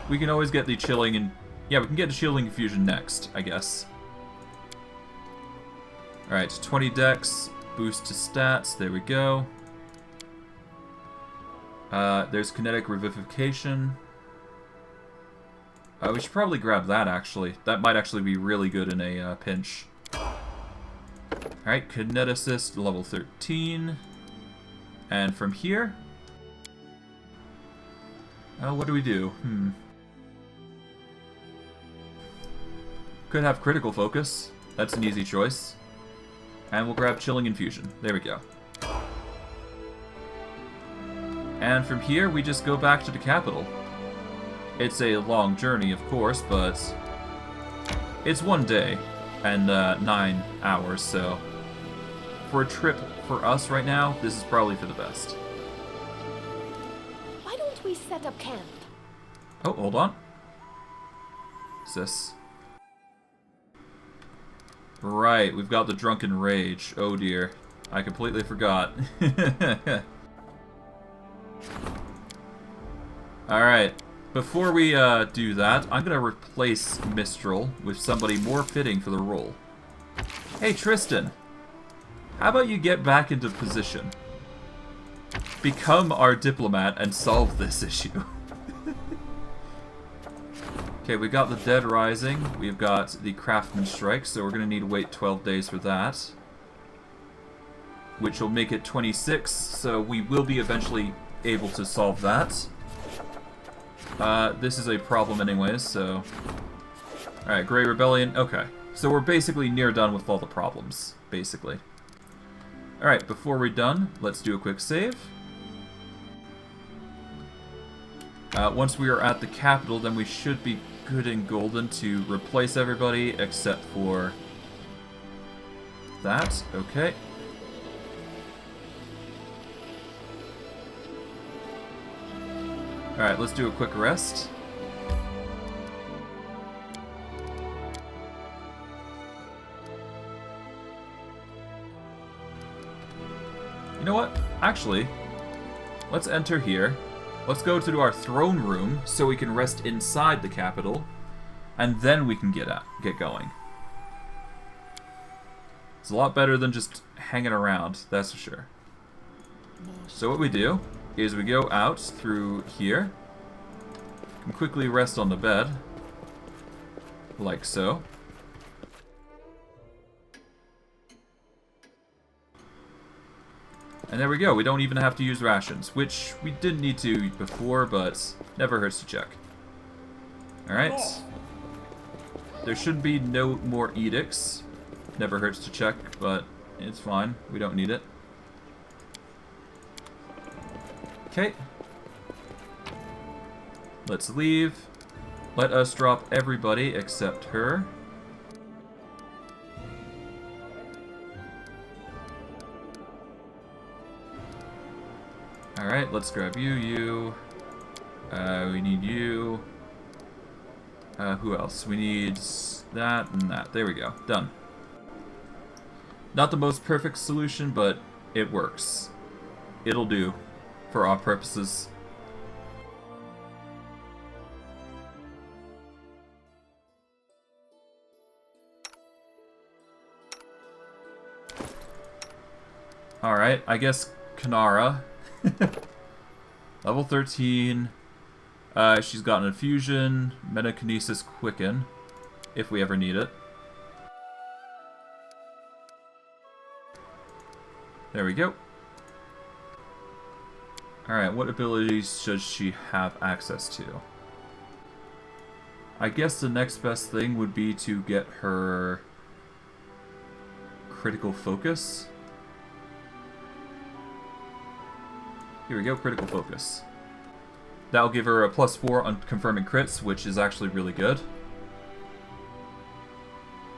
We can always get the chilling and... yeah, we can get the chilling infusion next, I guess. Alright, 20 dex, boost to stats, there we go. There's kinetic revivification. We should probably grab that, actually. That might actually be really good in a pinch. Alright, kineticist, level 13. And from here... what do we do? Could have critical focus. That's an easy choice. And we'll grab chilling infusion. There we go. And from here, we just go back to the capital. It's a long journey, of course, but it's one day and 9 hours, so for a trip for us right now, this is probably for the best. Why don't we set up camp? Oh, hold on. Sis. Right, we've got the drunken rage. Oh dear. I completely forgot. Alright, before we do that, I'm gonna replace Mistral with somebody more fitting for the role. Hey Tristan, how about you get back into position? Become our diplomat and solve this issue. Okay, we got the Dead Rising, we've got the Craftsman Strike, so we're gonna need to wait 12 days for that. Which will make it 26, so we will be eventually able to solve that. This is a problem anyways, so... Alright, Grey Rebellion, okay. So we're basically near done with all the problems, basically. Alright, before we're done, let's do a quick save. Once we are at the capital, then we should be good and golden to replace everybody, except for... that, okay. Alright, let's do a quick rest. You know what? Actually, let's enter here. Let's go to our throne room so we can rest inside the capital, and then we can get going. It's a lot better than just hanging around, that's for sure. So what we do is we go out through here, can quickly rest on the bed. Like so. And there we go, we don't even have to use rations, which we didn't need to before, but never hurts to check. Alright. There should be no more edicts. Never hurts to check, but it's fine. We don't need it. Okay. Let's leave. Let us drop everybody except her. Alright, let's grab you. We need you. Who else? We need that and that. There we go. Done. Not the most perfect solution, but it works. It'll do for our purposes. Alright, I guess Kanara. Level 13. She's got an infusion, metakinesis quicken, if we ever need it. There we go. Alright, what abilities should she have access to? I guess the next best thing would be to get her critical focus. Here we go, critical focus. That'll give her a +4 on confirming crits, which is actually really good.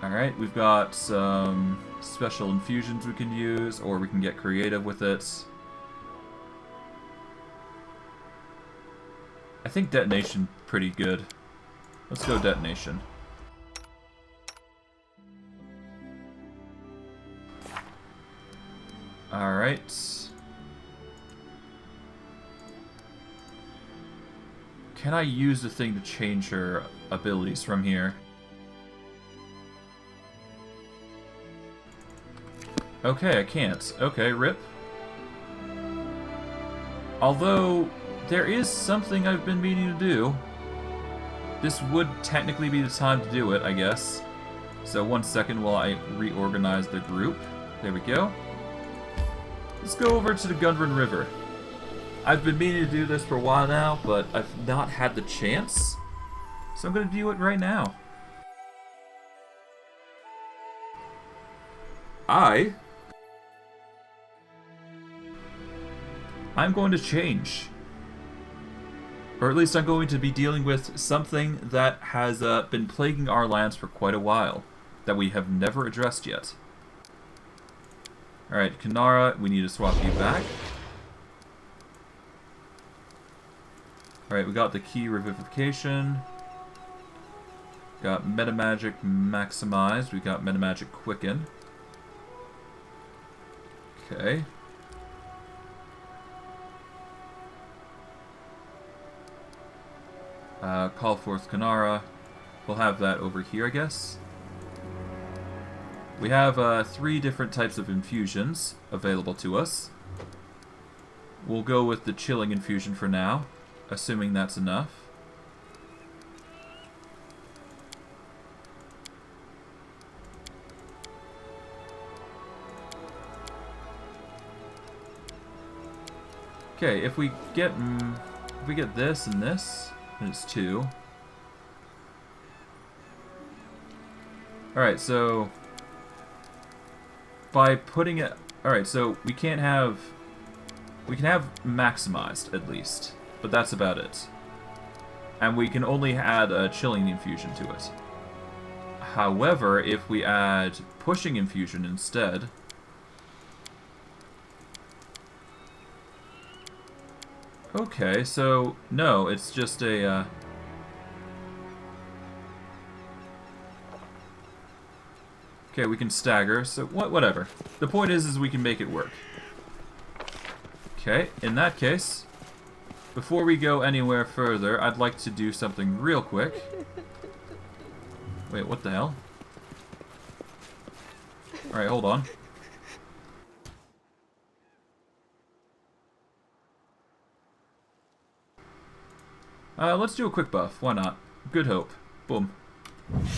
Alright, we've got some special infusions we can use, or we can get creative with it. I think detonation pretty good. Let's go detonation. Alright. Can I use the thing to change her abilities from here? Okay, I can't. Okay, rip. Although, there is something I've been meaning to do. This would technically be the time to do it, I guess. So 1 second while I reorganize the group. There we go. Let's go over to the Gundren River. I've been meaning to do this for a while now, but I've not had the chance. So I'm going to do it right now. I'm going to change. Or at least I'm going to be dealing with something that has been plaguing our lands for quite a while, that we have never addressed yet. Alright, Kanara, we need to swap you back. Alright, we got the key revivification. Got metamagic maximized. We got metamagic quicken. Okay. Call forth Kanara. We'll have that over here, I guess. We have 3 different types of infusions available to us. We'll go with the chilling infusion for now, assuming that's enough. Okay, if we get this and this, then it's 2. Alright, so by putting it... Alright, so we can have maximized, at least. But that's about it. And we can only add a chilling infusion to it. However, if we add pushing infusion instead... Okay, so no, it's just a... Okay, we can stagger, so whatever. The point is we can make it work. Okay, in that case, before we go anywhere further, I'd like to do something real quick. Wait, what the hell? Alright, hold on. Let's do a quick buff. Why not? Good hope. Boom.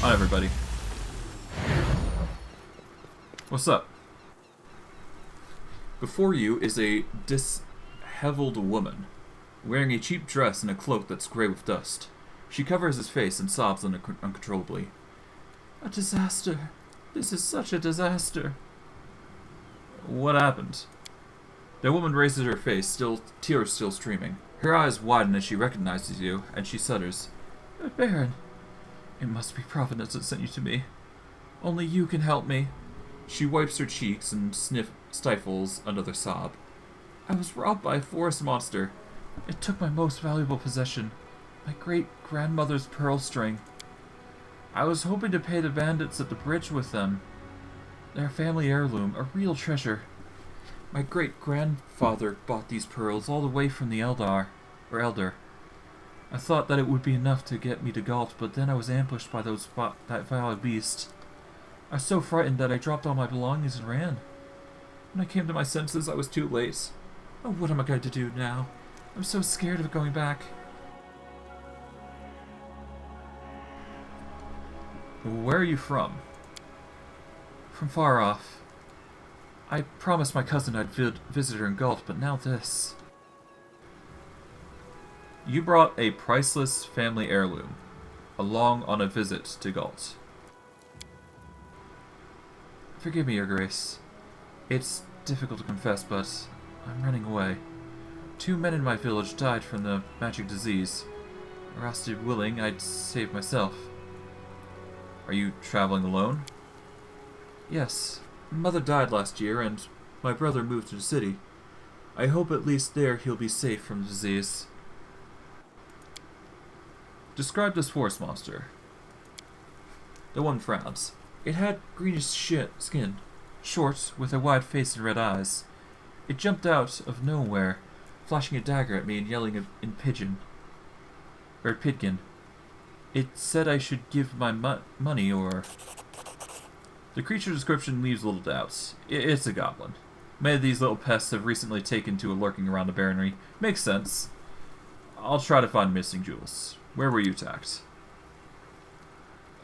On everybody. What's up? Before you is a disheveled woman, wearing a cheap dress and a cloak that's grey with dust. She covers his face and sobs uncontrollably. A disaster. This is such a disaster. What happened? The woman raises her face, tears still streaming. Her eyes widen as she recognizes you, and she shudders. Baron, it must be Providence that sent you to me. Only you can help me. She wipes her cheeks and stifles another sob. I was robbed by a forest monster. It took my most valuable possession, my great-grandmother's pearl string. I was hoping to pay the bandits at the bridge with them. Their family heirloom, a real treasure. My great-grandfather bought these pearls all the way from the Elder. I thought that it would be enough to get me to Galt, but then I was ambushed by that vile beast. I was so frightened that I dropped all my belongings and ran. When I came to my senses, I was too late. Oh, what am I going to do now? I'm so scared of going back. Where are you from? From far off. I promised my cousin I'd visit her in Galt, but now this. You brought a priceless family heirloom along on a visit to Galt. Forgive me, Your Grace. It's difficult to confess, but I'm running away. 2 men in my village died from the magic disease. Arrested willing, I'd save myself. Are you traveling alone? Yes. Mother died last year, and my brother moved to the city. I hope at least there he'll be safe from the disease. Describe this forest monster. The one frowns. It had greenish skin, short, with a wide face and red eyes. It jumped out of nowhere, flashing a dagger at me and yelling in Pidgin. It said I should give my money or... The creature description leaves little doubts. It's a goblin. Many of these little pests have recently taken to lurking around the barony. Makes sense. I'll try to find missing jewels. Where were you attacked?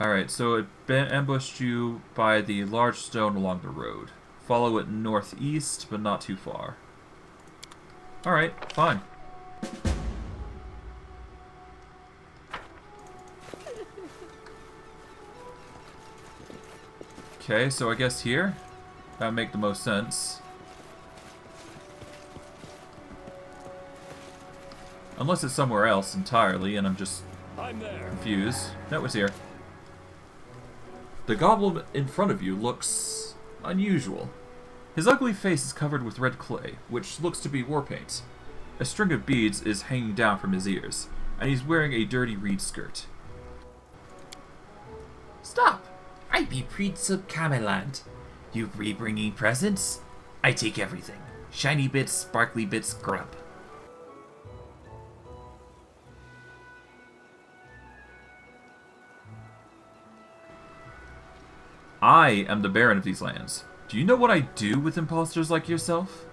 Alright, so it ambushed you by the large stone along the road. Follow it northeast, but not too far. Alright, fine. Okay, so I guess here? That would make the most sense. Unless it's somewhere else entirely, and I'm just confused. No, it's here. The goblin in front of you looks unusual. His ugly face is covered with red clay, which looks to be war paint. A string of beads is hanging down from his ears, and he's wearing a dirty reed skirt. Stop! I be Prince of Camelot. You be bringing presents? I take everything. Shiny bits, sparkly bits, grub. I am the Baron of these lands. Do you know what I do with imposters like yourself?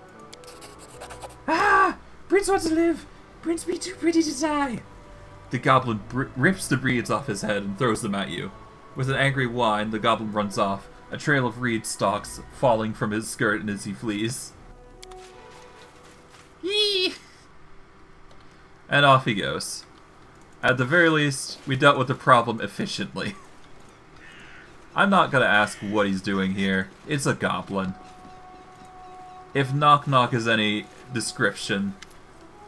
Ah! Prince wants to live! Prince be too pretty to die! The goblin rips the reeds off his head and throws them at you. With an angry whine, the goblin runs off, a trail of reed stalks falling from his skirt as he flees. Yee! And off he goes. At the very least, we dealt with the problem efficiently. I'm not gonna ask what he's doing here. It's a goblin. If Nok Nok is any description,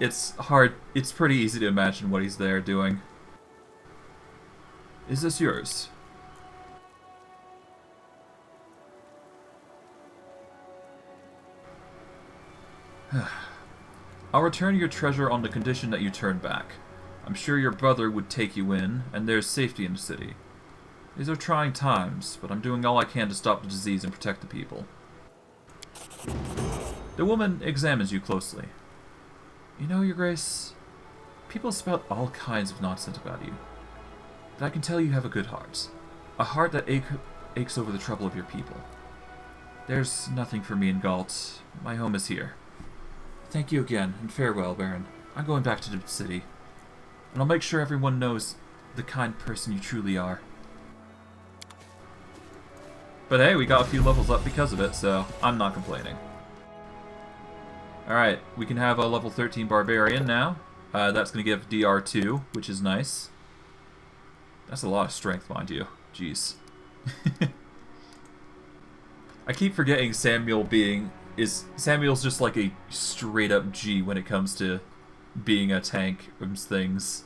it's pretty easy to imagine what he's there doing. Is this yours? I'll return your treasure on the condition that you turn back. I'm sure your brother would take you in, and there's safety in the city. These are trying times, but I'm doing all I can to stop the disease and protect the people. The woman examines you closely. You know, Your Grace, people spout all kinds of nonsense about you. But I can tell you have a good heart. A heart that aches over the trouble of your people. There's nothing for me in Galt. My home is here. Thank you again, and farewell, Baron. I'm going back to the city. And I'll make sure everyone knows the kind person you truly are. But hey, we got a few levels up because of it, so I'm not complaining. Alright, we can have a level 13 Barbarian now. That's going to give DR2, which is nice. That's a lot of strength, mind you. Jeez. I keep forgetting Samuel's just like a straight up G when it comes to being a tank and things.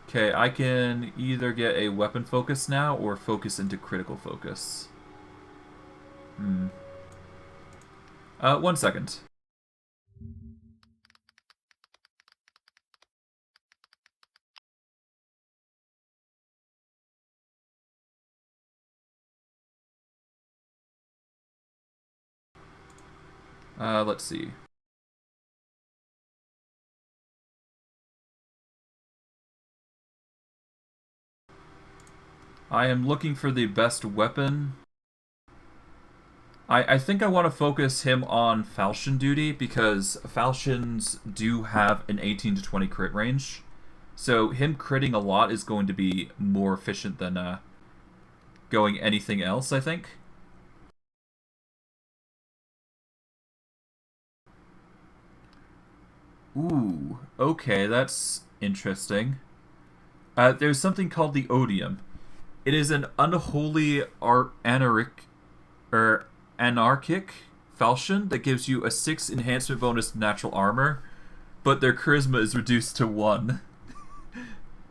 Okay, I can either get a weapon focus now or focus into critical focus. 1 second. Let's see. I am looking for the best weapon. I think I want to focus him on falchion duty because falchions do have an 18 to 20 crit range. So him critting a lot is going to be more efficient than going anything else, I think. Ooh, okay, that's interesting. There's something called the Odium. It is an unholy anarchic falchion that gives you a 6 enhancement bonus to natural armor, but their charisma is reduced to 1.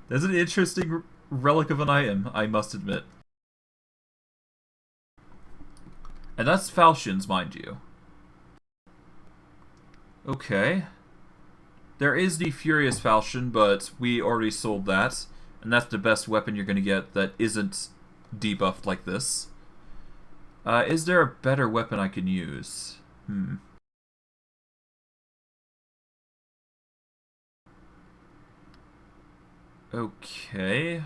That's an interesting relic of an item, I must admit. And that's falchions, mind you. Okay. There is the Furious Falchion, but we already sold that. And that's the best weapon you're going to get that isn't debuffed like this. Is there a better weapon I can use? Okay.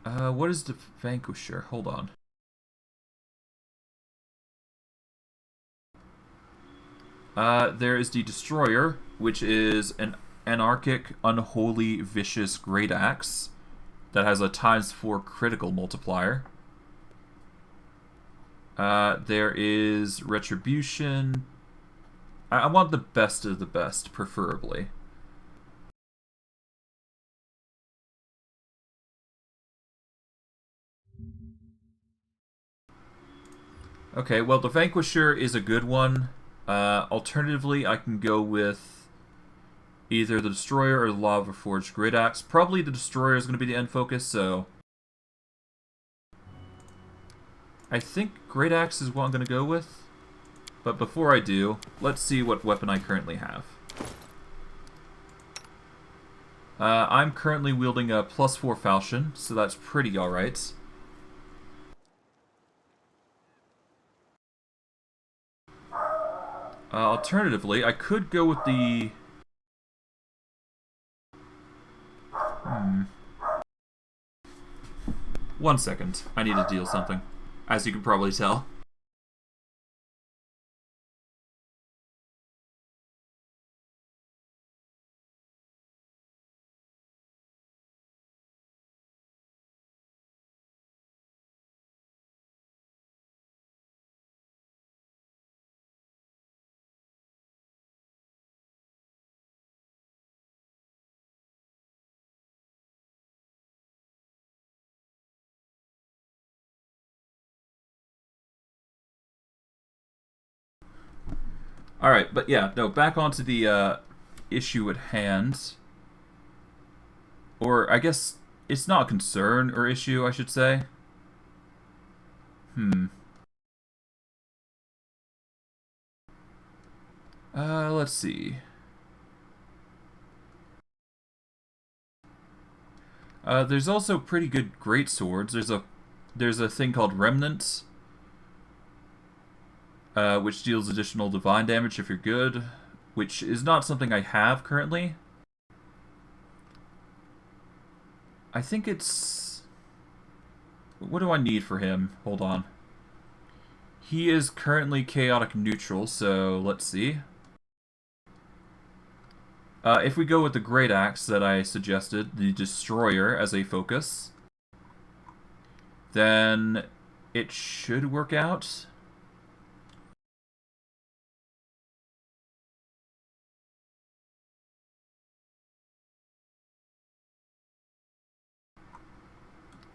What is the Vanquisher? Hold on. There is the Destroyer, which is an anarchic, unholy, vicious great axe that has a ×4 critical multiplier. There is Retribution. I want the best of the best, preferably. Okay, well, the Vanquisher is a good one. Alternatively, I can go with either the Destroyer or the Lava Forged Great Axe. Probably the Destroyer is going to be the end focus, so I think Great Axe is what I'm going to go with. But before I do, let's see what weapon I currently have. I'm currently wielding a +4 falchion, so that's pretty alright. Alternatively, I could go with the... 1 second. I need to deal something, as you can probably tell. Alright, but yeah, no, back onto the issue at hand. Or, I guess, it's not a concern or issue, I should say. Let's see. There's also pretty good great swords. There's a thing called Remnant, which deals additional divine damage if you're good, which is not something I have currently. I think it's... What do I need for him? Hold on. He is currently chaotic neutral, so let's see. If we go with the Great Axe that I suggested, the Destroyer as a focus, then it should work out.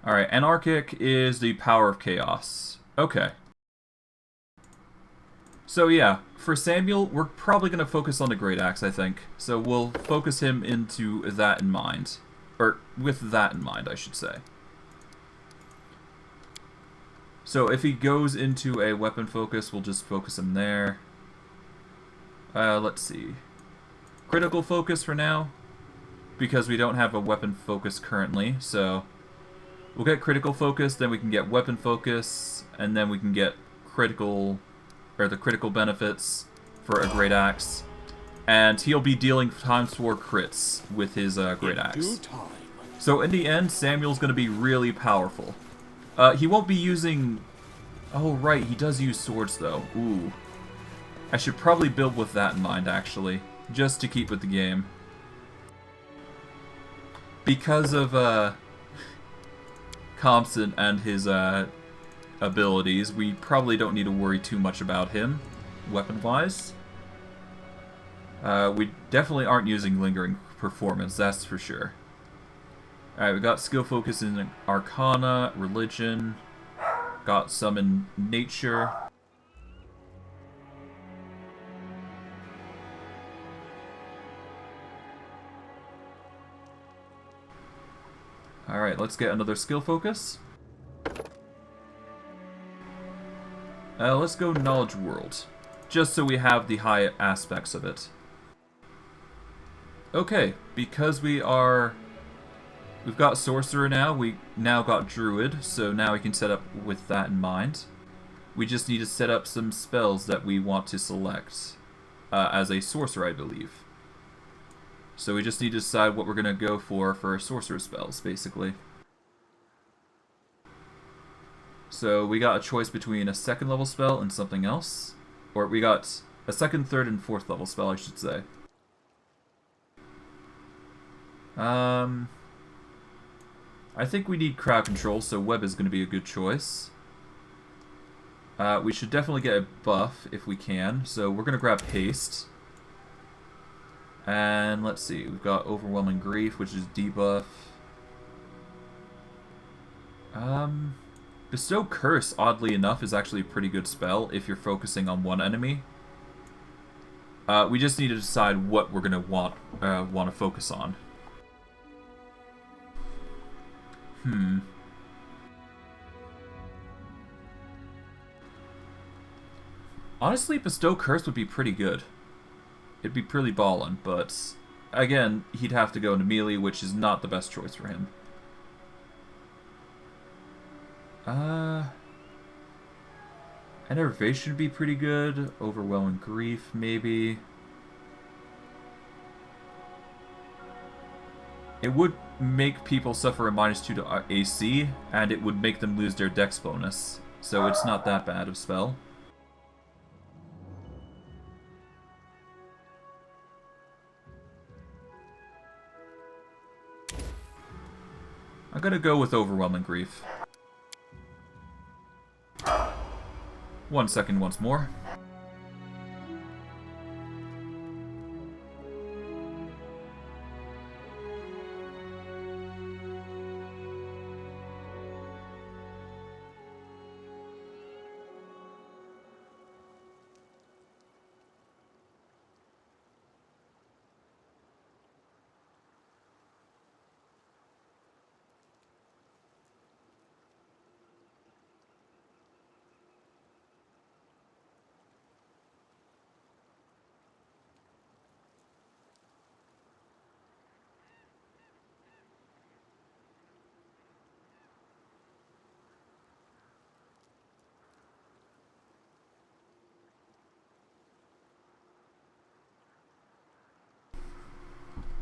Alright, Anarchic is the power of chaos. Okay. So yeah, for Samuel, we're probably going to focus on the Great Axe, I think. So we'll focus him into that in mind. Or, with that in mind, I should say. So if he goes into a weapon focus, we'll just focus him there. Let's see. Critical focus for now, because we don't have a weapon focus currently, so we'll get critical focus, then we can get weapon focus, and then we can get critical, or the critical benefits for a Great Axe. And he'll be dealing times 4 crits with his Great Axe. So in the end, Samuel's going to be really powerful. He won't be using... Oh, right, he does use swords, though. Ooh. I should probably build with that in mind, actually. Just to keep with the game. Because of, Compson and his, abilities, we probably don't need to worry too much about him, weapon-wise. We definitely aren't using Lingering Performance, that's for sure. Alright, we got skill focus in Arcana, Religion, got some in Nature. Alright, let's get another skill focus. Let's go Knowledge World, just so we have the high aspects of it. Okay, because we've got Sorcerer now, we now got Druid, so now we can set up with that in mind. We just need to set up some spells that we want to select as a Sorcerer, I believe. So we just need to decide what we're going to go for Sorcerer spells, basically. So we got a choice between a 2nd level spell and something else. Or we got a 2nd, 3rd, and 4th level spell, I should say. I think we need crowd control, so web is going to be a good choice. We should definitely get a buff if we can, so we're going to grab haste. And let's see, we've got overwhelming grief, which is debuff. Bestow curse, oddly enough, is actually a pretty good spell if you're focusing on one enemy. We just need to decide what we're going to want to focus on. Honestly, Bestow Curse would be pretty good. It'd be pretty ballin', but again, he'd have to go into melee, which is not the best choice for him. Enervation would be pretty good. Overwhelming Grief, maybe. It would make people suffer a -2 to AC, and it would make them lose their dex bonus. So it's not that bad of a spell. I'm gonna go with Overwhelming Grief. 1 second once more.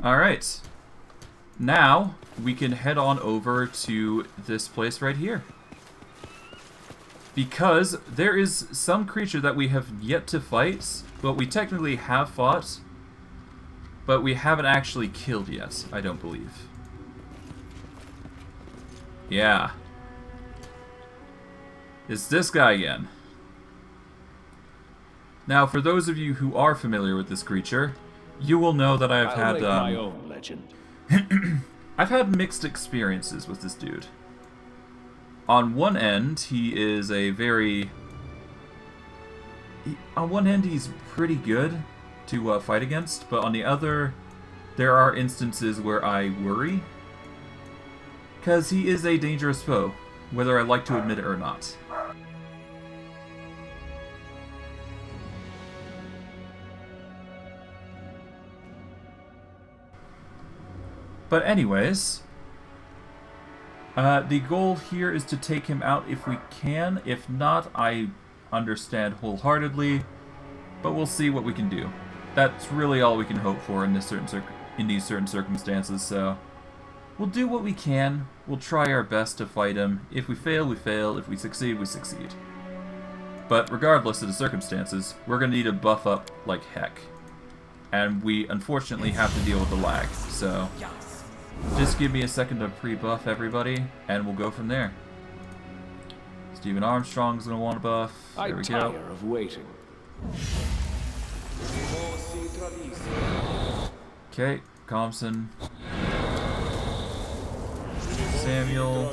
Alright. Now, we can head on over to this place right here. Because there is some creature that we have yet to fight, but we technically have fought, but we haven't actually killed yet, I don't believe. Yeah. It's this guy again. Now, for those of you who are familiar with this creature, you will know that I've had my own legend. I've had mixed experiences with this dude. On one end, he is a very... on one hand, he's pretty good to fight against, but on the other, there are instances where I worry. Because he is a dangerous foe, whether I like to admit it or not. But anyways, the goal here is to take him out if we can. If not, I understand wholeheartedly, but we'll see what we can do. That's really all we can hope for in these certain circumstances, so we'll do what we can. We'll try our best to fight him. If we fail, we fail. If we succeed, we succeed. But regardless of the circumstances, we're going to need to buff up like heck. And we unfortunately have to deal with the lag, so just give me a second to pre-buff everybody, and we'll go from there. Stephen Armstrong's going to want a buff. There we go. I tire of waiting. Okay, Thompson. Samuel.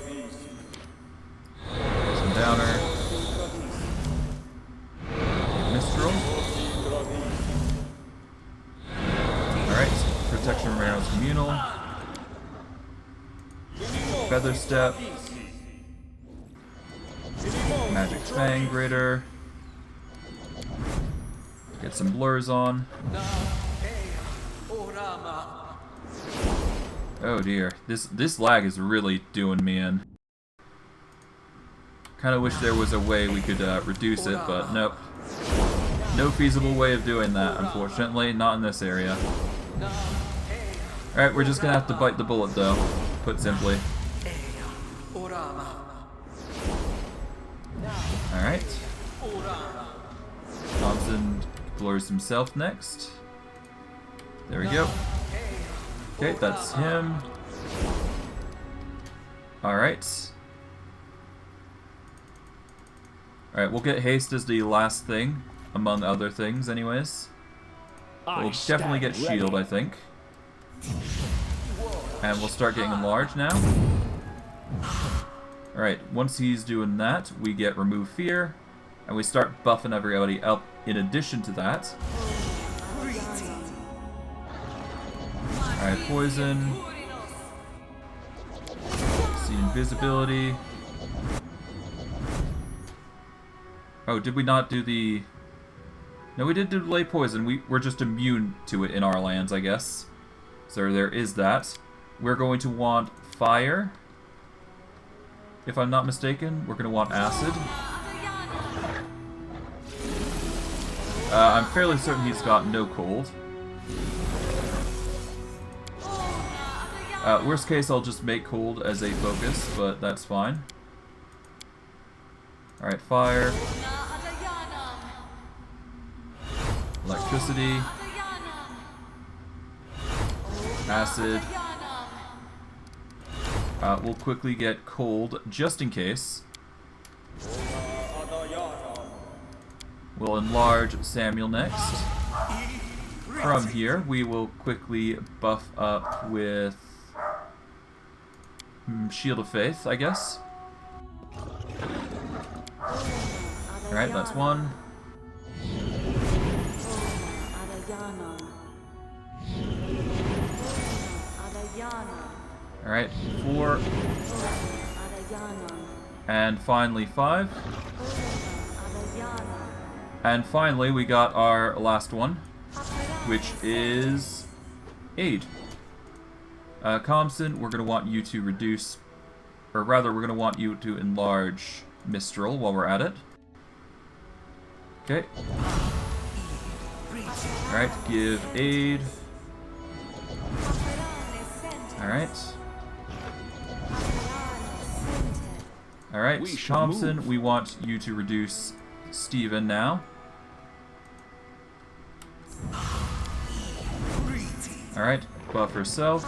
Some downer. Mistral. Alright, Protection from Arrows Communal. Feather Step. Magic Fang Gritter. Get some blurs on. Oh dear, this lag is really doing me in. Kind of wish there was a way we could reduce it, but nope. No feasible way of doing that, unfortunately. Not in this area. Alright, we're just gonna have to bite the bullet though, put simply. Alright. Thompson blurs himself next. There we go. Okay, that's him. Alright. Alright, we'll get haste as the last thing, among other things anyways. We'll definitely get shield, I think. And we'll start getting enlarged now. Alright, once he's doing that, we get remove fear, and we start buffing everybody up in addition to that. Alright, poison. See invisibility. Oh, did we not do the... No, we did delay poison. We're just immune to it in our lands, I guess. So there is that. We're going to want fire. If I'm not mistaken, we're going to want acid. I'm fairly certain he's got no cold. Worst case, I'll just make cold as a focus, but that's fine. Alright, fire. Electricity. Acid. We'll quickly get cold, just in case. We'll enlarge Samuel next. From here, we will quickly buff up with Shield of Faith, I guess. Alright, that's one. Alright, 4. And finally 5. And finally we got our last one, which is Aid. Comson, we're going to want you to reduce, or rather we're going to want you to enlarge Mistral while we're at it. Okay. Alright, give Aid. Alright. Alright, We should Thompson, move. we want you to reduce Steven now. Alright, buff herself.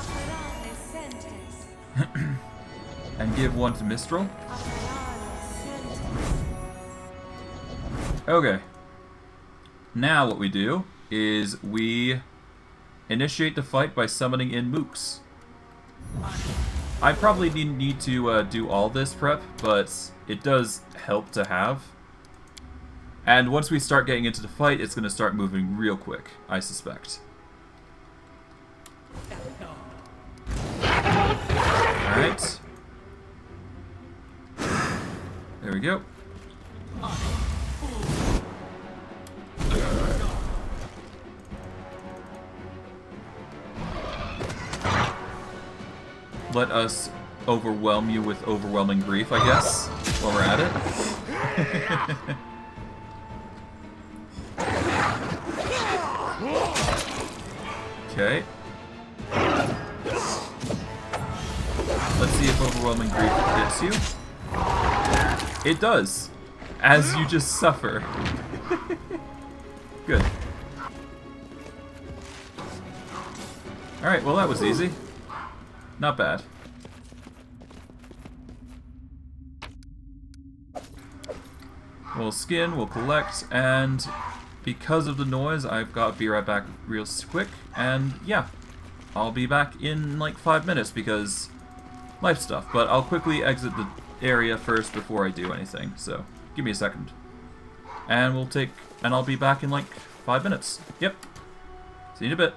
And give one to Mistral. Okay. Now what we do is we initiate the fight by summoning in mooks. I probably need to do all this prep, but it does help to have. And once we start getting into the fight, it's going to start moving real quick, I suspect. Alright. There we go. Let us overwhelm you with overwhelming grief, I guess, while we're at it. Okay. Let's see if overwhelming grief hits you. It does, as you just suffer. Good. Alright, well that was easy. Not bad. We'll skin, we'll collect, and because of the noise, I've got to be right back real quick, and yeah, I'll be back in like 5 minutes because life stuff, but I'll quickly exit the area first before I do anything, so give me a second. And I'll be back in like 5 minutes. Yep. See you in a bit.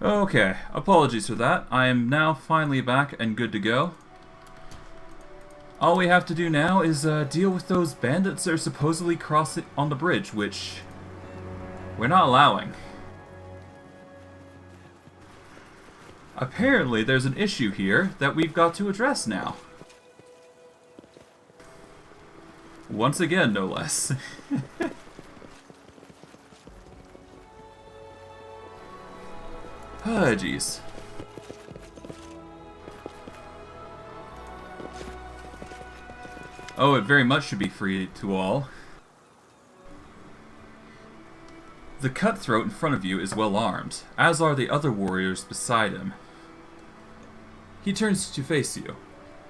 Okay, apologies for that. I am now finally back and good to go. All we have to do now is deal with those bandits that are supposedly crossing on the bridge, which we're not allowing. Apparently, there's an issue here that we've got to address now. Once again, no less. Ah, jeez. Oh, it very much should be free to all. The cutthroat in front of you is well armed, as are the other warriors beside him. He turns to face you.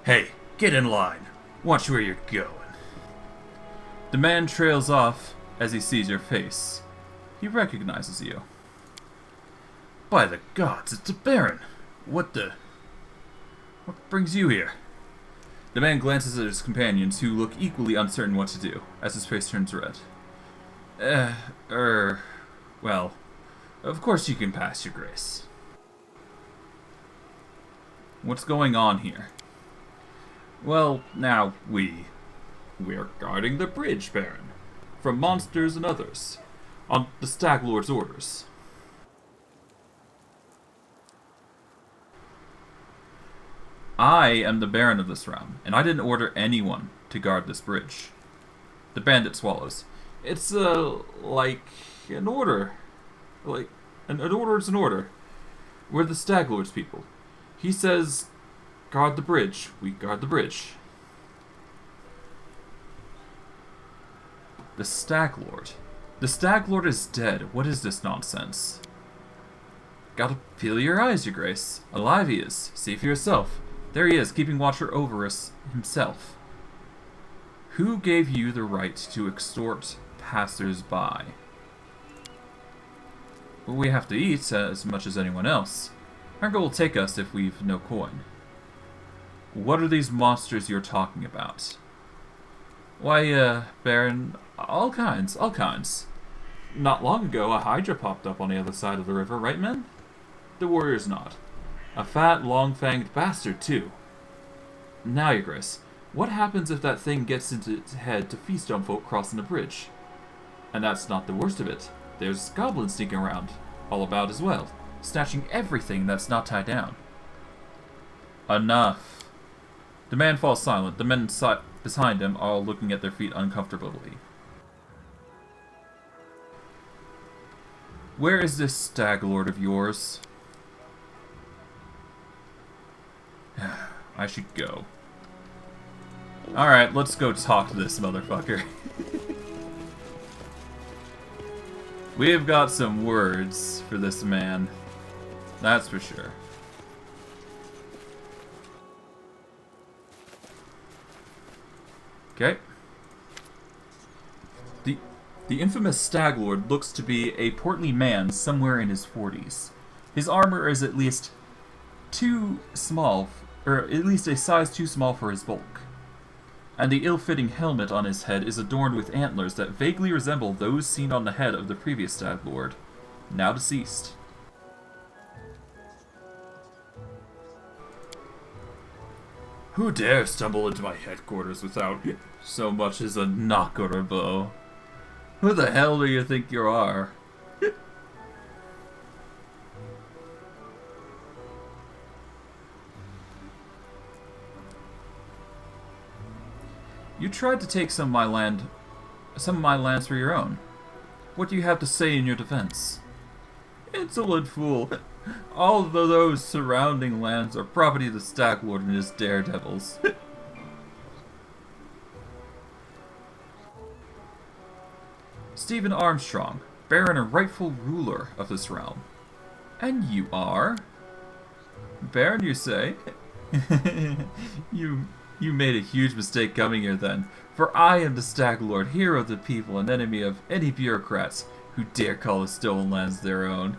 Hey, get in line. Watch where you're going. The man trails off as he sees your face. He recognizes you. By the gods, it's a baron. What brings you here? The man glances at his companions, who look equally uncertain what to do, as his face turns red. Well, of course you can pass, your grace. What's going on here? Well, now, we're guarding the bridge, Baron, from monsters and others, on the Stag Lord's orders. I am the Baron of this realm, and I didn't order anyone to guard this bridge. The bandit swallows. It's, like an order. Like, an order is an order. We're the Stag Lord's people. He says, guard the bridge. We guard the bridge. The Stag Lord. The Stag Lord is dead. What is this nonsense? Gotta peel your eyes, your grace. Alive he is. See for yourself. There he is, keeping watch over us himself. Who gave you the right to extort passers-by? Well, we have to eat as much as anyone else. Hunger will take us if we've no coin. What are these monsters you're talking about? Why, Baron, all kinds, all kinds. Not long ago, a hydra popped up on the other side of the river, right, men? The warriors nod. A fat, long-fanged bastard, too. Now, your grace, what happens if that thing gets into its head to feast on folk crossing the bridge? And that's not the worst of it. There's goblins sneaking around, all about as well, snatching everything that's not tied down. Enough. The man falls silent. The men behind him are all looking at their feet uncomfortably. Where is this Stag Lord of yours? I should go. Alright, let's go talk to this motherfucker. We have got some words for this man. That's for sure. Okay. The infamous Stag Lord looks to be a portly man somewhere in his 40s. His armor is at least too small, or at least a size too small for his bulk. And the ill-fitting helmet on his head is adorned with antlers that vaguely resemble those seen on the head of the previous Stag Lord, now deceased. Who dare stumble into my headquarters without so much as a knock or a blow? Who the hell do you think you are? You tried to take some of my lands for your own. What do you have to say in your defense? Insolent fool! All of those surrounding lands are property of the Stag Lord and his daredevils. Senator Armstrong, Baron and rightful ruler of this realm. And you are? Baron, you say? You made a huge mistake coming here then, for I am the Stag Lord, hero of the people and enemy of any bureaucrats who dare call the stolen lands their own.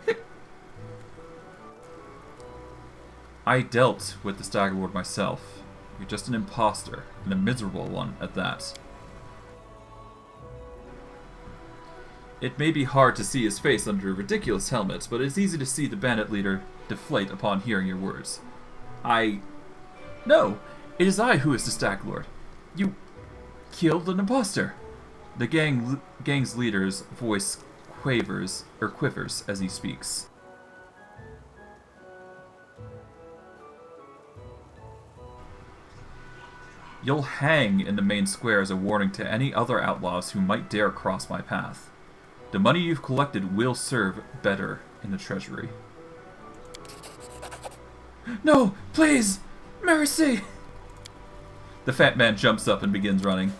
I dealt with the Stag Lord myself. You're just an imposter, and a miserable one at that. It may be hard to see his face under a ridiculous helmet, but it's easy to see the bandit leader deflate upon hearing your words. No! It is I who is the Stag Lord. You killed an imposter! The gang's leader's voice quivers as he speaks. You'll hang in the main square as a warning to any other outlaws who might dare cross my path. The money you've collected will serve better in the treasury. No! Please! Mercy! The fat man jumps up and begins running.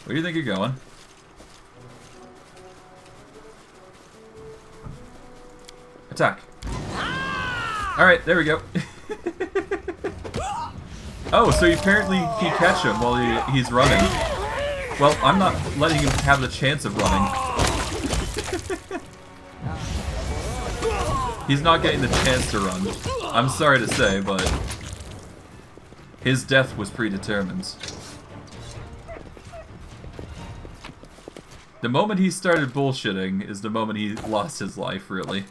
Where do you think you're going? Attack. Alright, there we go. Oh, so apparently he catch him while he's running. Well, I'm not letting him have the chance of running. He's not getting the chance to run. I'm sorry to say, but his death was predetermined. The moment he started bullshitting is the moment he lost his life, really.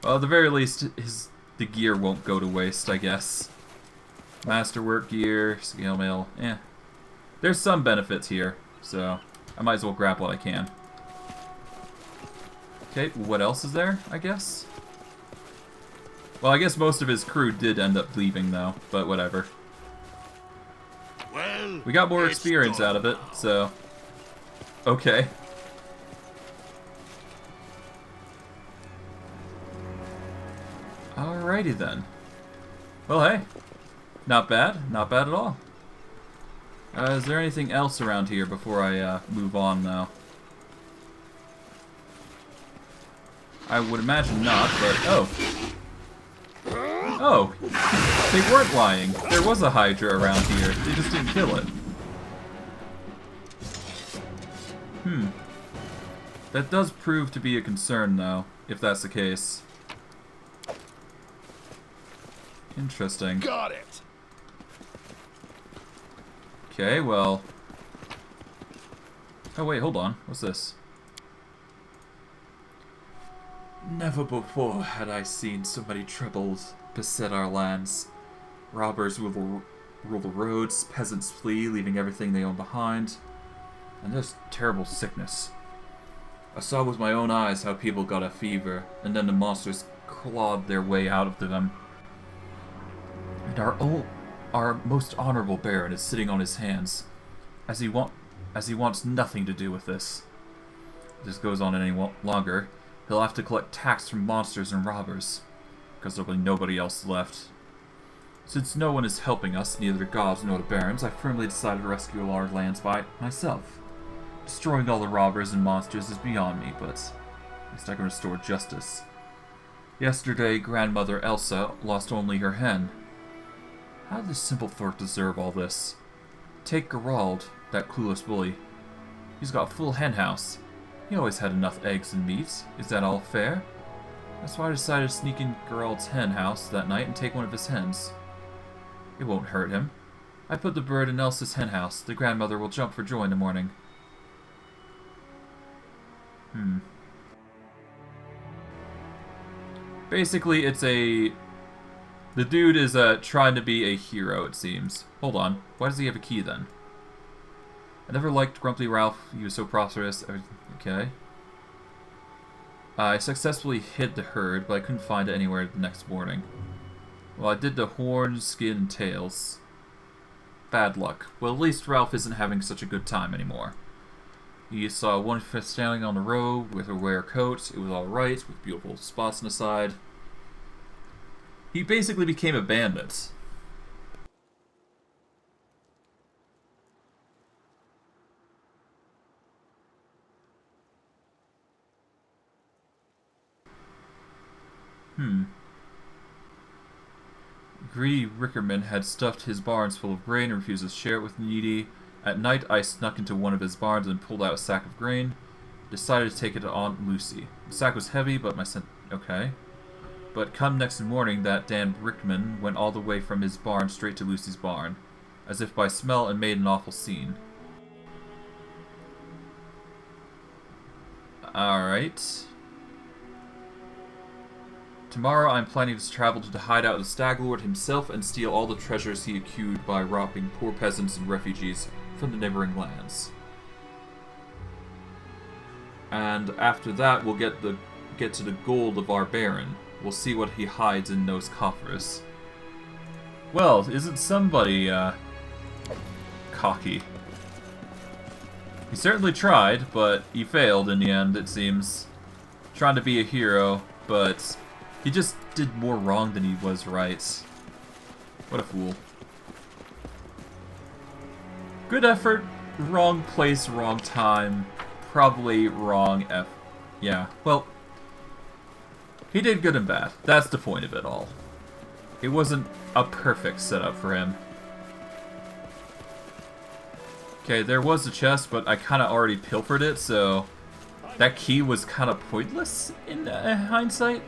Well, at the very least, the gear won't go to waste, I guess. Masterwork gear, scale mail, There's some benefits here, so I might as well grab what I can. Okay, what else is there, I guess? Well, I guess most of his crew did end up leaving, though, but whatever. Well, We got more experience out of it, so... Okay. Alrighty then. Well, hey. Not bad. Not bad at all. Is there anything else around here before I move on, though? I would imagine not, but... Oh. Oh. They weren't lying. There was a Hydra around here. They just didn't kill it. That does prove to be a concern, though, if that's the case. Interesting. Got it. Okay, well... Oh wait, hold on. What's this? Never before had I seen so many troubles beset our lands. Robbers rule the roads, peasants flee, leaving everything they own behind. And there's terrible sickness. I saw with my own eyes how people got a fever, and then the monsters clawed their way out of them. And our most honorable Baron is sitting on his hands, as he wants nothing to do with this. If this goes on any longer, he'll have to collect tax from monsters and robbers, because there'll be nobody else left. Since no one is helping us, neither the gods nor the barons, I firmly decided to rescue our lands by myself. Destroying all the robbers and monsters is beyond me, but at least I can restore justice. Yesterday, Grandmother Elsa lost only her hen. How did this simple thorp deserve all this? Take Gerald, that clueless bully. He's got a full hen house. He always had enough eggs and meat. Is that all fair? That's why I decided to sneak in Gerald's hen house that night and take one of his hens. It won't hurt him. I put the bird in Elsa's hen house. The grandmother will jump for joy in the morning. Basically, it's a... The dude is trying to be a hero, it seems. Hold on. Why does he have a key, then? I never liked Grumpy Ralph. He was so prosperous. Okay. I successfully hid the herd, but I couldn't find it anywhere the next morning. Well, I did the horns, skin, and tails. Bad luck. Well, at least Ralph isn't having such a good time anymore. He saw one standing on the road with a rare coat. It was alright, with beautiful spots on the side. He basically became a bandit. Greedy Rickerman had stuffed his barns full of grain and refused to share it with the needy. At night, I snuck into one of his barns and pulled out a sack of grain. Decided to take it to Aunt Lucy. The sack was heavy, but okay. But come next morning, that damned Rickman went all the way from his barn straight to Lucy's barn. as if by smell, and made an awful scene. Alright. Tomorrow I'm planning to travel to the hideout of the Stag Lord himself and steal all the treasures he accrued by robbing poor peasants and refugees from the neighboring lands. And after that, we'll get to the gold of our Baron. We'll see what he hides in those coffers. Well, isn't somebody, cocky? He certainly tried, but he failed in the end, it seems. Trying to be a hero, but he just did more wrong than he was right. What a fool. Good effort, wrong place, wrong time. Probably wrong yeah, well, he did good and bad. That's the point of it all. It wasn't a perfect setup for him. Okay, there was a chest, but I kind of already pilfered it, so that key was kind of pointless in hindsight.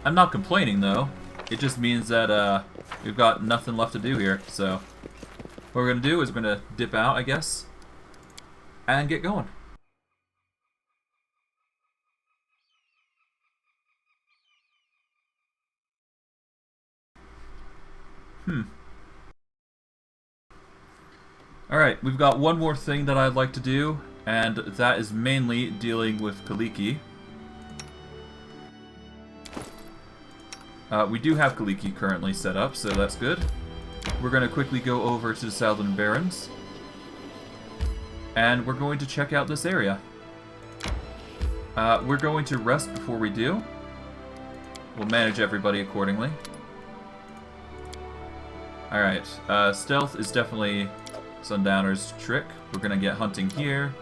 I'm not complaining, though. It just means that we've got nothing left to do here, so what we're going to do is we're going to dip out, I guess, and get going. Alright, we've got one more thing that I'd like to do, and that is mainly dealing with Kalikkes. We do have Kalikkes currently set up, so that's good. We're going to quickly go over to the Southern Barrens, and we're going to check out this area. We're going to rest before we do. We'll manage everybody accordingly. Alright, stealth is definitely Sundowner's trick. We're gonna get hunting here.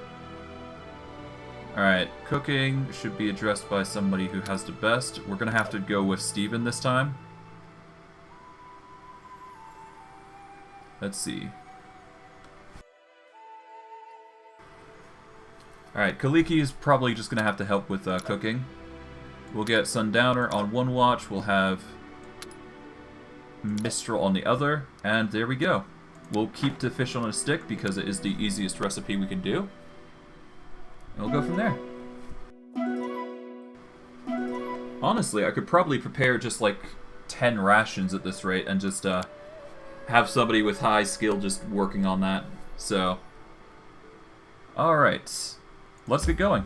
Alright, cooking should be addressed by somebody who has the best. We're gonna have to go with Steven this time. Let's see. Alright, Kalikkes is probably just gonna have to help with cooking. We'll get Sundowner on one watch, we'll have Mistral on the other, and there we go. We'll keep the fish on a stick because it is the easiest recipe we can do. And we'll go from there. Honestly, I could probably prepare just like 10 rations at this rate and just have somebody with high skill just working on that. So, alright. Let's get going.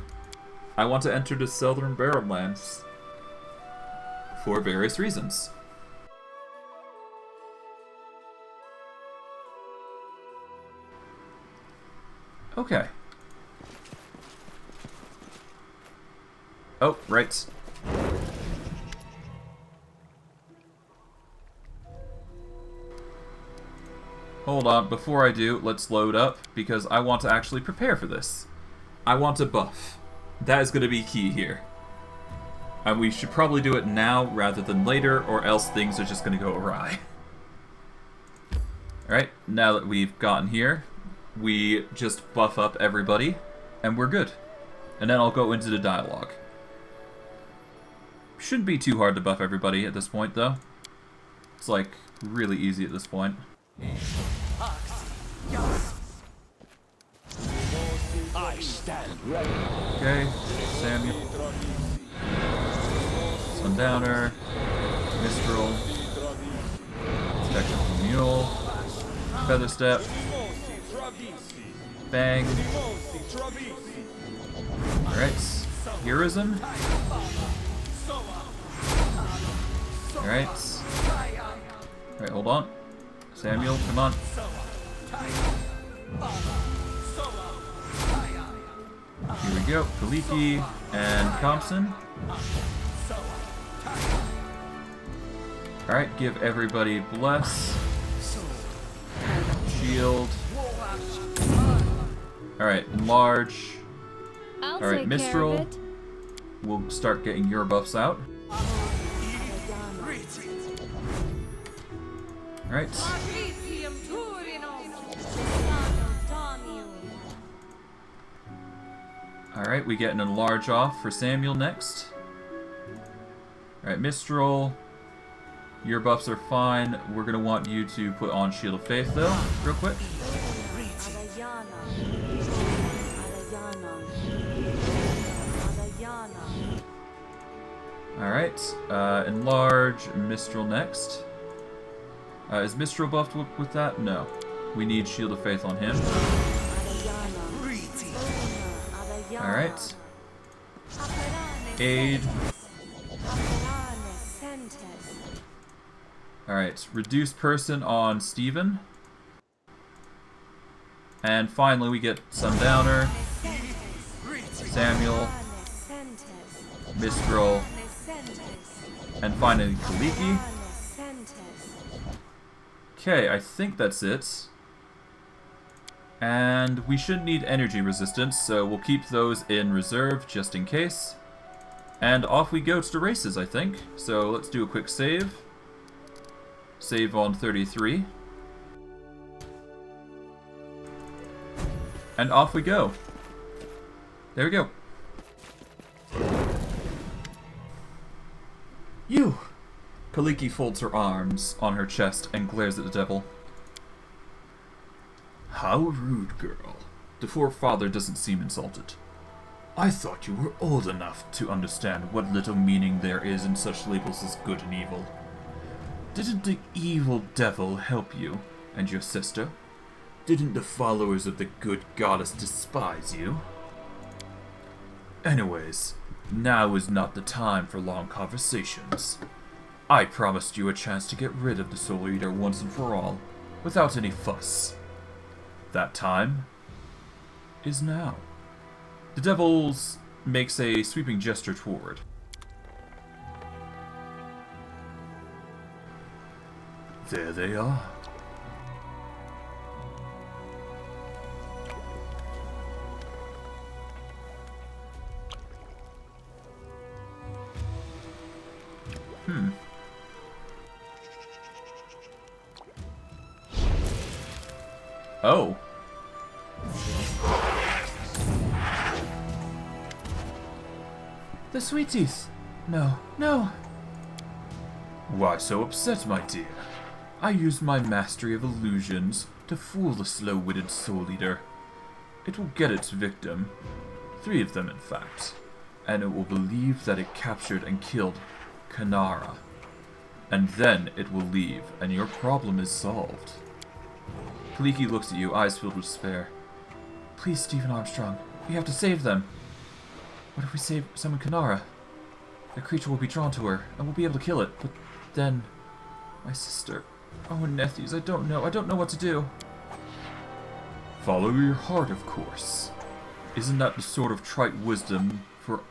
I want to enter the Southern Barrenlands for various reasons. Okay. Oh, right. Hold on, before I do, let's load up, because I want to actually prepare for this. I want a buff. That is going to be key here. And we should probably do it now rather than later, or else things are just going to go awry. Alright, now that we've gotten here, we just buff up everybody, and we're good. And then I'll go into the dialogue. Shouldn't be too hard to buff everybody at this point, though. It's like really easy at this point. I stand ready. Okay, Samuel. Sundowner. Mistral. Technical Mule. Feather Step. Bang. Alright. Heroism. Alright. Alright, hold on. Samuel, come on. Here we go. Kalikkes and Thompson. Alright, give everybody bless. Shield. Alright, enlarge. Alright, Mistral. We'll start getting your buffs out. Alright. Alright, we get an enlarge off for Samuel next. Alright, Mistral. Your buffs are fine. We're gonna want you to put on Shield of Faith though, real quick. Alright, enlarge Mistral next. Is Mistral buffed with that? No. We need Shield of Faith on him. Alright. Aid. Alright, reduce person on Steven. And finally we get Sundowner, Samuel, Mistral, and finally Kalikkes. Okay, I think that's it. And we shouldn't need energy resistance, so we'll keep those in reserve just in case. And off we go to the races, I think. So let's do a quick save. Save on 33. And off we go. There we go. You! Kalikkes folds her arms on her chest and glares at the devil. How rude, girl. The forefather doesn't seem insulted. I thought you were old enough to understand what little meaning there is in such labels as good and evil. Didn't the evil devil help you and your sister? Didn't the followers of the good goddess despise you? Anyways, now is not the time for long conversations. I promised you a chance to get rid of the Soul Eater once and for all, without any fuss. That time is now. The devils makes a sweeping gesture toward. There they are. Oh. The sweet teeth. No, no. Why so upset, my dear? I used my mastery of illusions to fool the slow-witted Soul Eater. It will get its victim, 3 of them in fact, and it will believe that it captured and killed Kanara. And then it will leave, and your problem is solved. Kalikkes looks at you, eyes filled with despair. Please, Stephen Armstrong, we have to save them. What if we summon Kanara? The creature will be drawn to her, and we'll be able to kill it, but then... My sister... Oh, and nephews, I don't know what to do. Follow your heart, of course. Isn't that the sort of trite wisdom for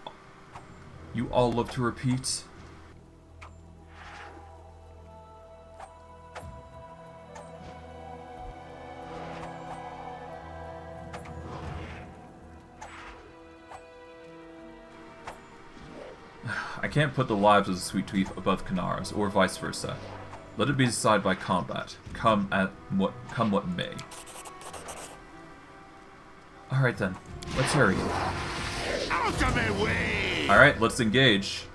you all love to repeat? I can't put the lives of the Sweet Tooth above Kanara's, or vice versa. Let it be decided by combat, come what may. Alright then, let's hurry. Out of my way! Alright, let's engage.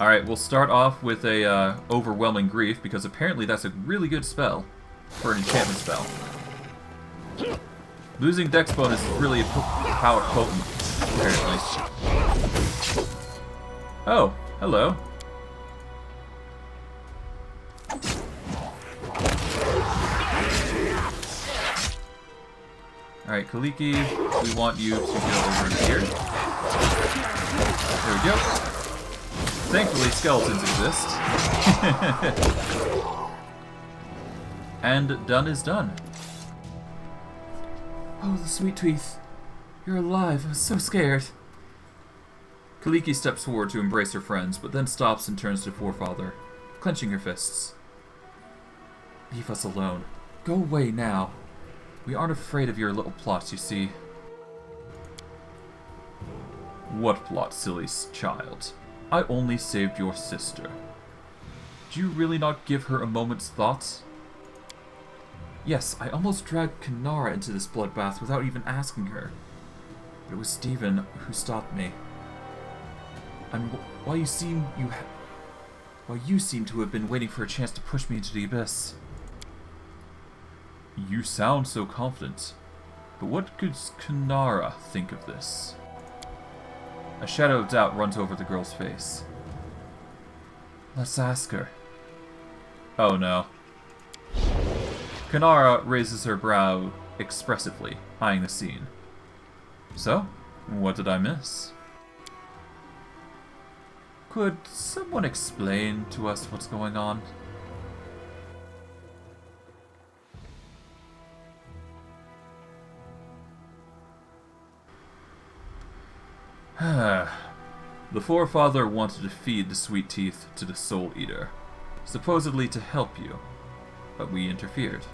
Alright, we'll start off with a Overwhelming Grief, because apparently that's a really good spell for an enchantment spell. Losing dex bonus is really power potent, apparently. Oh, hello. Alright, Kalikkes, we want you to go over here. There we go. Thankfully, skeletons exist. And done is done. Oh, the Sweet Tooth. You're alive. I was so scared. Kalikkes steps forward to embrace her friends, but then stops and turns to Forefather, clenching her fists. Leave us alone. Go away now. We aren't afraid of your little plots, you see. What plot, silly child? I only saved your sister. Do you really not give her a moment's thought? Yes, I almost dragged Kanara into this bloodbath without even asking her. But it was Stephen who stopped me. And while you seem while you seem to have been waiting for a chance to push me into the abyss. You sound so confident, but what could Kanara think of this? A shadow of doubt runs over the girl's face. Let's ask her. Oh no. Kanara raises her brow expressively, eyeing the scene. So, what did I miss? Could someone explain to us what's going on? The forefather wanted to feed the sweet teeth to the Soul Eater, supposedly to help you, but we interfered.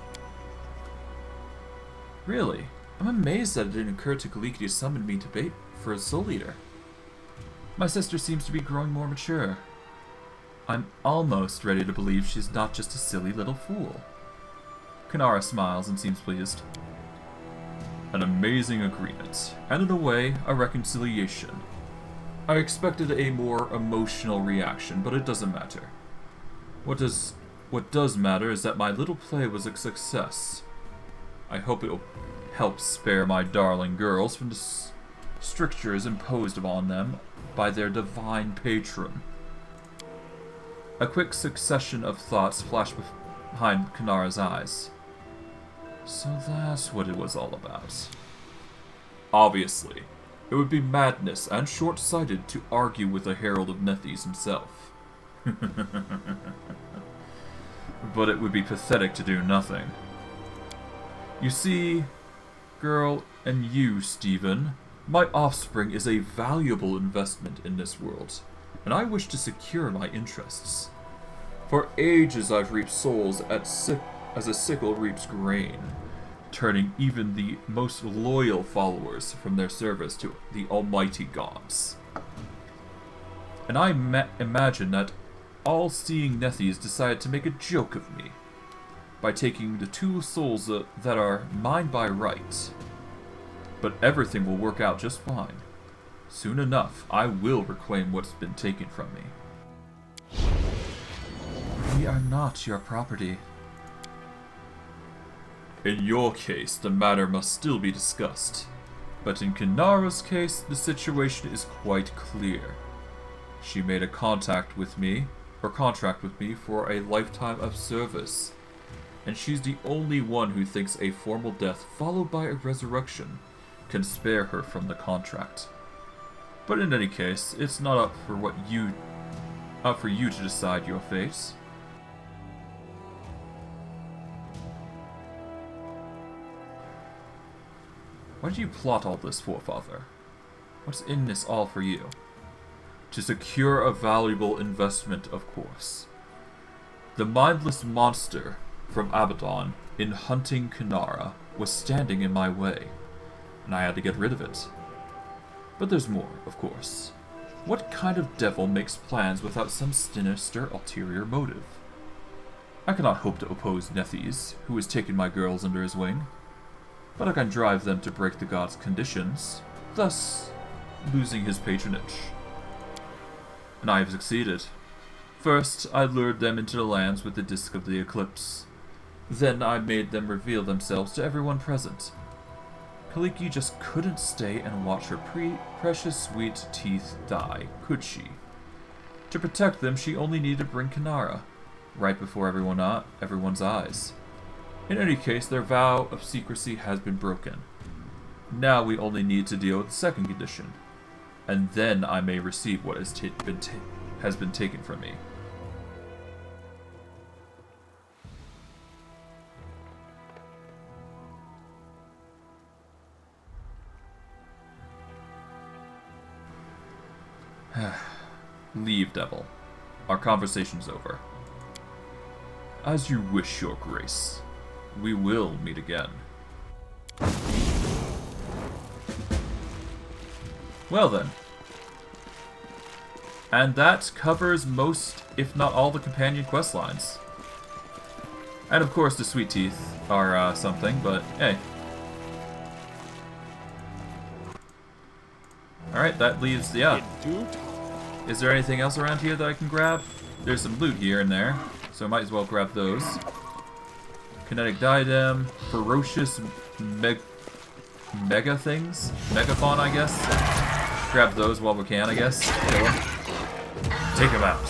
Really? I'm amazed that it didn't occur to Kalikkes to summon me to bait for a Soul Eater. My sister seems to be growing more mature. I'm almost ready to believe she's not just a silly little fool. Kanara smiles and seems pleased. An amazing agreement, and in a way, a reconciliation. I expected a more emotional reaction, but it doesn't matter. What does matter is that my little play was a success. I hope it will help spare my darling girls from the strictures imposed upon them by their divine patron. A quick succession of thoughts flashed behind Kanara's eyes. So that's what it was all about. Obviously, it would be madness and short-sighted to argue with the Herald of Nethys himself. But it would be pathetic to do nothing. You see, girl, and you, Stephen, my offspring is a valuable investment in this world, and I wish to secure my interests. For ages I've reaped souls as a sickle reaps grain, turning even the most loyal followers from their service to the almighty gods. And I imagine that all-seeing Nethys decided to make a joke of me by taking the 2 souls that are mine by right. But everything will work out just fine. Soon enough, I will reclaim what's been taken from me. We are not your property. In your case, the matter must still be discussed. But in Kanara's case, the situation is quite clear. She made a contract with me for a lifetime of service. And she's the only one who thinks a formal death followed by a resurrection can spare her from the contract. But in any case, it's not up for you to decide your fate. Why did you plot all this, forefather? What's in this all for you? To secure a valuable investment, of course. The mindless monster from Abaddon in hunting Kanara was standing in my way, and I had to get rid of it. But there's more, of course. What kind of devil makes plans without some sinister ulterior motive? I cannot hope to oppose Nethys, who has taken my girls under his wing, but I can drive them to break the god's conditions, thus losing his patronage. And I have succeeded. First, I lured them into the lands with the Disk of the Eclipse. Then I made them reveal themselves to everyone present. Kalikkes just couldn't stay and watch her precious sweet teeth die, could she? To protect them, she only needed to bring Kanara, right before everyone's eyes. In any case, their vow of secrecy has been broken. Now we only need to deal with the second condition, and then I may receive what has been taken from me. Leave, devil. Our conversation's over. As you wish, your grace. We will meet again. Well then. And that covers most, if not all, the companion questlines. And of course the sweet teeth are something, but hey. Alright, that leaves, yeah. Is there anything else around here that I can grab? there's some loot here and there, so I might as well grab those. Kinetic diadem, ferocious mega things, megafaun, I guess. Grab those while we can, I guess. Kill them. Take them out.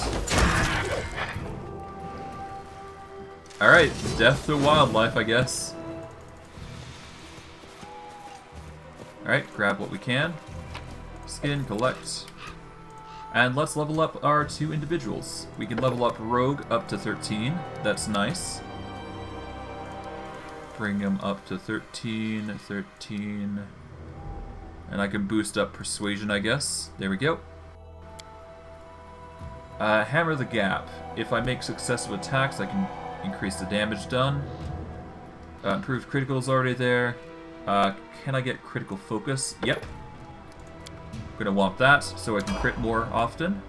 Alright, death to wildlife, I guess. Alright, grab what we can. Skin, collect. And let's level up our 2 individuals. We can level up Rogue up to 13. That's nice. Bring him up to 13, 13. And I can boost up Persuasion, I guess. There we go. Hammer the Gap. If I make successive attacks, I can increase the damage done. Improved critical is already there. Can I get critical focus? Yep. I'm gonna want that so I can crit more often.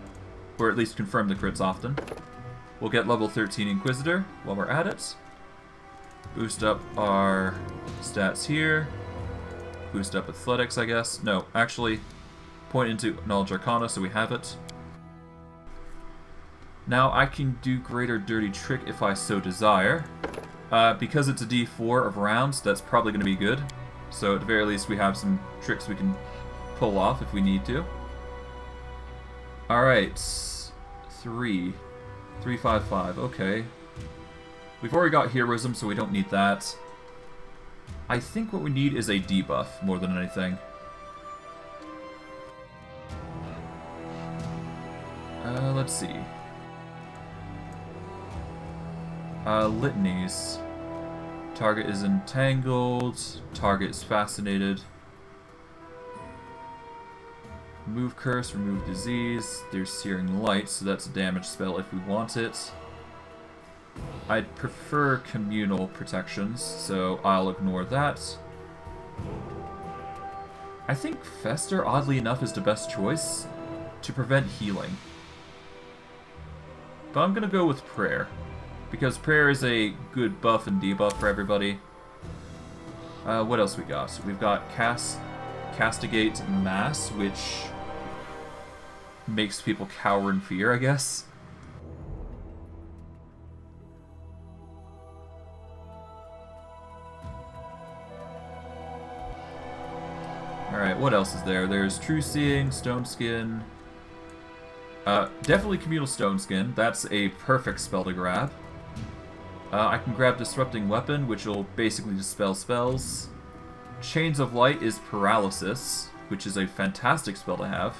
Or at least confirm the crits often. We'll get level 13 Inquisitor while we're at it. Boost up our stats here. Boost up Athletics, I guess. No, actually, point into Knowledge Arcana so we have it. Now I can do Greater Dirty Trick if I so desire. Because it's a D4 of rounds, that's probably going to be good. So at the very least we have some tricks we can pull off if we need to. Alright. 3. 355, okay. We've already got Heroism, so we don't need that. I think what we need is a debuff more than anything. Let's see. Litanies. Target is entangled. Target is fascinated. Remove curse, remove disease. There's searing light, so that's a damage spell if we want it. I'd prefer communal protections, so I'll ignore that. I think Fester, oddly enough, is the best choice to prevent healing. But I'm gonna go with Prayer, because Prayer is a good buff and debuff for everybody. What else we got? We've got Castigate Mass, which makes people cower in fear, I guess. Alright, what else is there? There's True Seeing, Stone Skin. Definitely Communal Stone Skin. That's a perfect spell to grab. I can grab Disrupting Weapon, which will basically dispel spells. Chains of Light is Paralysis, which is a fantastic spell to have.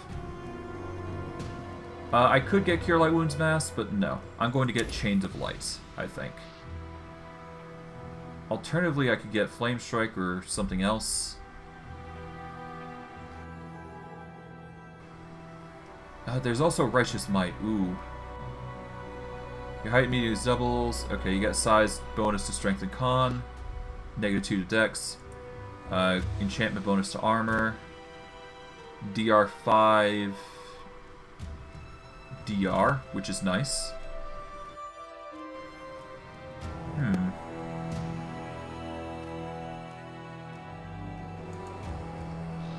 I could get Cure Light Wounds Mass, but no. I'm going to get Chains of Light, I think. Alternatively, I could get Flame Strike or something else. There's also Righteous Might. Ooh. Your height meter doubles. Okay, you get size bonus to Strength and Con. -2 to Dex. Enchantment bonus to Armor. DR5 DR, which is nice.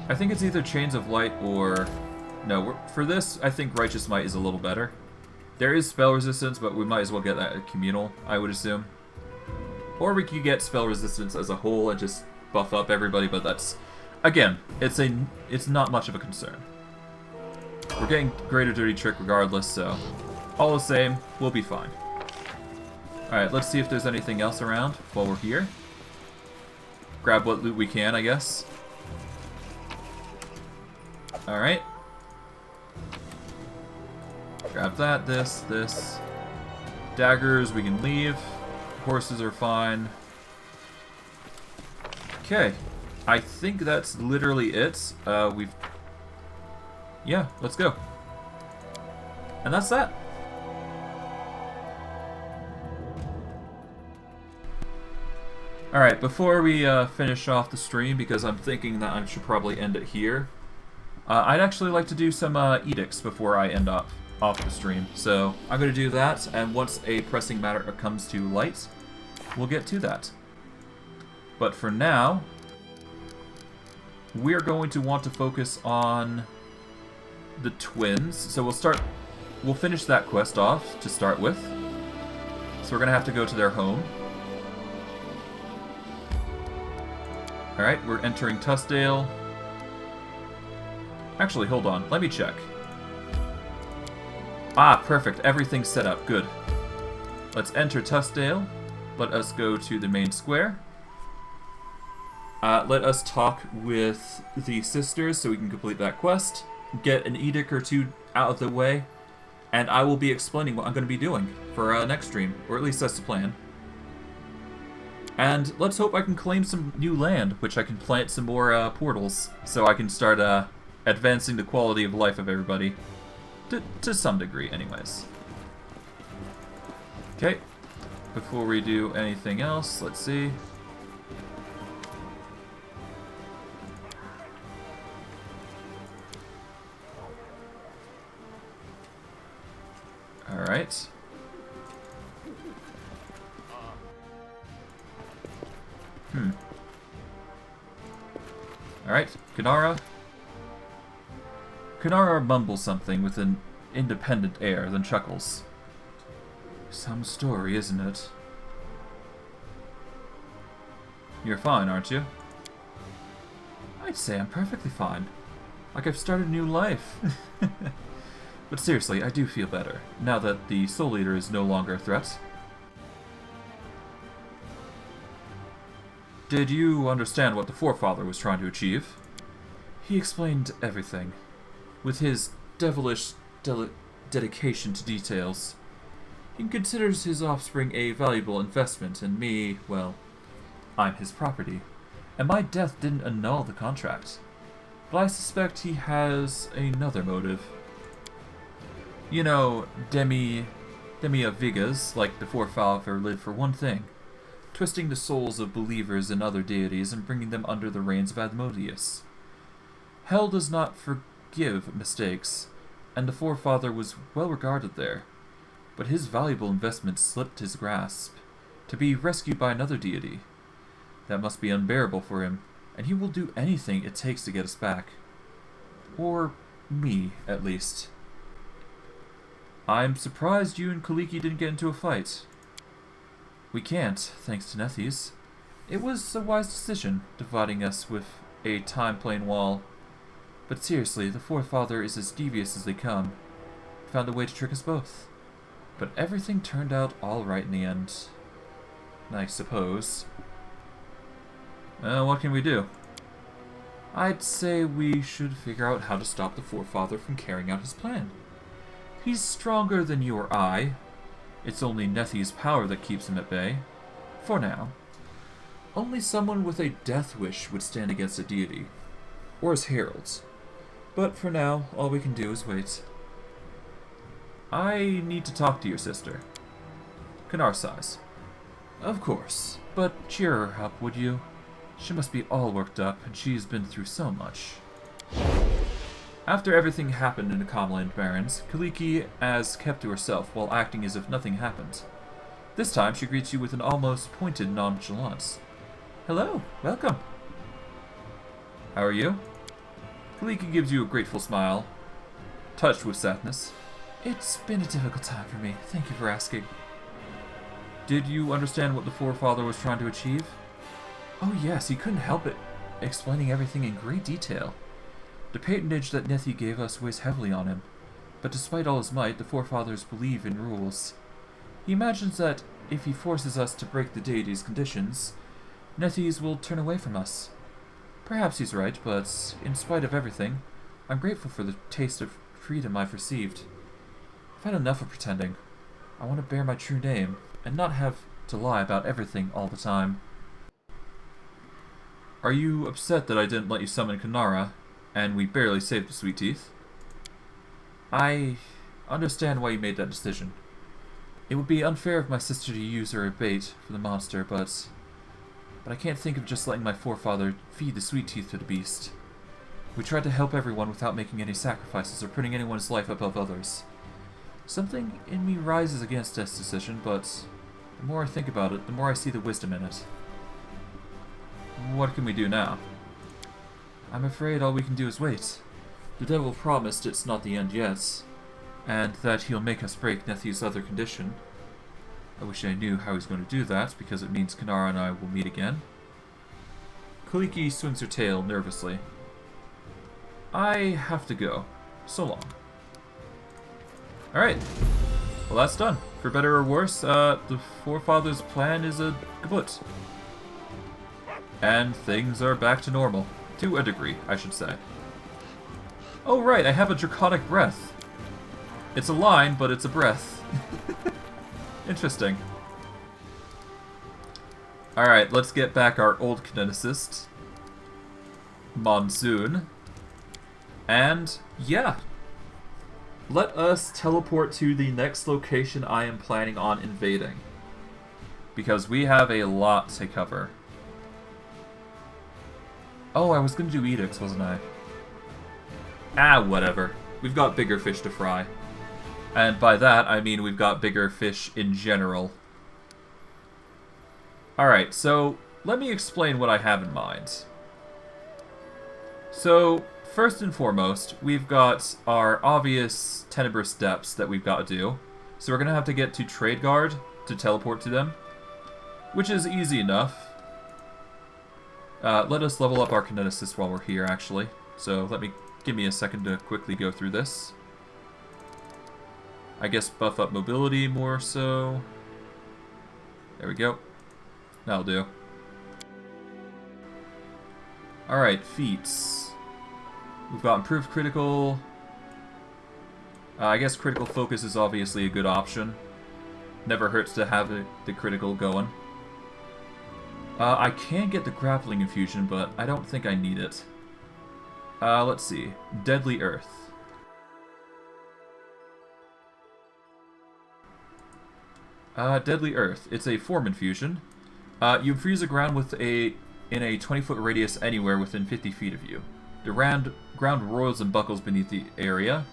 I think it's either Chains of Light or... No, for this, I think Righteous Might is a little better. There is spell resistance, but we might as well get that at communal, I would assume. Or we could get spell resistance as a whole and just buff up everybody, but that's... Again, it's not much of a concern. We're getting Greater Dirty Trick regardless, so... All the same, we'll be fine. Alright, let's see if there's anything else around while we're here. Grab what loot we can, I guess. Alright. Grab that, this. Daggers, we can leave. Horses are fine. Okay. I think that's literally it. Yeah, let's go. And that's that. Alright, before we finish off the stream, because I'm thinking that I should probably end it here, I'd actually like to do some edicts before I end off the stream. So I'm going to do that, and once a pressing matter comes to light, we'll get to that. But for now, we're going to want to focus on the twins. So we'll start we'll finish that quest off to start with. So we're gonna have to go to their home. Alright, we're entering Tussdale. Actually, hold on. Let me check. Ah, perfect. Everything's set up. Good. Let's enter Tussdale. Let us go to the main square. Let us talk with the sisters so we can complete that quest. Get an edict or two out of the way. And I will be explaining what I'm going to be doing for next stream. Or at least that's the plan. And let's hope I can claim some new land, which I can plant some more portals. So I can start advancing the quality of life of everybody. To some degree, anyways. Okay. Before we do anything else, let's see. Alright. Alright, Kanara. Kanara mumbles something with an independent air, then chuckles. Some story, isn't it? You're fine, aren't you? I'd say I'm perfectly fine. Like I've started a new life. But seriously, I do feel better, now that the Soul Eater is no longer a threat. Did you understand what the Forefather was trying to achieve? He explained everything, with his devilish dedication to details. He considers his offspring a valuable investment, and me, well, I'm his property. And my death didn't annul the contract. But I suspect he has another motive. You know, Demi Vigas, like the Forefather, lived for one thing. Twisting the souls of believers in other deities and bringing them under the reigns of Asmodeus. Hell does not forgive mistakes, and the Forefather was well regarded there. But his valuable investment slipped his grasp, to be rescued by another deity. That must be unbearable for him, and he will do anything it takes to get us back. Or me, at least. I'm surprised you and Kalikkes didn't get into a fight. We can't, thanks to Nethys. It was a wise decision, dividing us with a time-plane wall. But seriously, the Forefather is as devious as they come. Found a way to trick us both. But everything turned out all right in the end. I suppose. What can we do? I'd say we should figure out how to stop the Forefather from carrying out his plan. He's stronger than you or I. It's only Nethys' power that keeps him at bay. For now. Only someone with a death wish would stand against a deity. Or his heralds. But for now, all we can do is wait. I need to talk to your sister. Kanar sighs. Of course, but cheer her up, would you? She must be all worked up, and she's been through so much. After everything happened in the Commonland Barrens, Kalikkes has kept to herself while acting as if nothing happened. This time she greets you with an almost pointed nonchalance. Hello, welcome. How are you? Kalikkes gives you a grateful smile, touched with sadness. It's been a difficult time for me, thank you for asking. Did you understand what the Forefather was trying to achieve? Oh yes, he couldn't help it, explaining everything in great detail. The patronage that Nethi gave us weighs heavily on him, but despite all his might, the Forefathers believe in rules. He imagines that if he forces us to break the deity's conditions, Nethys will turn away from us. Perhaps he's right, but in spite of everything, I'm grateful for the taste of freedom I've received. I've had enough of pretending. I want to bear my true name, and not have to lie about everything all the time. Are you upset that I didn't let you summon Kanara, and we barely saved the Sweet Teeth? I understand why you made that decision. It would be unfair of my sister to use her as bait for the monster, but I can't think of just letting my Forefather feed the Sweet Teeth to the beast. We tried to help everyone without making any sacrifices or putting anyone's life above others. Something in me rises against this decision, but the more I think about it, the more I see the wisdom in it. What can we do now? I'm afraid all we can do is wait. The devil promised it's not the end yet. and that he'll make us break Nethi's other condition. I wish I knew how he's going to do that, because it means Kanara and I will meet again. Kalikkes swings her tail nervously. I have to go. So long. Alright. Well, that's done. For better or worse, the Forefathers' plan is a kaput. And things are back to normal. To a degree, I should say. Oh right, I have a draconic breath. It's a line, but it's a breath. Interesting. Alright, let's get back our old kineticist. Monsoon. And, yeah. Let us teleport to the next location I am planning on invading. Because we have a lot to cover. Oh, I was going to do edicts, wasn't I? Ah, whatever. We've got bigger fish to fry. And by that, I mean we've got bigger fish in general. Alright, so let me explain what I have in mind. So, first and foremost, we've got our obvious Tenebrous Depths that we've got to do. So we're going to have to get to Trade Guard to teleport to them, which is easy enough. Let us level up our Kineticist while we're here, actually. So give me a second to quickly go through this. I guess buff up mobility more so. There we go. That'll do. Alright, feats. We've got improved critical. I guess critical focus is obviously a good option. Never hurts to have the critical going. I can get the grappling infusion, but I don't think I need it. Let's see. Deadly Earth. Deadly Earth. It's a form infusion. You infuse the ground in a 20-foot radius anywhere within 50 feet of you. The ground roils and buckles beneath the area.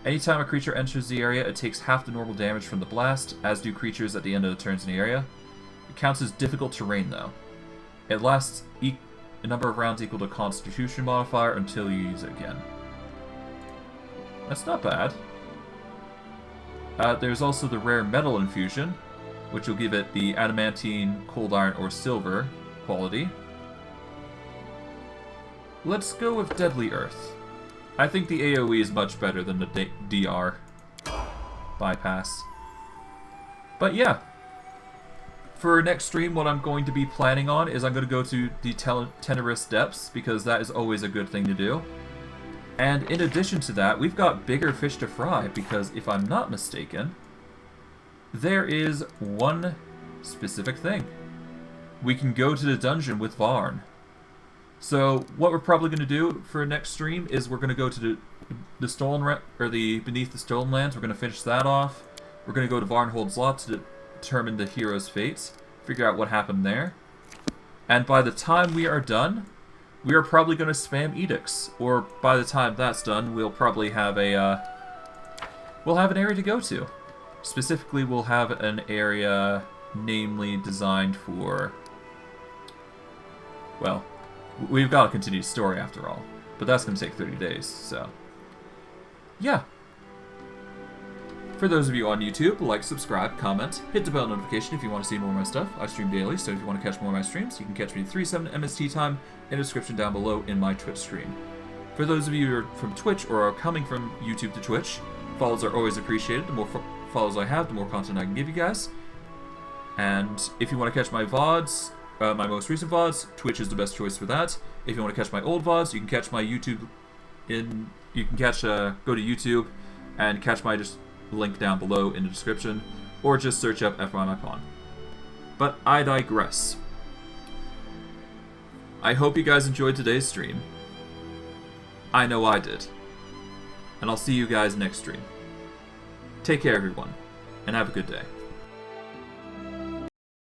Anytime a creature enters the area, it takes half the normal damage from the blast, as do creatures at the end of the turns in the area. It counts as difficult terrain, though. It lasts a number of rounds equal to Constitution modifier until you use it again. That's not bad. There's also the rare metal infusion, which will give it the adamantine, cold iron, or silver quality. Let's go with Deadly Earth. I think the AoE is much better than the DR bypass. But yeah. For next stream, what I'm going to be planning on is I'm going to go to the Tenebrous Depths, because that is always a good thing to do. And in addition to that, we've got bigger fish to fry, because if I'm not mistaken, there is one specific thing. We can go to the dungeon with Varn. So what we're probably going to do for next stream is we're going to go to the Stolen Beneath the Stolen Lands. We're going to finish that off. We're going to go to Varnhold's Lot to determine the hero's fates, figure out what happened there. And by the time we are done, we are probably going to spam edicts. Or by the time that's done, we'll probably have an area to go to. Specifically, we'll have an area namely designed for, well, we've got to continue the story after all, but that's going to take 30 days, so yeah. For those of you on YouTube, like, subscribe, comment, hit the bell notification if you want to see more of my stuff. I stream daily, so if you want to catch more of my streams, you can catch me at 3/7 MST time in the description down below in my Twitch stream. For those of you who are from Twitch or are coming from YouTube to Twitch, follows are always appreciated. The more follows I have, the more content I can give you guys. And if you want to catch my VODs, my most recent VODs, Twitch is the best choice for that. If you want to catch my old VODs, you can catch my YouTube go to YouTube and catch my link down below in the description, or just search up FYMyPawn. But I digress. I hope you guys enjoyed today's stream. I know I did. And I'll see you guys next stream. Take care, everyone, and have a good day.